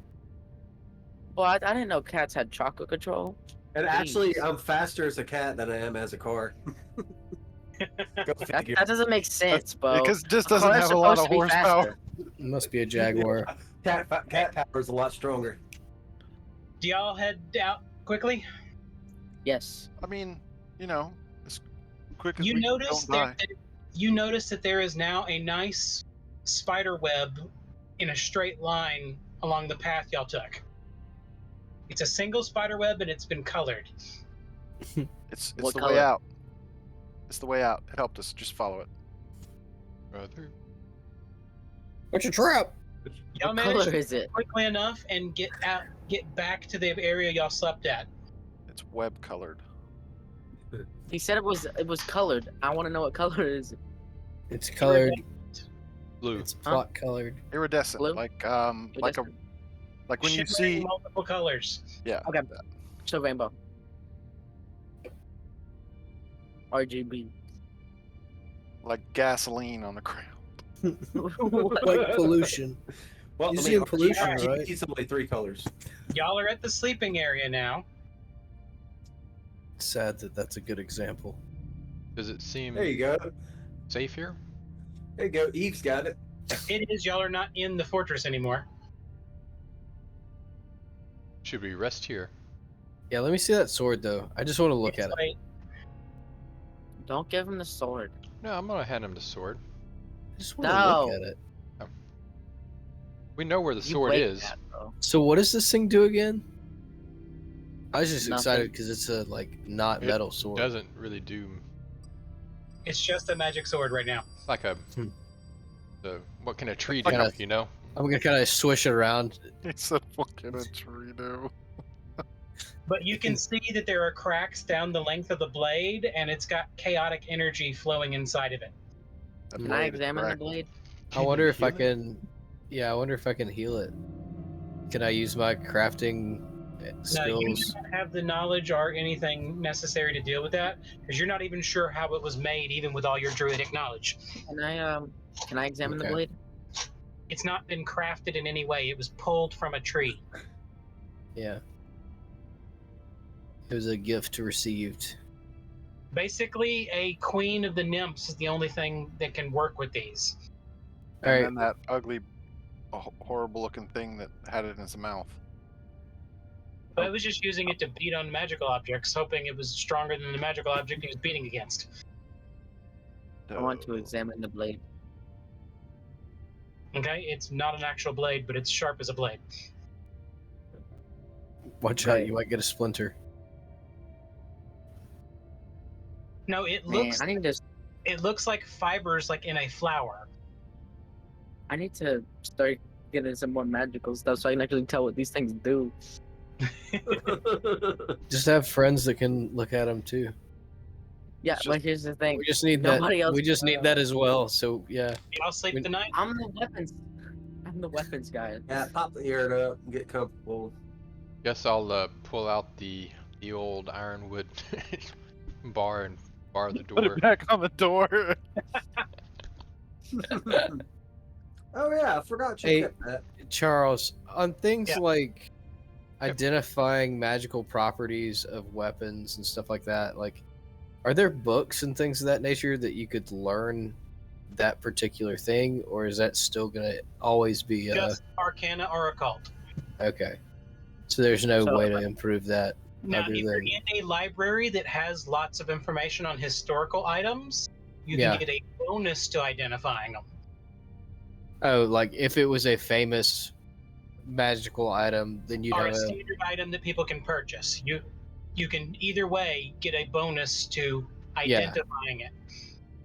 Well, I didn't know cats had chocolate control. And actually, Jeez. I'm faster as a cat than I am as a car. Go figure. That doesn't make sense, Bo. Because it just A doesn't car's have a lot supposed of to be horsepower. faster. It must be a Jaguar. Cat power is a lot stronger. Do y'all head out quickly? Yes. I mean, as quick as You we notice don't die. that there is now a nice spider web in a straight line along the path y'all took. It's a single spider web and it's been colored. It's What the color? way out. It's the way out. It helped us. Just follow it. Brother. What's your trap? Y'all What managed color to is it? quickly enough and get back to the area y'all slept at. It's web colored. He said it was colored. I want to know what color is it. It's colored. Blue. It's plot colored. Iridescent. Blue? Like when you Shimmering see multiple colors. Okay. So rainbow. RGB. like gasoline on the ground. Like pollution. Well, You I see mean, in pollution, RGB right? is only 3 colors. Y'all are at the sleeping area now. Sad that that's a good example. Does it seem There you go. safe here? There you go. Eve's got it. It is. Y'all are not in the fortress anymore. Should we rest here? Yeah, let me see that sword though. I just want to look It's at it. like, Don't give him the sword. No, I'm gonna hand him the sword. I just want to look No. at it. We know where the You sword wait is. that, bro. So what does this thing do again? I was just Nothing. excited because it's a not It metal sword. Doesn't really do it's just a magic sword right now. like a. Hmm. What can a tree do? Kinda- You know. I'm gonna kind of swish it around. It's a fucking a tree, dude. But you can see that there are cracks down the length of the blade, and it's got chaotic energy flowing inside of it. That Can I blade is examine the cracked. blade? I wonder you if I heal it? can. Yeah, I wonder if I can heal it. Can I use my crafting No, you skills? don't have the knowledge or anything necessary to deal with that, because you're not even sure how it was made, even with all your druidic knowledge. Can I examine the Okay. blade? It's not been crafted in any way. It was pulled from a tree. Yeah. It was a gift received. Basically, a queen of the nymphs is the only thing that can work with these. And Alright. then that ugly, horrible looking thing that had it in its mouth. But I was just using it to beat on magical objects, hoping it was stronger than the magical object he was beating against. I want to examine the blade. Okay, it's not an actual blade, but it's sharp as a blade. Watch out, Right. you might get a splinter. No, it Man, looks it looks like fibers like in a flower. I need to start getting some more magical stuff so I can actually tell what these things do. Just have friends that can look at them too. Yeah, It's but just- here's the thing. We just need Nobody that. else We just need can- that as well. So yeah. Y'all sleep We- tonight? I'm the weapons guy. Yeah, pop the ear up and get comfortable. Guess I'll pull out the old ironwood bar and bar the Put door. it back on the door. Oh yeah, I forgot you Hey. kept that. Charles, on things Yeah. like identifying magical properties of weapons and stuff like that, like, are there books and things of that nature that you could learn that particular thing, or is that still gonna always be Just Arcana or Occult. okay? So there's no So, way to improve that. Now, Other if you're than- in a library that has lots of information on historical items, you Yeah. can get a bonus to identifying them. Oh, like if it was a famous magical item, then you'd Or have a a standard item that people can purchase. You can either way get a bonus to identifying it.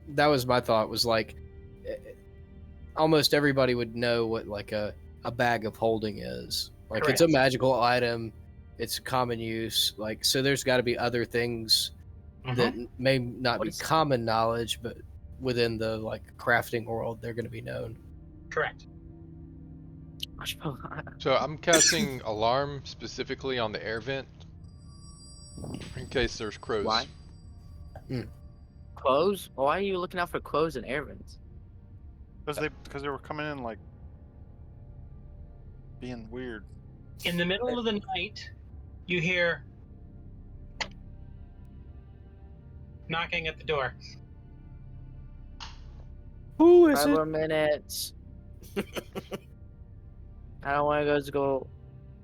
that was my thought, was like almost everybody would know what like a bag of holding is. Like it's a Correct. magical item, it's common use, like, so there's got to be other things Mhm. that may not What be is- common knowledge, but within the like crafting world they're going to be known. Correct. So I'm casting alarm specifically on the air vent in case there's crows. Why? Clothes? Why are you looking out for clothes and air vents? Because they were coming in like being weird. In the middle of the night, you hear knocking at the door. Who is 5 it? more minutes. I don't want to go to school.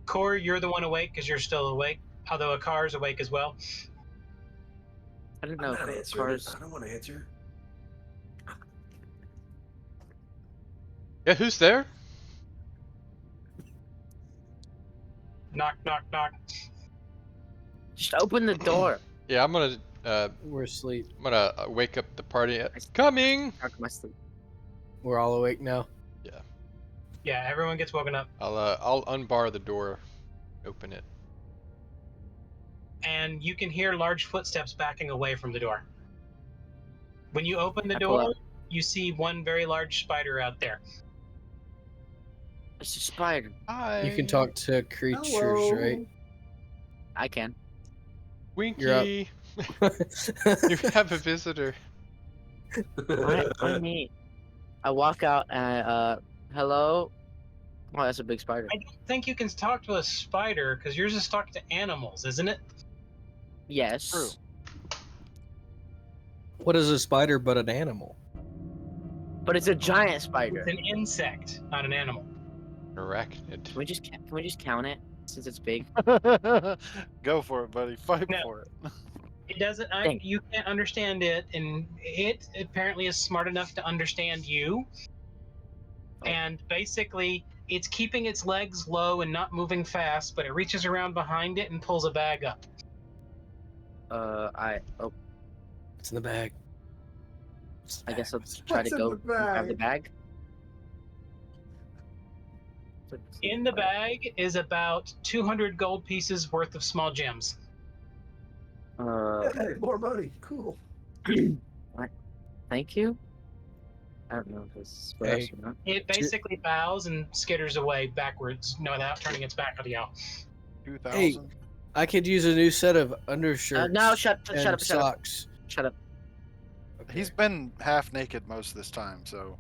Corey, you're the one awake because you're still awake, although a car's awake as well. I don't I'm know. not answering it. Cars. I don't want to answer. Yeah, who's there? Knock, knock, knock. Just open the door. Yeah, I'm gonna We're asleep. wake up the party. Coming. Talk to my sleep. We're all awake now. Yeah, everyone gets woken up. I'll unbar the door, open it. And you can hear large footsteps backing away from the door. When you open the I pull door, up. you see one very large spider out there. It's a spider. Hi. You can talk to creatures, Hello. right? I can. Winky. You have a visitor. What me? I walk out and hello. Oh, that's a big spider. I don't think you can talk to a spider because yours is talk to animals, isn't it? Yes. True. What is a spider but an animal? But it's a giant spider. It's an insect, not an animal. Arachnid. Can we just count it since it's big? Go for it, buddy. Fight No. for it. It doesn't. Thank You can't understand it, and it apparently is smart enough to understand you. Oh. And basically, it's keeping its legs low and not moving fast, but it reaches around behind it and pulls a bag up. It's in the bag. I guess I'll try to What's in go the grab the bag? bag. In the bag is about 200 gold pieces worth of small gems. Hey, more money. Cool. Thank you. I don't know if this is for us Hey. or not. It basically bows and skitters away backwards, without turning its back on you. 2,000. I could use a new set of undershirts. No, shut and up, socks. shut up. Okay. He's been half naked most of this time, so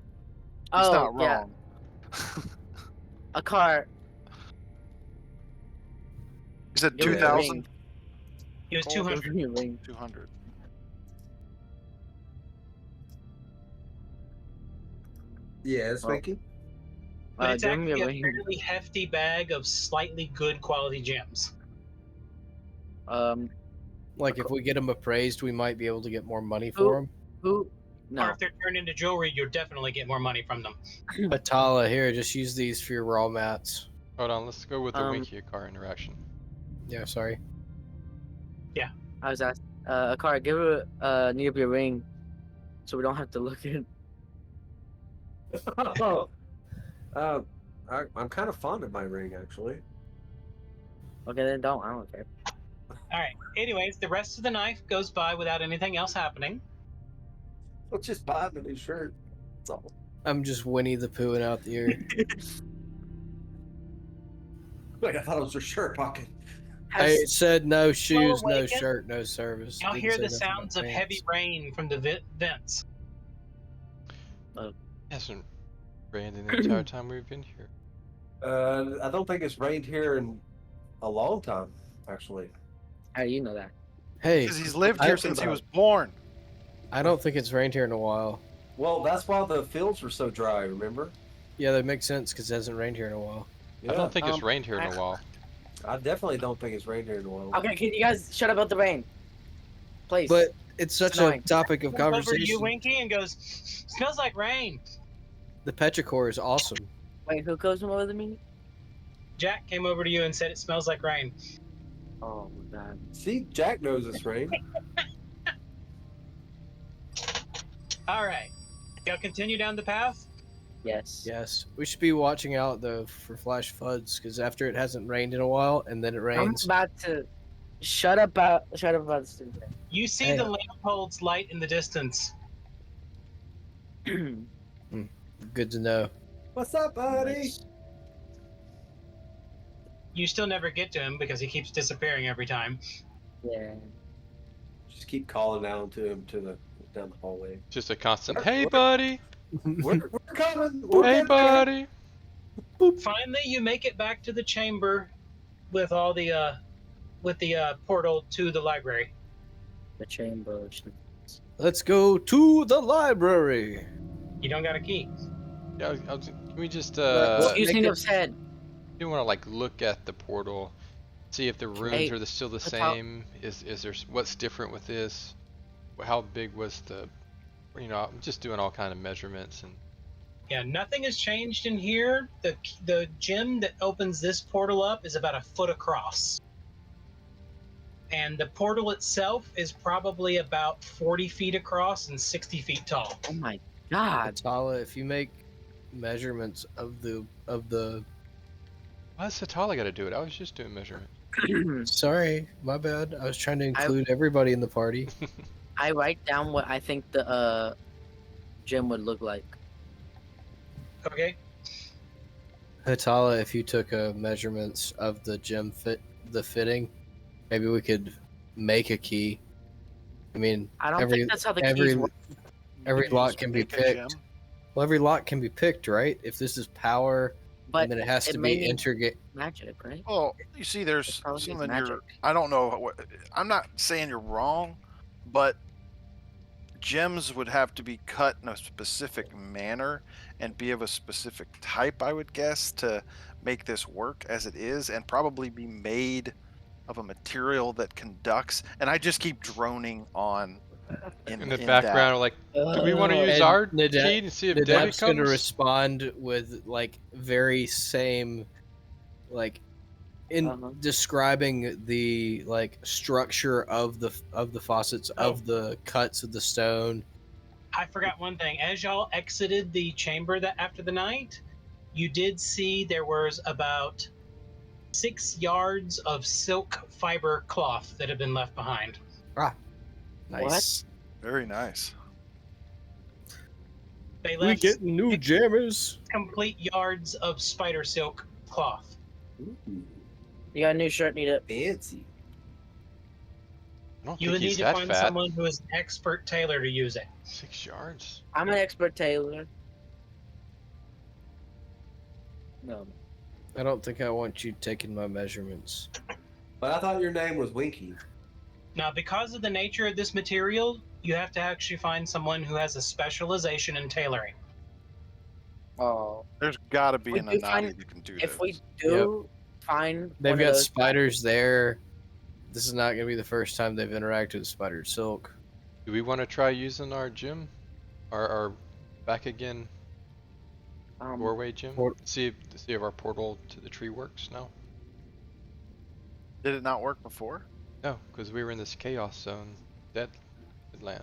he's Oh, not yeah. wrong. A car. He said Give me a 2,000? ring. It was Gold 200. Give me a ring. 200. Yes, Oh. thank you. But it's Give me actually a a ring. fairly hefty bag of slightly good quality gems. Like if we get them appraised, we might be able to get more money Who? for them. Who? Or No. if they're turned into jewelry, you'll definitely get more money from them. Atala, here, just use these for your raw mats. Hold on, let's go with the Um, Winky car interaction. Yeah, sorry. I was asked. A car. Give her Nearby a ring, so we don't have to look at. I'm kind of fond of my ring, actually. Okay, then don't. I don't care. All right. Anyways, the rest of the night goes by without anything else happening. Let's just buy him a new shirt. That's all. I'm just Winnie the Poohing out the ear. Wait, I thought it was her shirt pocket. I said no shoes, no awaken. shirt, no service. Y'all Didn't hear say the nothing about sounds of pants. heavy rain from the vents. It hasn't rained the entire time we've been here. I don't think it's rained here in a long time, actually. How do you know that? Hey, Because he's lived I- here since he was born. I don't think it's rained here in a while. Well, that's why the fields were so dry, remember? Yeah, that makes sense because it hasn't rained here in a while. Yeah. I don't think it's rained here in a while. I definitely don't think it's rained here in a while. Okay, can you guys shut up about the rain, please? But it's such a annoying. topic of Comes over to conversation. you, Winky, and goes, "Smells like rain." The petrichor is awesome. Wait, who goes over to me? Jack came over to you and said, "It smells like rain." Oh my god. See, Jack knows it's rain. All right. Y'all continue down the path. Yes. Yes, we should be watching out though for flash floods because after it hasn't rained in a while and then it I'm rains. about to shut up about the stupid. You see Hey. the lampposts light in the distance. Good to know. What's up, buddy? You still never get to him because he keeps disappearing every time. Yeah. Just keep calling down to him down the hallway. Just a constant, hey buddy, We're coming. We're hey coming. buddy. Finally, you make it back to the chamber with all the portal to the library. The chamber. Let's go to the library. You don't got a key. Yeah, can we just Let's Excuse make me, it- I've said. do want to like look at the portal, see if the rooms Hey, are still the let's same. Is there what's different with this? How big was the? I'm just doing all kind of measurements and. Yeah, nothing has changed in here. The gym that opens this portal up is about a foot across. And the portal itself is probably about 40 feet across and 60 feet tall. Oh my god. Atala, if you make measurements of the Why does Satala got to do it? I was just doing measurement. Sorry, my bad. I was trying to include everybody in the party. I write down what I think the gym would look like. Okay. Atala, if you took measurements of the gym fitting, maybe we could make a key. I mean, I don't think that's how the every keys work. every You lock just can be make a picked. gem. Well, every lock can be picked, right? If this is power, But and then it has it to may be need integrate. magic, right? Well, you see, there's Probably something magic. I don't know. I'm not saying you're wrong, but gems would have to be cut in a specific manner and be of a specific type, I would guess, to make this work as it is, and probably be made of a material that conducts. And I just keep droning on In the that. background, like, do we want to use And our Nadab- key and see if Debbie Nadab's going to comes? respond with like very same, like, in Uh-huh. describing the like structure of the faucets Oh. of the cuts of the stone. I forgot one thing. As y'all exited the chamber after the night, you did see there was about 6 yards of silk fiber cloth that had been left behind. Nice. Very nice. They We left getting new jammers. complete yards of spider silk cloth. Ooh, You got a new shirt, need it. fancy. I don't You think would need he's to that find fat. someone who is an expert tailor to use it. 6 yards. I'm an expert tailor. No. I don't think I want you taking my measurements. But I thought your name was Winky. Now, because of the nature of this material, you have to actually find someone who has a specialization in tailoring. Oh. There's got to be We an do Anati find- that can do If this. we do find They've one of got those spiders there. This is not going to be the first time they've interacted with spider silk. Do we want to try using our gym, our back again doorway gym? See if our portal to the tree works now. Did it not work before? No, because we were in this chaos zone, dead land.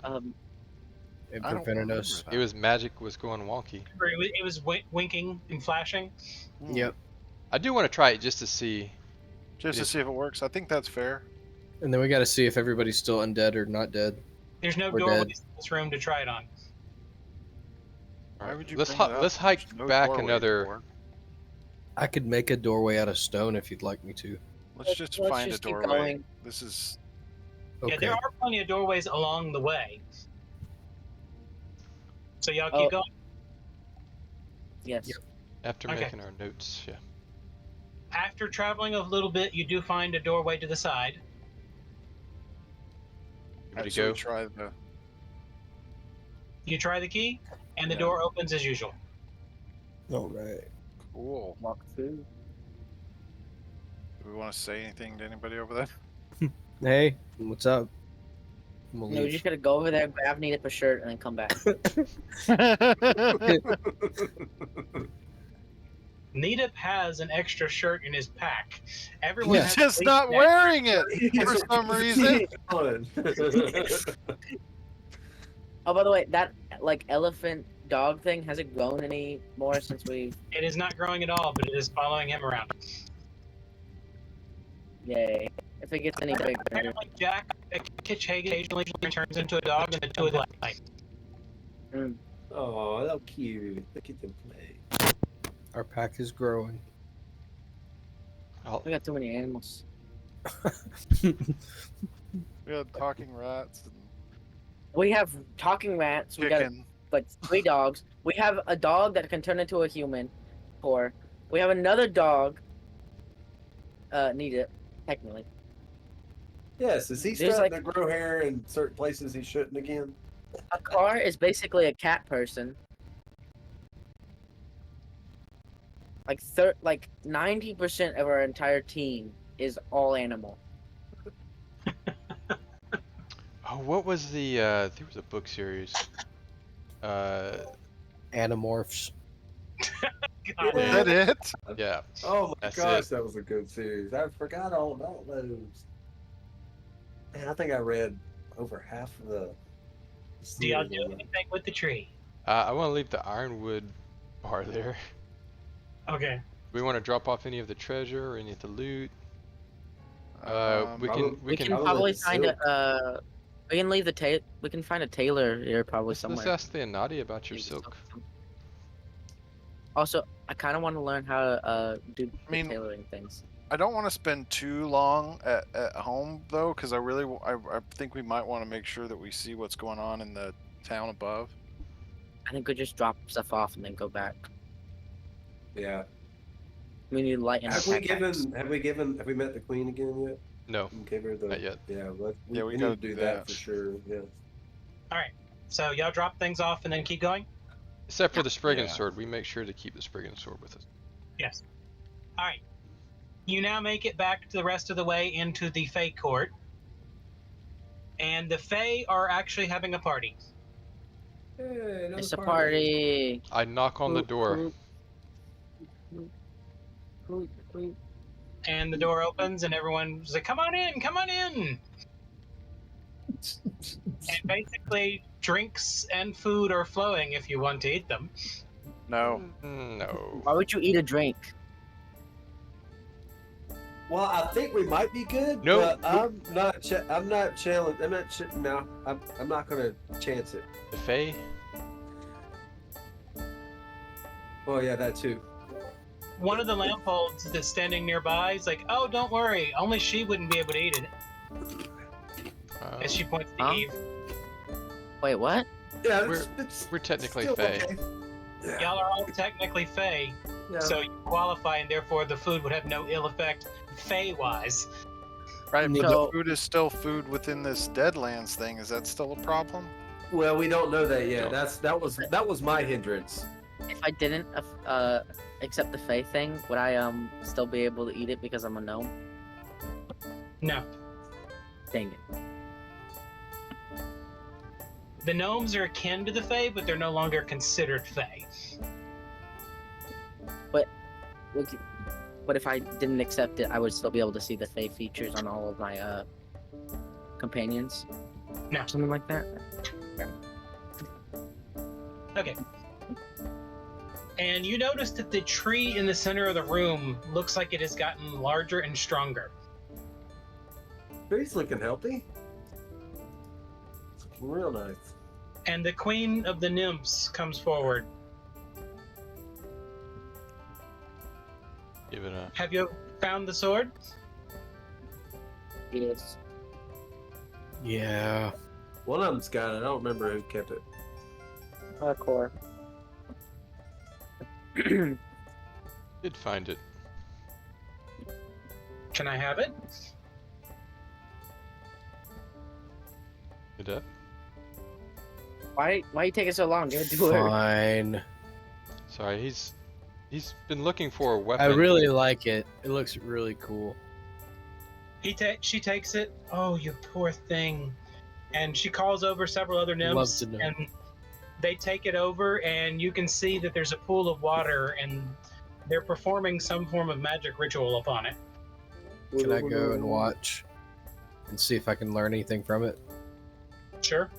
It I don't prevented us. remember It was magic was going wonky. It was winking and flashing. Hmm. Yep. I do want to try it just to see. Just to see if it works. I think that's fair. And then we got to see if everybody's still undead or not dead. There's no We're doorways dead. in this room to try it on. Why would you Let's bring it up? let's hike There's no back doorway another. for it. I could make a doorway out of stone if you'd like me to. Let's just let's find just a keep doorway. going. This is Okay. Yeah, there are plenty of doorways along the way. So y'all Oh. keep going. Yes. Yep. After Okay. making our notes, yeah. After traveling a little bit, you do find a doorway to the side. You ready to so we go? try the. You try the key, and the Yeah. door opens as usual. All right. Cool. Walk through. Do we want to say anything to anybody over there? Hey, what's up? I'm gonna No, we leave. just gotta go over there, grab Nita a shirt, and then come back. Needip has an extra shirt in his pack. Everyone Yeah. has He's just at not least that. wearing it for some reason. Oh, by the way, that like elephant dog thing hasn't grown any more since we. It is not growing at all, but it is following him around. Yay! If it gets any bigger. Apparently, Jack occasionally turns into a dog, and the two of them like. Oh, how cute. Look at them play. Our pack is growing. We got too many animals. We had talking rats and We have talking rats. We got chicken. like 3 dogs. We have a dog that can turn into a human. 4. We have another dog. Need it technically. Yes, is he There's starting like to grow hair in certain places he shouldn't again? a car is basically a cat person. Like 90% of our entire team is all animal. Oh, what was the? There was a book series. Animorphs. God, Is that it? Yeah. Oh my That's gosh, it. that was a good series. I forgot all about those. Man, I think I read over half of the do y'all series do on that. anything with the tree? I want to leave the ironwood bar there. Okay. We want to drop off any of the treasure or any of the loot. We I can would- We can I would probably let the find silk- we can leave the we can find a tailor here probably let's somewhere. ask the Anadi about your Maybe silk. Also, I kind of want to learn how to do I mean, the tailoring things. I don't want to spend too long at home though, because I think we might want to make sure that we see what's going on in the town above. I think we just drop stuff off and then go back. Yeah. We need light in our Have we backpacks. have we met the queen again yet? No, And gave her the not yet. Yeah, Yeah, we we need gotta to do do that that. for sure. Yeah. All right. So y'all drop things off and then keep going. Except for the Spriggan Yeah. sword, we make sure to keep the Spriggan sword with us. Yes. All right. You now make it back to the rest of the way into the Fae court, and the Fae are actually having a party. Hey, It's a party. I knock on the door. And the door opens, and everyone's like, "Come on in, come on in!" And basically, drinks and food are flowing if you want to eat them. No. No. Why would you eat a drink? Well, I think we might be good, Nope. but I'm not. I'm not challenged. I'm not. No, I'm not gonna chance it. The Fae? Well, yeah, that too. One of the lampholds that's standing nearby is like, "Oh, don't worry, only she wouldn't be able to eat it." As she points to Huh? Eve. Wait, what? Yeah, We're technically still Fae. okay. Yeah. Y'all are all technically Fae, Yeah. so you qualify, and therefore the food would have no ill effect Fae-wise. Right, but So- the food is still food within this Deadlands thing. Is that still a problem? Well, we don't know that yet. No. That was my hindrance. If I didn't accept the Fae thing, would I still be able to eat it because I'm a gnome? No. Dang it. The gnomes are akin to the Fae, but they're no longer considered Fae. But if I didn't accept it, I would still be able to see the Fae features on all of my companions. No. Something like that. Okay. And you notice that the tree in the center of the room looks like it has gotten larger and stronger. Tree's looking healthy. It's looking real nice. And the queen of the nymphs comes forward. Give it a. Have you found the sword? Yes. Yeah. One of them's got it. I don't remember who kept it. Core. Did find it. Can I have it? It up? Why you taking so long? Give it to her. Fine. Sorry, he's been looking for a weapon. I really like it. It looks really cool. She takes it. Oh, you poor thing. And she calls over several other nymphs, to know. and they take it over, and you can see that there's a pool of water, and they're performing some form of magic ritual upon it. Can I go and watch and see if I can learn anything from it? Sure.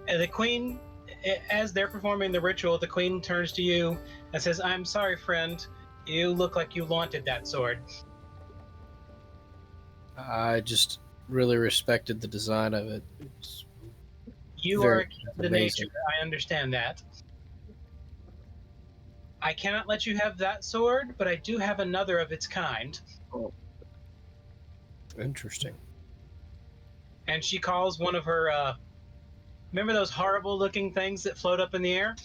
And the queen, as they're performing the ritual, the queen turns to you and says, "I'm sorry, friend. You look like you wanted that sword." I just really respected the design of it. It's You very are a kid to amazing. nature. I understand that. I cannot let you have that sword, but I do have another of its kind. Interesting. And she calls one of her, remember those horrible looking things that float up in the air?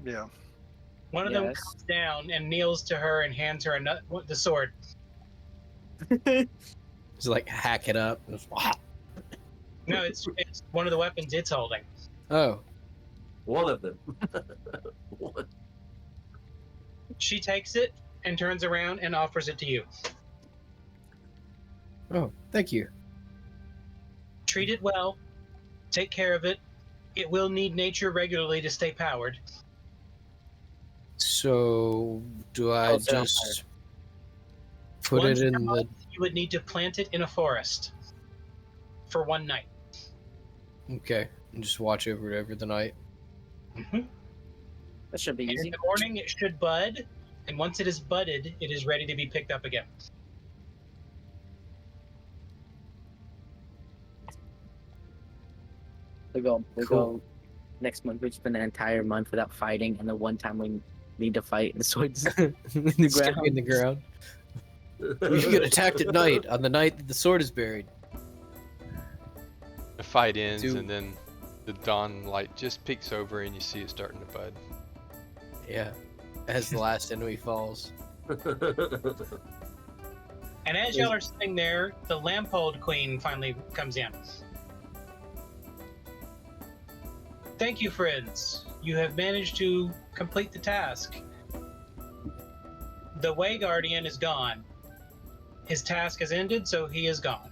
Yeah. One of them Yes. comes down and kneels to her and hands her the sword. Just like hack it up. No, it's one of the weapons it's holding. Oh, One of them. One. She takes it and turns around and offers it to you. oh, thank you. Treat it well. Take care of it. It will need nature regularly to stay powered. So, do I Oh, set on just put Once it per in the? month, you would need to plant it in a forest for one night. Okay, and just watch over it over the night. That should be And in easy. the morning, it should bud, and once it is budded, it is ready to be picked up again. We go Cool. next month. We spend an entire month without fighting, and the one time we need to fight, the sword's in the ground. In the ground. You get attacked at night on the night that the sword is buried. The fight ends, Do- and then the dawn light just peeks over, and you see it starting to bud. Yeah, as the last enemy falls. And as y'all are sitting there, the Lampold Queen finally comes in. Thank you, friends. You have managed to complete the task. The Way Guardian is gone. His task has ended, so he is gone.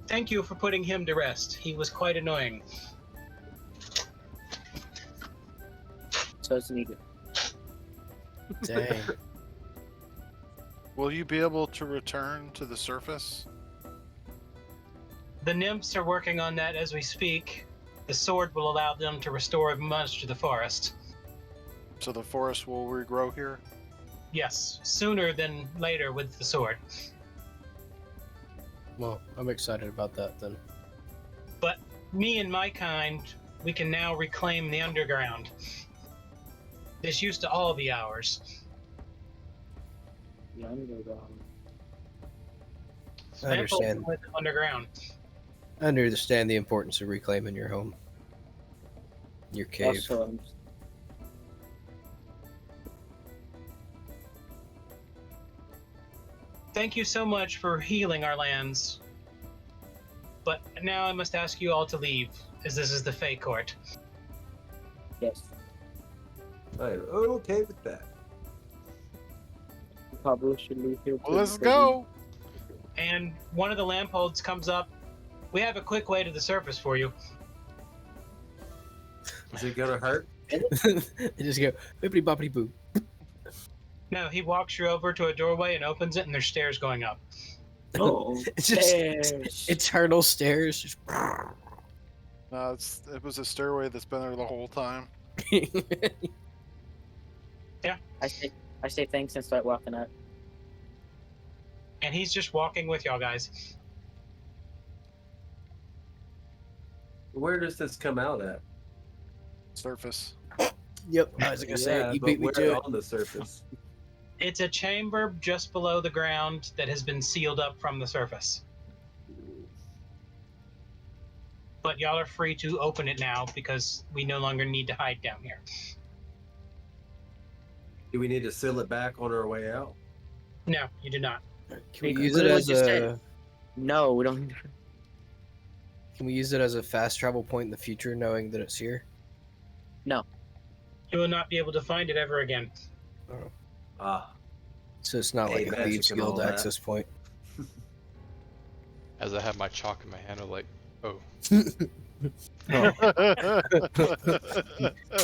Thank you for putting him to rest. He was quite annoying. So it's needed. Dang. Will you be able to return to the surface? The nymphs are working on that as we speak. The sword will allow them to restore much to the forest. So the forest will regrow here? Yes, sooner than later with the sword. Well, I'm excited about that then. But me and my kind, we can now reclaim the underground. This used to all be ours. Yeah, I'm gonna go. I understand. With underground. I understand the importance of reclaiming your home, your cave. Also, Thank you so much for healing our lands. But now I must ask you all to leave, as this is the Fey Court. yes, I'm okay with that. we probably should leave here. Well, let's go! And one of the Lampolds comes up. We have a quick way to the surface for you. Is it gonna hurt? They just go bippity boppity boo. No, he walks you over to a doorway and opens it, and there's stairs going up. Oh, It's just stairs. eternal stairs. Just No, it was a stairway that's been there the whole time. I say thanks and start walking up. And he's just walking with y'all guys. Where does this come out at? Surface. Yep, I was gonna say you but beat me where to it. on the surface? It's a chamber just below the ground that has been sealed up from the surface. But y'all are free to open it now because we no longer need to hide down here. Do we need to seal it back on our way out? No, you do not. Can we We use it literally as just a? said- No, we don't. Can we use it as a fast travel point in the future, knowing that it's here? You will not be able to find it ever again. Ah, So it's not Hey, like a magic Thieves and all Guild that. access point. As I have my chalk in my hand, I'm like, oh.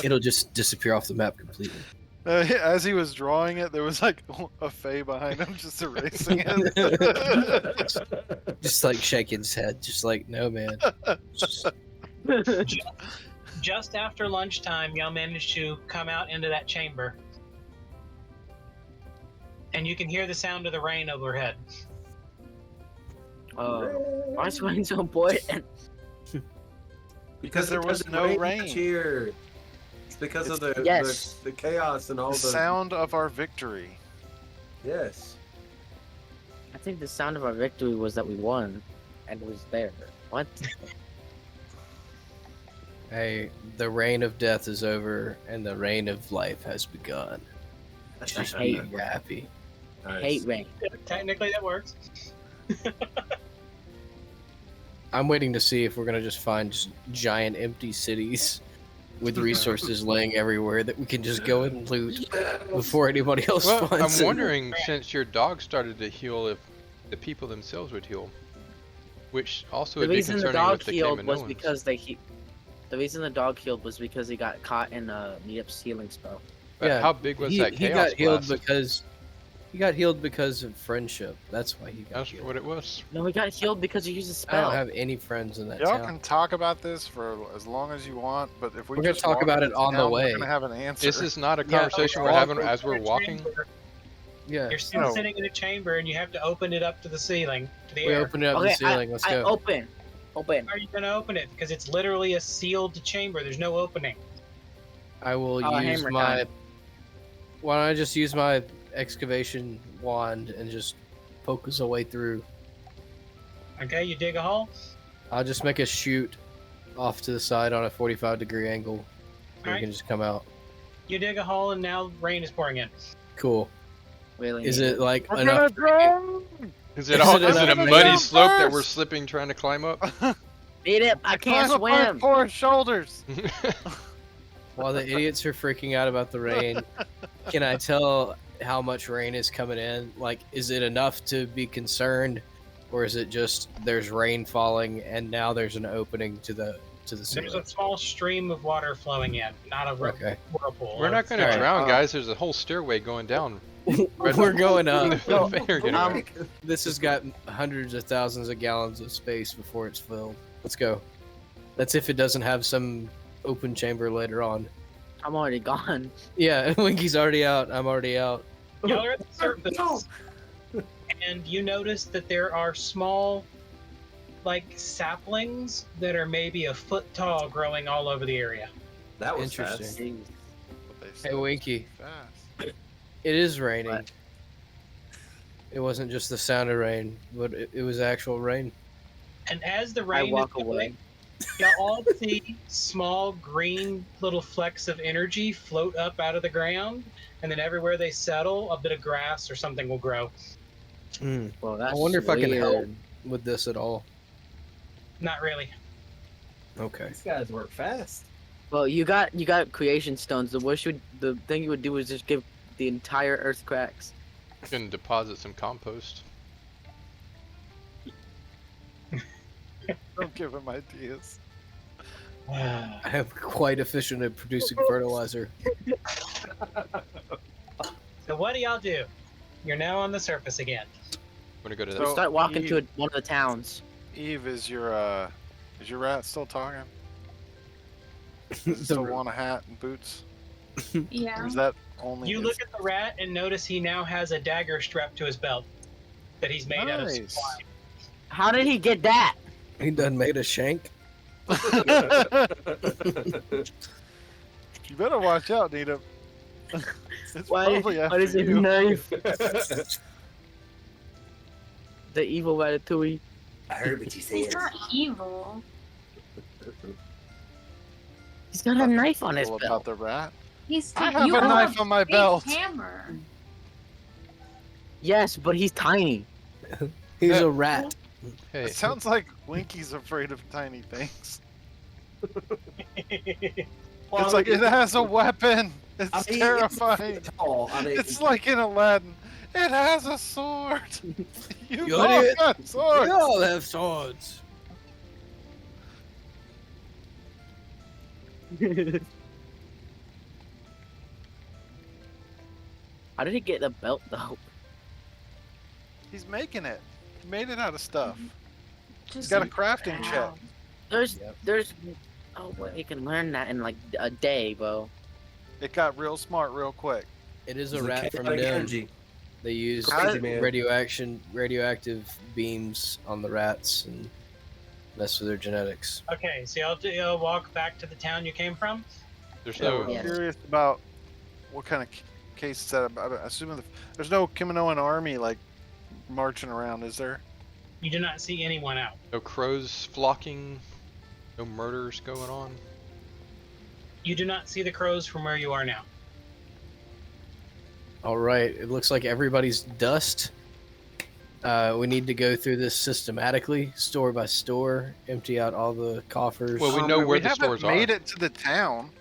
It'll just disappear off the map completely. As he was drawing it, there was like a Fae behind him just erasing it. Just like shaking his head, just like, no, man. Just- Just after lunchtime, y'all managed to come out into that chamber. And you can hear the sound of the rain overhead. Why is rain so important? Because there was it no rained rain. this year. It's because of the, Yes. the chaos and all The the sound of our victory. Yes. I think the sound of our victory was that we won, and it was there. What? Hey, the reign of death is over, and the reign of life has begun. Just be happy. Nice. Hate rain. Technically, that works. I'm waiting to see if we're gonna just find just giant empty cities with resources laying everywhere that we can just go and loot before anybody else Well, finds I'm it. wondering, since your dog started to heal, if the people themselves would heal. Which also The would be reason the concerning dog with the healed was Kaminoans. because the reason the dog healed was because he got caught in a meet-up healing spell. But Yeah, how big was that he chaos got healed blast? he got healed because of friendship. That's why he got That's healed. what it was. No, he got healed because he used a I spell. don't have any friends in that Y'all town. can talk about this for as long as you want, but if we We're gonna just talk walk about into it on the town, way. we're gonna have an answer. This is not a Yeah, conversation we're all having for- as we're walking. Yeah, You're still No. sitting in a chamber, and you have to open it up to the ceiling, to the we air. opened it up Okay, the ceiling. Let's I go. open. How are you going to open it? Because it's literally a sealed chamber. There's no opening. I will Oh, use hammer my. time. Why don't I just use my excavation wand and just poke us a way through? Okay, you dig a hole. I'll just make a chute off to the side on a 45-degree angle, so we Alright. can just come out. You dig a hole, and now rain is pouring in. Cool. Really Is need it like We're enough? gonna drown! Is it Is all? it Is it a enough muddy man slope that we're first? slipping trying to climb up? Beat it! I can't Climb up my swim. poor shoulders. While the idiots are freaking out about the rain, can I tell how much rain is coming in? Like, is it enough to be concerned, or is it just there's rain falling and now there's an opening to the There's ceiling? a small stream of water flowing in, not a Okay. whirlpool. We're not going to Alright. drown, guys. There's a whole stairway going down. We're going up. The fair getaway. This has got hundreds of thousands of gallons of space before it's filled. Let's go. That's if it doesn't have some open chamber later on. I'm already gone. Yeah, Winky's already out. I'm already out. Y'all are at the surface, and you notice that there are small, like, saplings that are maybe a foot tall growing all over the area. That was Interesting. fast. But they Hey, said Winky. fast. It is raining. What? It wasn't just the sound of rain, but it was actual rain. And as the I rain walk is away. falling, you all see small green little flecks of energy float up out of the ground, and then everywhere they settle, a bit of grass or something will grow. Well, that's I wonder if I can help weird. with this at all. Not really. Okay. These guys work fast. Well, you got creation stones. The thing you would do is just give the entire earth cracks. You can deposit some compost. Don't give him ideas. I am quite efficient at producing fertilizer. So what do y'all do? You're now on the surface again. I'm going to go to So- that. Start walking Eve- to one of the towns. Eve, is your rat still talking? The- Still want a hat and boots? Or Yeah. is that only You his- look at the rat and notice he now has a dagger strapped to his belt that he's made out of Nice. supply. How did he get that? He done made a shank. You better watch out, Nita. It's probably Why after does it you. knife? The evil ratatouille. I heard what you He's said. not evil. He's got a knife on his All belt. about the rat. He's I have you a own knife on my big belt. Hammer. Yes, but he's tiny. He's a rat. Hey, It sounds like Winky's afraid of tiny things. Well, It's like it has a weapon. It's I mean, terrifying. It's tall. I mean, It's like in Aladdin. It has a sword. You You all idiot. got swords. We all have swords. How did he get the belt though? He's making it. He made it out of stuff. He's Just got a crafting check. Wow. There's oh well, you can learn that in like a day, bro. It got real smart real quick. It is a it's rat from chaotic Nim. energy. They use Crazy man. radioactive beams on the rats and mess with their genetics. Okay, so y'all walk back to the town you came from? there's Yeah, no. we're Yeah. curious about what kind of cases that. I'm assuming there's no Kaminoan army like marching around, is there? You do not see anyone out. No crows flocking. No murders going on. You do not see the crows from where you are now. All right, it looks like everybody's dust. We need to go through this systematically, store by store, empty out all the coffers. Well, we know where the stores We haven't made are. it to the town.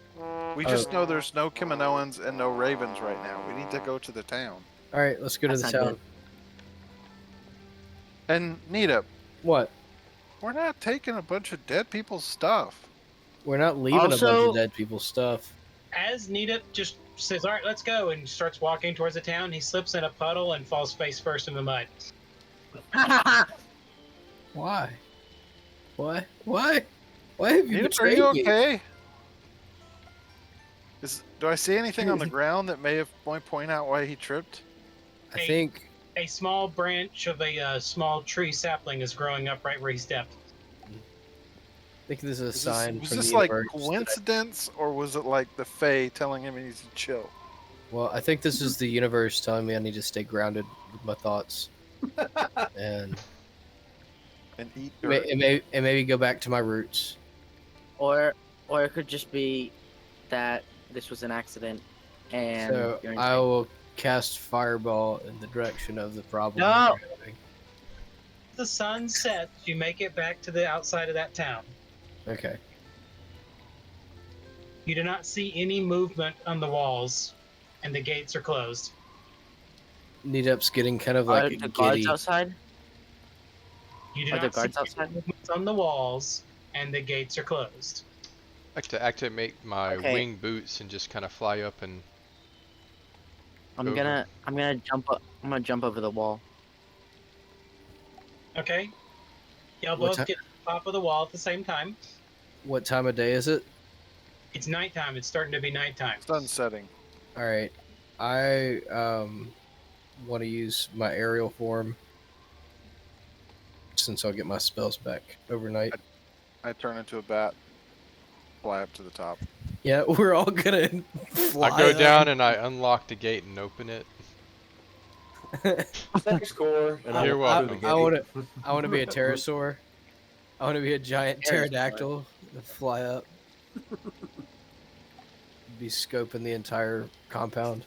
We just know there's no Kaminoans and no ravens right now. We need to go to the town. All right, let's go to the That's not town. good. And Nita, What? we're not taking a bunch of dead people's stuff. We're not leaving a bunch Also- of dead people's stuff. As Nita just says, "All right, let's go," and starts walking towards the town, he slips in a puddle and falls face first in the mud. Why? Why? Why? Why have you Nita, are betrayed you me? okay? Do I see anything on the ground that may have point out why he tripped? I think A small branch of a small tree sapling is growing up right where he stepped. this is a Was sign was from this the like universe. coincidence, or was it like the Fae telling him he needs to chill? Well, I think this is the universe telling me I need to stay grounded with my thoughts, and And eat dirt. maybe go back to my roots. Or it could just be that this was an accident and So you're I insane. will cast fireball in the direction of the problem. No! we're having. The sun sets, you make it back to the outside of that town. Okay. You do not see any movement on the walls, and the gates are closed. Needup's getting kind of Are like the guards giddy. outside? You do Are the not guards see outside? any movements on the walls, and the gates are closed. I like to activate my Okay. wing boots and just kind of fly up and. I'm Over. gonna jump up. I'm gonna jump over the wall. Okay? Y'all What both ti- get to the top of the wall at the same time. What time of day is it? It's nighttime. It's starting to be nighttime. Sun setting. All right. I want to use my aerial form since I'll get my spells back overnight. I turn into a bat. Fly up to the top. Yeah, we're all gonna fly I go up. down and I unlock the gate and open it. Thanks, Core. And You're will go to welcome. the gate. I want to be a pterosaur. I want to be a giant Pterosaur. pterodactyl that fly up. Be scoping the entire compound.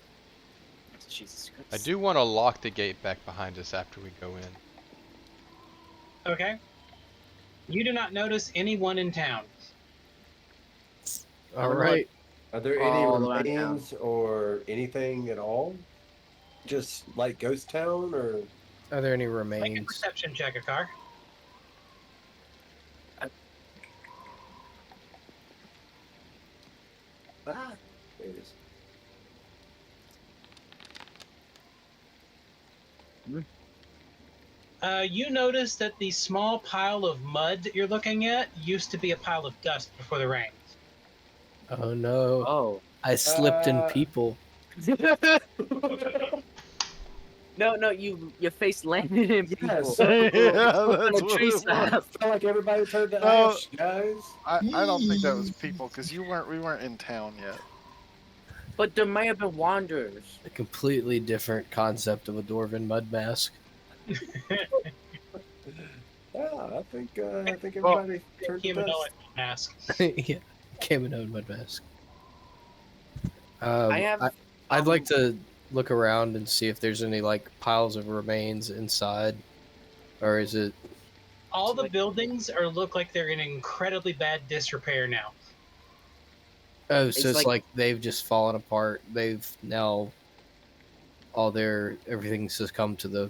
Jesus Christ. I do want to lock the gate back behind us after we go in. Okay? You do not notice anyone in town. All Look. right. Are there any All around remains or anything at all? Just like Ghost Town, or Are there any Make a remains? perception check, Akar. there it is. You notice that the small pile of mud that you're looking at used to be a pile of dust before the rain. Oh no! Oh. I slipped in Uh, people. No, your face landed in people. Yeah, so Yeah, that's Little what tree it was. slap. I felt like everybody turned to Oh. ash, guys. I don't think that was people because we weren't in town yet. But there may have been wanderers. A completely different concept of a dwarven mud mask. Yeah, I think everybody turned to dust. Humanoid mask. Yeah, Kaminoan mud mask. I have. I'd like to look around and see if there's any like piles of remains inside, or is it? All the buildings look like they're in incredibly bad disrepair now. Oh, It's so it's like- like they've just fallen apart. They've now everything's succumbed to the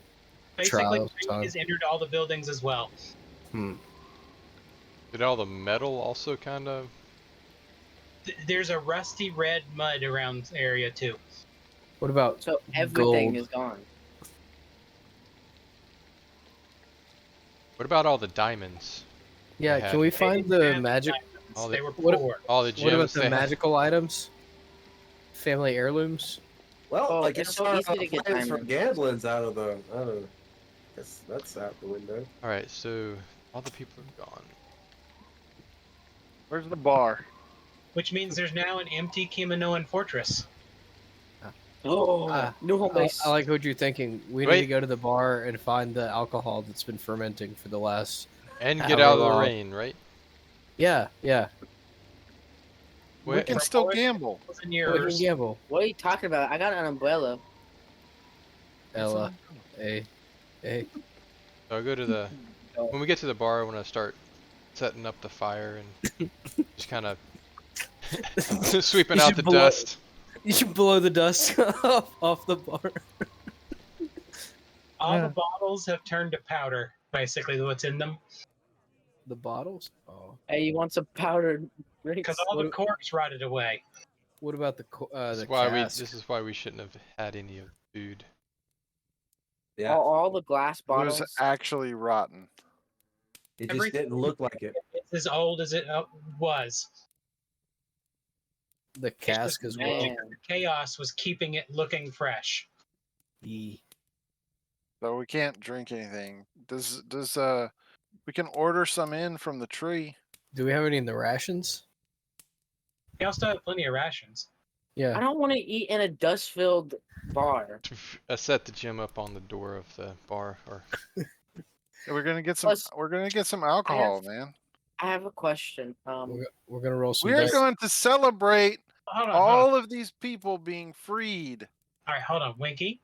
Basically, trial rain time. has entered all the buildings as well. Did all the metal also kind of? There's a rusty red mud around the area too. What about So everything Gold. is gone. What about all the diamonds? yeah? had- Can we They find didn't the have magic? diamonds. All They the- were what- poor. All the gems. What about the they had? magical items? Family heirlooms. Well, Oh, I it's guess so our easy to get plans for diamonds. Gadlin's out of the. Guess that's out the window. All right, so all the people are gone. Where's the bar? Which means there's now an empty Kiminoan fortress. Oh, new home base. I like what you're thinking. We need Wait. to go to the bar and find the alcohol that's been fermenting for the last. And get However out of the long. rain, right? Yeah, yeah. We can still gamble. In We yours. can gamble. What are you talking about? I got an umbrella. Ella. Hey. Hey. So I'll go to the. When we get to the bar, I want to start setting up the fire and just kind of sweeping You out should the blow- dust. You should blow the dust off the bar. All the bottles have turned to powder, basically, what's in them. The bottles? Oh. Hey, you want some powdered drinks? Because all the corks rotted away. What about the This the is why cask? this is why we shouldn't have had any of the food. Yeah, All the glass It bottles. was actually rotten. it just didn't look like it. It's as old as it was. The cask as well. Man. Chaos was keeping it looking fresh. E. So we can't drink anything. Does we can order some in from the tree. Do we have any in the rations? We also have plenty of rations. I Yeah. don't want to eat in a dust-filled bar. Set the gem up on the door of the bar, or Yeah, we're gonna get some. Plus, We're gonna get some alcohol, man. I have a question. We're gonna roll some We are dice. going to celebrate Hold on. all of these people being freed. All right, hold on, Winky.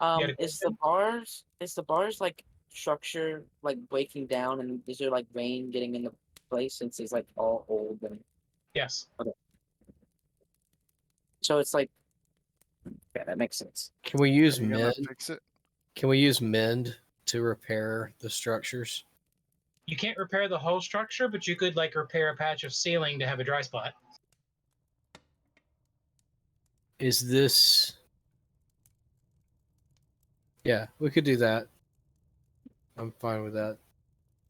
got a Is the bars like structure like breaking down, and is there like rain getting in the place since it's like all old and Yes. so it's like yeah, that makes sense. Can we use Are you gonna mend? fix it? Can we use mend to repair the structures? You can't repair the whole structure, but you could like repair a patch of ceiling to have a dry spot. Is this? Yeah, we could do that. I'm fine with that.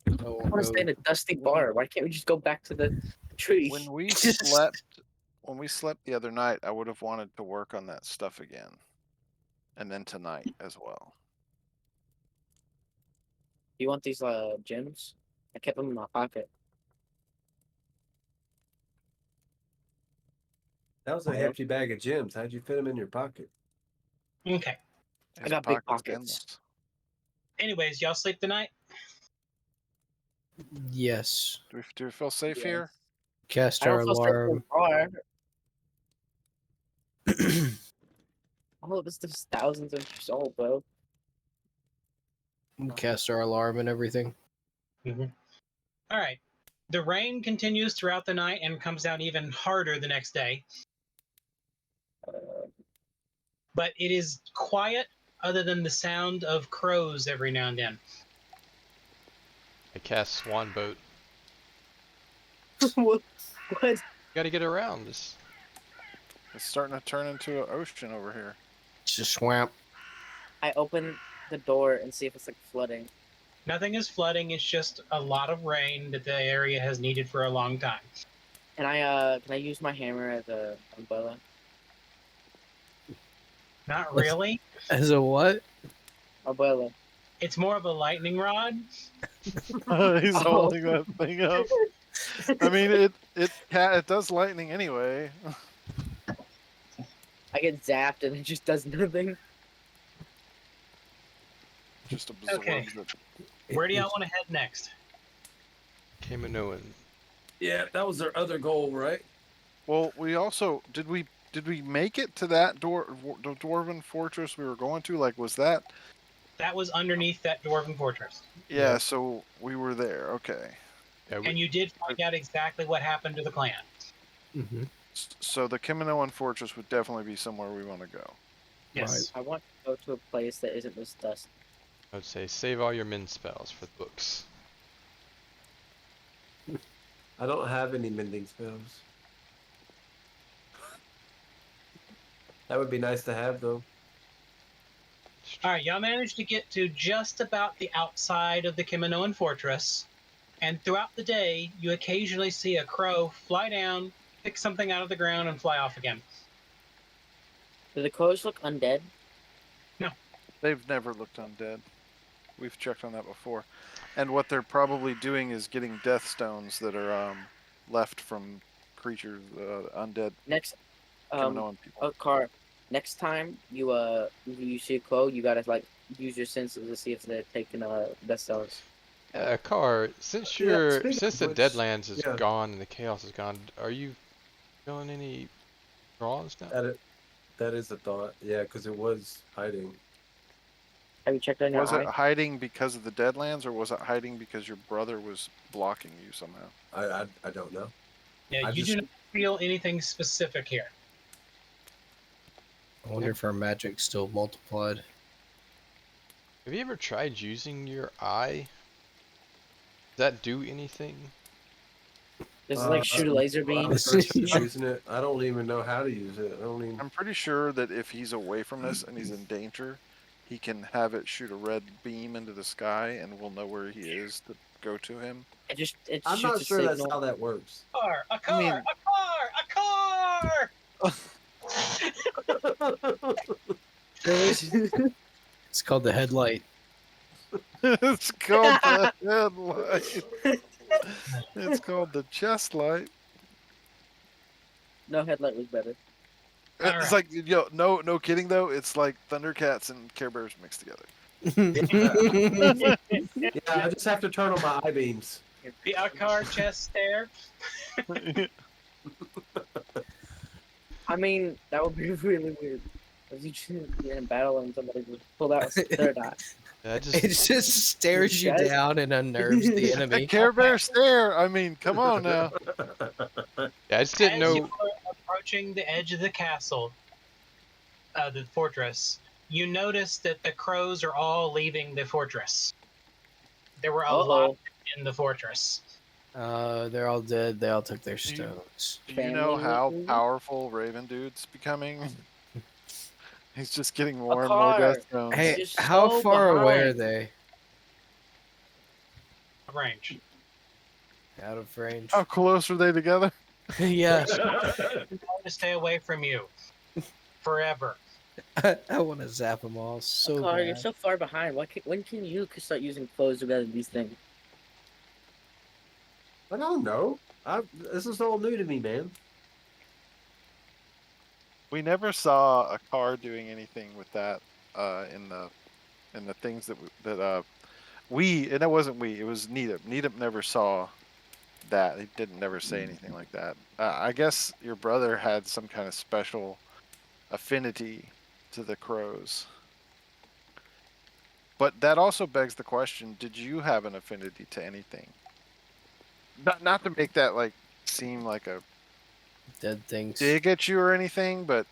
I I won't want to go- stay in a dusty bar. Why can't we just go back to the tree? When we slept the other night, I would have wanted to work on that stuff again, and then tonight as well. You want these gems? I kept them in my pocket. That was a hefty bag of gems. How'd you fit them in your pocket? Okay. His got big pocket's pockets. endless. Anyways, y'all sleep tonight? Yes. Do we feel safe Yeah. here? Cast I our don't feel safe in alarm. the bar. All of this stuff's thousands of years old, bro. Cast our alarm and everything. All right. The rain continues throughout the night and comes down even harder the next day. But it is quiet other than the sound of crows every now and then. I cast Swan Boat. What? You gotta get around this. It's starting to turn into an ocean over here. It's a swamp. I open the door and see if it's like flooding. Nothing is flooding, it's just a lot of rain that the area has needed for a long time. And can I use my hammer as a umbrella? Not really. As a what? Umbrella. It's more of a lightning rod. He's holding that thing up. I mean, it does lightning anyway. I get zapped and it just does nothing. Just absorbs Okay. it. Where do y'all want to head next? Kaminoan. Yeah, that was their other goal, right? Well, we also did we make it to that the dwarven fortress we were going to? Like, was that? That was underneath that dwarven fortress. Yeah, so we were there. Okay. Yeah, And you did find out exactly what happened to the clan. Mm-hmm. So the Kaminoan fortress would definitely be somewhere we want to go. Yes. I want to go to a place that isn't this dust. I would say save all your min spells for the books. I don't have any mending spells. That would be nice to have, though. All right, y'all managed to get to just about the outside of the Kiminoan fortress, and throughout the day, you occasionally see a crow fly down, pick something out of the ground, and fly off again. Do the crows look undead? They've never looked undead. We've checked on that before. And what they're probably doing is getting death stones that are left from creatures, undead Next, Kaminoan people. Car. Next time you see a crow, you gotta like use your senses to see if they're taking death stones. Car, since Yeah, you're speaking since of the which, Deadlands is yeah. gone and the Chaos is gone, are you Feeling any draws now? That is a thought. Yeah, because it was hiding. Have you checked on your Was it eye? hiding because of the Deadlands, or was it hiding because your brother was blocking you somehow? I don't know. Yeah, I you just- do not feel anything specific here. I wonder if our magic's still multiplied. Have you ever tried using your eye? Does that do anything? Does it like shoot a laser beam? I started using it. I don't even know how to use it. I don't even. I'm pretty sure that if he's away from us and he's in danger, he can have it shoot a red beam into the sky, and we'll know where he is to go to him. It I'm shoots not a sure signal. that's how that works. A car, mean- a car! It's called the headlight. It's called the headlight. It's called the chest light. No, headlight was better. It's like, no kidding though. It's like Thundercats and Care Bears mixed together. Yeah, I just have to turn on my eye beams. A car chest stare. I mean, that would be really weird. If you should be in battle and somebody would pull out their eye. That It just stares you Yes. down and unnerves the A enemy. Care Bear stare. I mean, come on now. Yeah, I just didn't As know. you are approaching the edge of the castle, the fortress, you notice that the crows are all leaving the fortress. There were a lot in the fortress. They're all dead. They all took their Do you- stones. Do you know how Family? powerful Raven Dude's becoming? He's just getting more and more car. death stones. Hey, You're how so far away are behind. they? Range. Out of range. How close are they together? Yeah. I'm going to stay away from you. Forever. I want to zap them all so Car, bad. you're so far behind. When can you start using clothes together these things? I don't know. This is all new to me, man. We never saw a car doing anything with that in the things that and it wasn't we. It was Needham. Needham never saw that. He didn't never say anything like that. I guess your brother had some kind of special affinity to the crows. But that also begs the question: did you have an affinity to anything? Not to make that like seem like a Dead things. dig at you or anything, but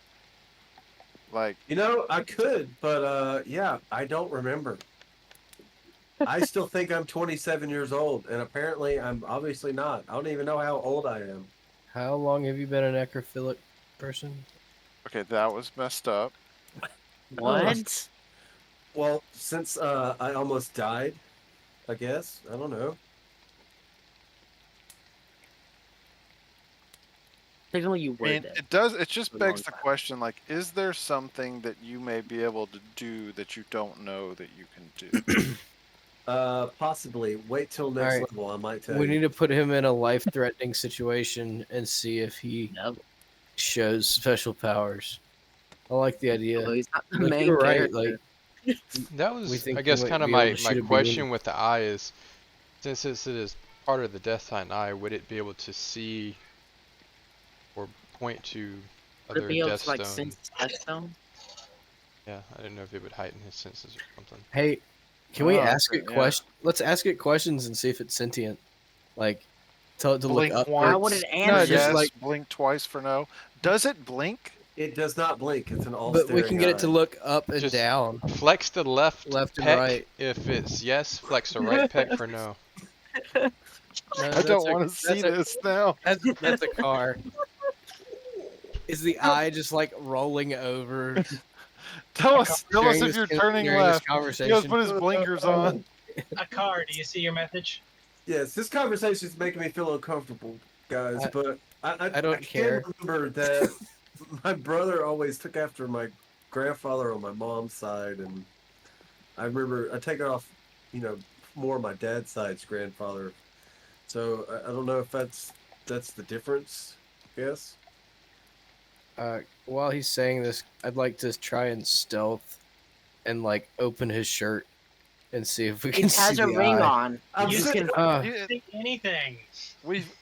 like I could, but yeah, I don't remember. I still think I'm 27 years old, and apparently I'm obviously not. I don't even know how old I am. How long have you been a necrophilic person? okay, that was messed up. What? Well, since I almost died, I guess. I don't know. Technically, you were I mean, dead. it just For a begs long the time. question, like, is there something that you may be able to do that you don't know that you can do? Possibly. Wait till next Alright. level. I might tell We you. need to put him in a life-threatening situation and see if he No. shows special powers. I like the idea. Although he's not the Like, main you're right. character. Like, That We was, think I he guess, might kind of be able my to shoot a question beam. with the eye is, since it is part of the Death Sign eye, would it be able to see or point to Would it other be able Death to like Stones? sense Death Stone? Yeah, I didn't know if it would heighten his senses or something. hey, can we Oh, ask okay, it yeah. questions? Let's ask it questions and see if it's sentient. Like, tell it to Blink look up. once How would it for answer? just yes, like- blink twice for no. Does it blink? It does not blink. It's an all But we can get it to look up and Just down. Flex the left and peck right. if it's yes, flex the right peck for no. No, I that's don't a- want to see that's a- this now. That's a car. Is the eye just like rolling over? Tell us during if this you're con- turning during this left. He goes conversation? put his blinkers on. A car, do you see your message? Yes, this conversation is making me feel uncomfortable, guys. But I don't care. can remember that my brother always took after my grandfather on my mom's side, and I remember I take it off, more my dad's side's grandfather. So I don't know if that's the difference. I guess. While he's saying this, I'd like to try and stealth and like open his shirt and see if we He can see has a the ring eye. on. I'm You sitting- can't You, see anything.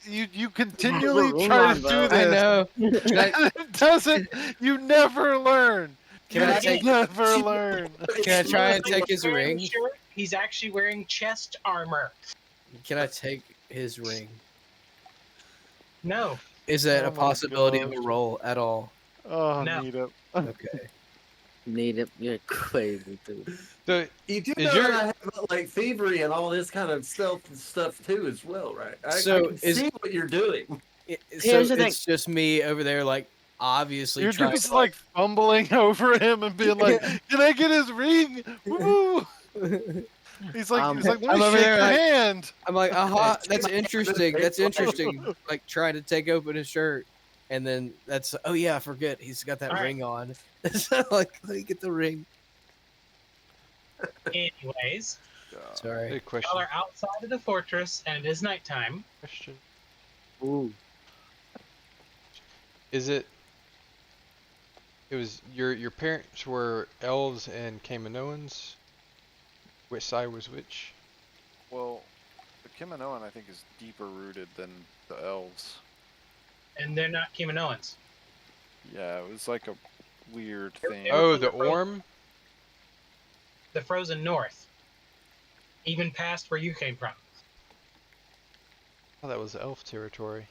you continually ring try on, to bro. do I this. know. Can I, It doesn't. You never learn. Can I take- never learn? can I try and He's take his wearing a ring? shirt, he's actually wearing chest armor. Can I take his ring? No, Is that Oh a my possibility of a gosh. roll at all? Oh, No. need it. Okay. Need it. You're crazy, dude. So You do Is know your- that I have like thievery and all this kind of stealth and stuff too, as well, right? I So can is- see what you're doing. So Here's the thing. it's just me over there, like obviously You're trying. just like fumbling over him and being like, "Can I get his ring?" Woo! He's like, Um, "Let me I'm over shake there your like- hand." I'm like, aha, Shake that's my hand interesting. and That's take my- interesting. Like trying to take open his shirt, and then that's oh yeah, I forget he's got that All right. ring on. So like, let me get the ring. anyways, Sorry. Good question. y'all are outside of the fortress and it is nighttime. Question. Ooh. Is it? It was your parents were elves and Kaminoans. Which side was which? Well, the Kiminoan I think is deeper rooted than the elves. And they're not Kiminoans. Yeah, it was like a weird thing. They were Oh, from the the fro- Orm. The frozen north. Even past where you came from. Oh, that was elf territory.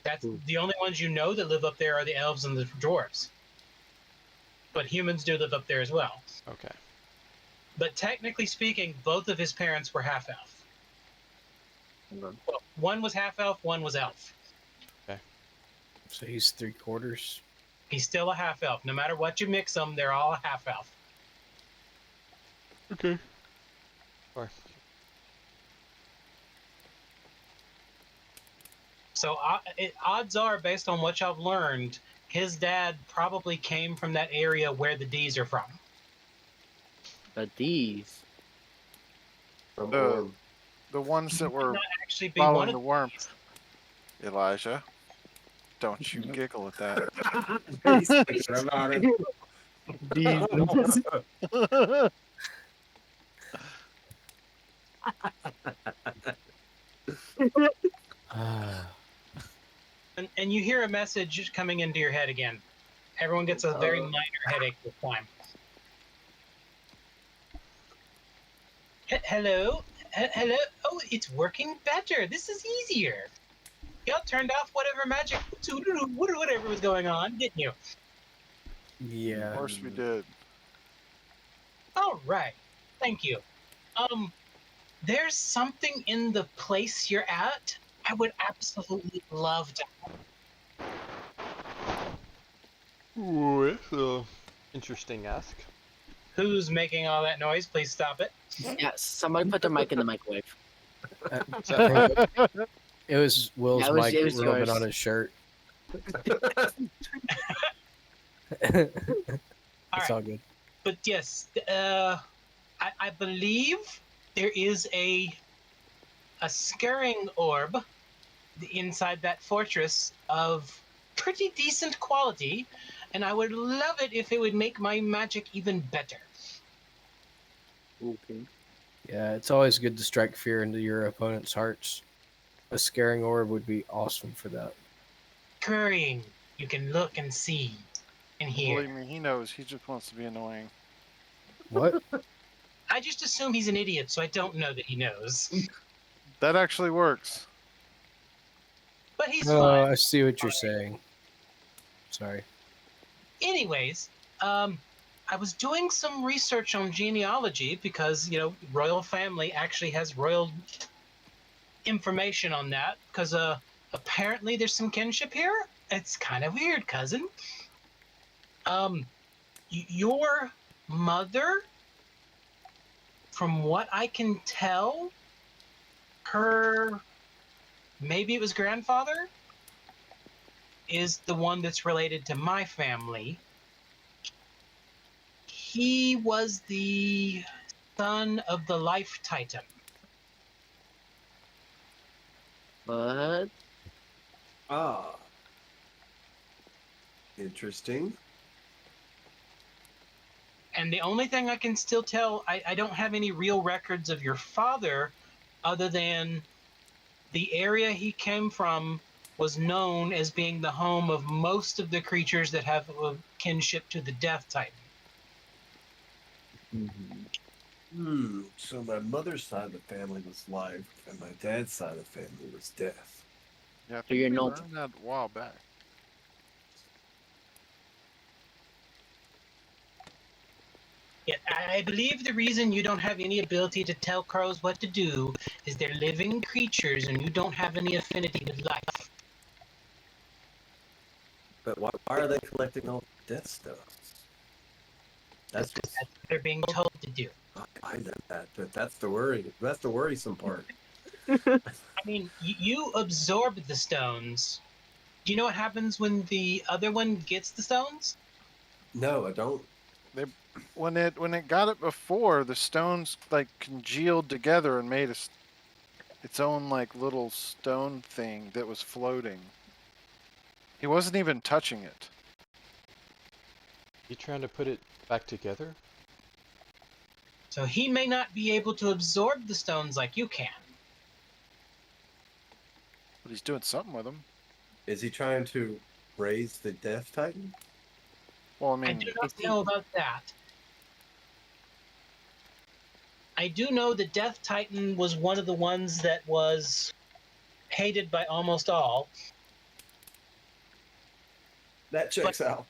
That's the only ones you know that live up there are the elves and the dwarves. But humans do live up there as well. Okay. But technically speaking, both of his parents were half elf. Well, one was half elf, one was elf. So he's 3/4. He's still a half elf. No matter what you mix them, they're all a half elf. Okay. Sorry. So odds are, based on what y'all learned, his dad probably came from that area where the D's are from. The D's. From The- Orm. The ones that were Not actually be one following of the worm. Elijah, don't you giggle at that. He's thinking about it. Ah. And you hear a message coming into your head again. Everyone gets a very minor headache this time. Hello? Hello? Oh, it's working better. This is easier. Y'all turned off whatever magic, whatever was going on, didn't you? Of Yeah. course we did. All right. Thank you. There's something in the place you're at I would absolutely love to. Ooh, it's interesting ask. Who's making all that noise? Please stop it. Yeah, somebody put their mic in the microwave. It was Will's Yeah, it was- mic it was rubbing yours. on his shirt. All It's right. all good. But yes, I believe there is a scurrying orb inside that fortress of pretty decent quality, and I would love it if it would make my magic even better. Okay. Yeah, it's always good to strike fear into your opponent's hearts. A scaring orb would be awesome for that. Scurrying, you can look and see and hear. Believe me, he knows. He just wants to be annoying. What? I just assume he's an idiot, so I don't know that he knows. That actually works. But he's Oh, fine. I see what you're saying. Sorry. Anyways, I was doing some research on genealogy because, royal family actually has royal information on that because apparently there's some kinship here. It's kind of weird, cousin. Your mother, from what I can tell, maybe it was grandfather, is the one that's related to my family. He was the son of the Life Titan. What? Ah. Interesting. And the only thing I can still tell, I don't have any real records of your father other than the area he came from was known as being the home of most of the creatures that have a kinship to the Death Titan. So my mother's side of the family was life, and my dad's side of the family was death. Yeah, I So think you're we no- learned that a while back. Yet I believe the reason you don't have any ability to tell crows what to do is they're living creatures and you don't have any affinity with life. But why are they collecting all the death stuff? That's Because what's, that's what they're being told to do. I know that, but that's the worry. That's the worrisome part. I mean, you absorb the stones. Do you know what happens when the other one gets the stones? No, I don't. When it got it before, the stones like congealed together and made its own like little stone thing that was floating. He wasn't even touching it. You trying to put it back together? So he may not be able to absorb the stones like you can. But he's doing something with them. Is he trying to raise the Death Titan? Well, I I mean, do not know about that. I do know the Death Titan was one of the ones that was hated by almost all. That checks out.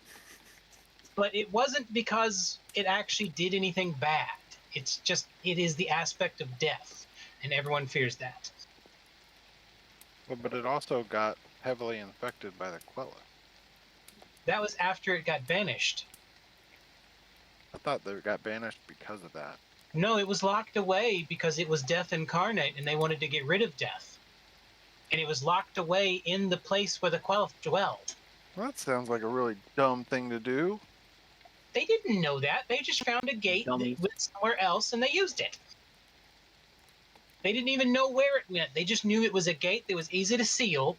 But it wasn't because it actually did anything bad. It's just, it is the aspect of death, and everyone fears that. but it also got heavily infected by the Quella. That was after it got banished. I thought they got banished because of that. No, it was locked away because it was death incarnate, and they wanted to get rid of death. And it was locked away in the place where the Quel'th dwelled. Well, that sounds like a really dumb thing to do. They didn't know that. They just found a gate that Dummies. went somewhere else, and they used it. They didn't even know where it went. They just knew it was a gate that was easy to seal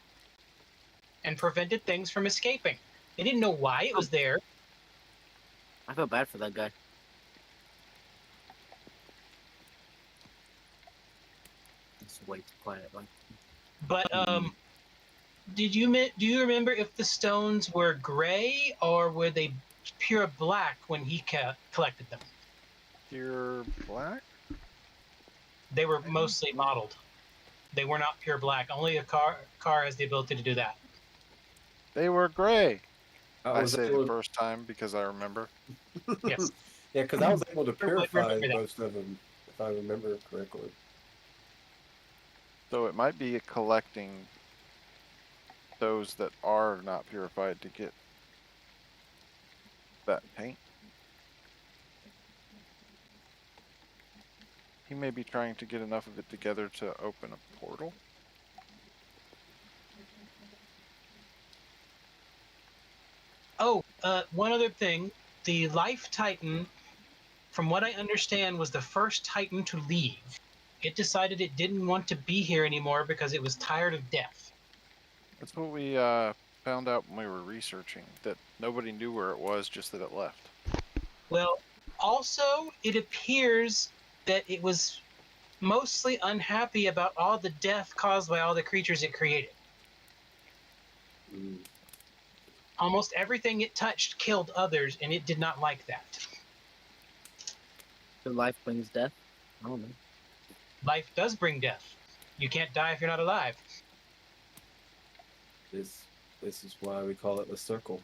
and prevented things from escaping. They didn't know why it was there. I feel bad for that guy. It's way too quiet. Like, But do you remember if the stones were gray or were they pure black when he collected them? Pure black? They were mostly mottled. They were not pure black. Only a car has the ability to do that. They were gray. I was say able the first time because I remember. Yes. Yeah, because I was able to Sure would purify remember that. most of them, if I remember correctly. So it might be collecting those that are not purified to get that paint. He may be trying to get enough of it together to open a portal. Oh, one other thing. The Life Titan, from what I understand, was the first Titan to leave. It decided it didn't want to be here anymore because it was tired of death. That's what we found out when we were researching, that nobody knew where it was, just that it left. Well, also, it appears that it was mostly unhappy about all the death caused by all the creatures it created. Mm. Almost everything it touched killed others, and it did not like that. so life brings death. I don't know. Life does bring death. You can't die if you're not alive. This is why we call it the circle.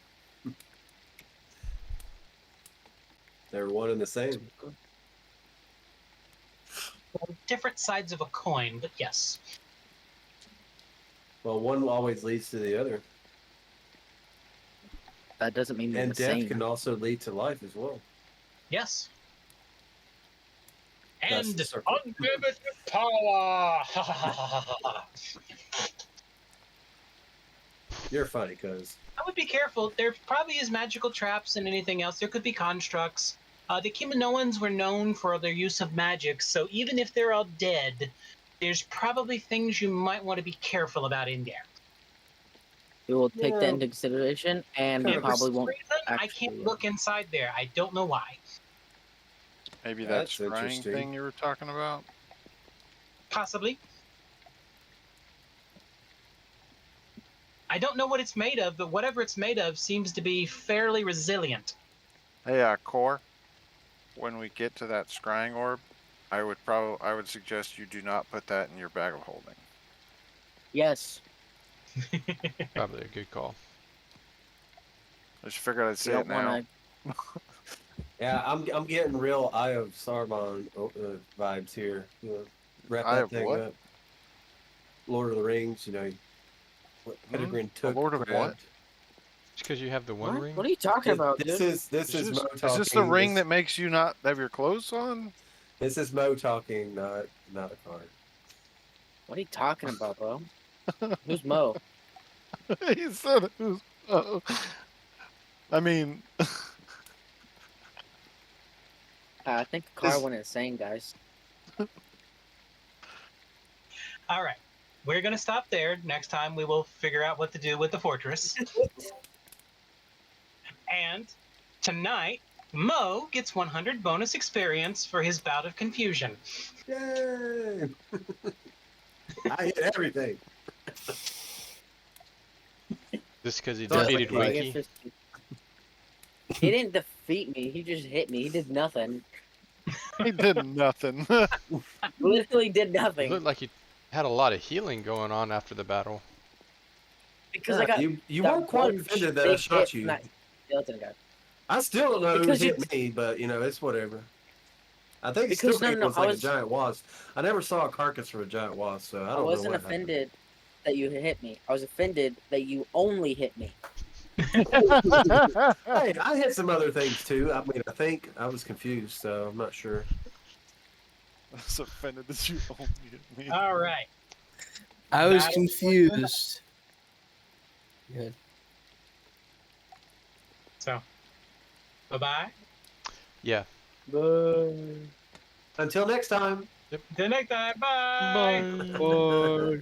They're one and the same. Well, different sides of a coin, but yes. Well, one always leads to the other. That doesn't mean they're And the death same. can also lead to life as well. Yes. That's And the circle. unlimited power! You're funny, cuz. I would be careful. There probably is magical traps and anything else. There could be constructs. The Kiminoans were known for their use of magic, so even if they're all dead, there's probably things you might want to be careful about in there. We will take that Yeah. into consideration, and Kind we of For probably some won't. reason, I actually, can't look inside there. I don't know why. Maybe that That's scrying interesting. thing you were talking about? Possibly. I don't know what it's made of, but whatever it's made of seems to be fairly resilient. Hey, Core, when we get to that scrying orb, I would suggest you do not put that in your bag of holding. Yes. Probably a good call. I just figured I'd You say don't it now. want to. Yeah, I'm getting real Eye of Saruman vibes here. You know, wrap Eye that of thing what? up. Lord of the Rings, you know, what Pettigrew took, Lord of what? grabbed. Just because you have the one What? ring? What are you talking about, This dude? is Mo Is this the talking. ring that makes you not have your clothes on? This is Mo talking, not a card. What are you talking about, bro? Who's Mo? He said it was. I mean, I think the car went insane, guys. All right. We're going to stop there. Next time we will figure out what to do with the fortress. And tonight, Mo gets 100 bonus experience for his bout of confusion. Yay! I hit everything. Just because he Sorry, defeated Mikey. Wiki? He didn't defeat me. He just hit me. He did nothing. he did nothing. Literally did It nothing. looked like he had a lot of healing going on after the battle. Because I got you that weren't quite one offended that I big shot hit you. from that skeleton guy. I still don't know who Because hit me, but you know it's whatever. I think Because still no, was I like was- a giant wasp. I never saw a carcass from a giant wasp, so I I don't wasn't know what offended that you hit me. I was offended that you only hit me. happened. Hey, I hit some other things too. I mean, I think I was confused, so I'm not sure. I was offended that you only hit me. All right. I was That- confused. Good. So, bye-bye. Yeah. Until next time. Till next time. Bye. Bye.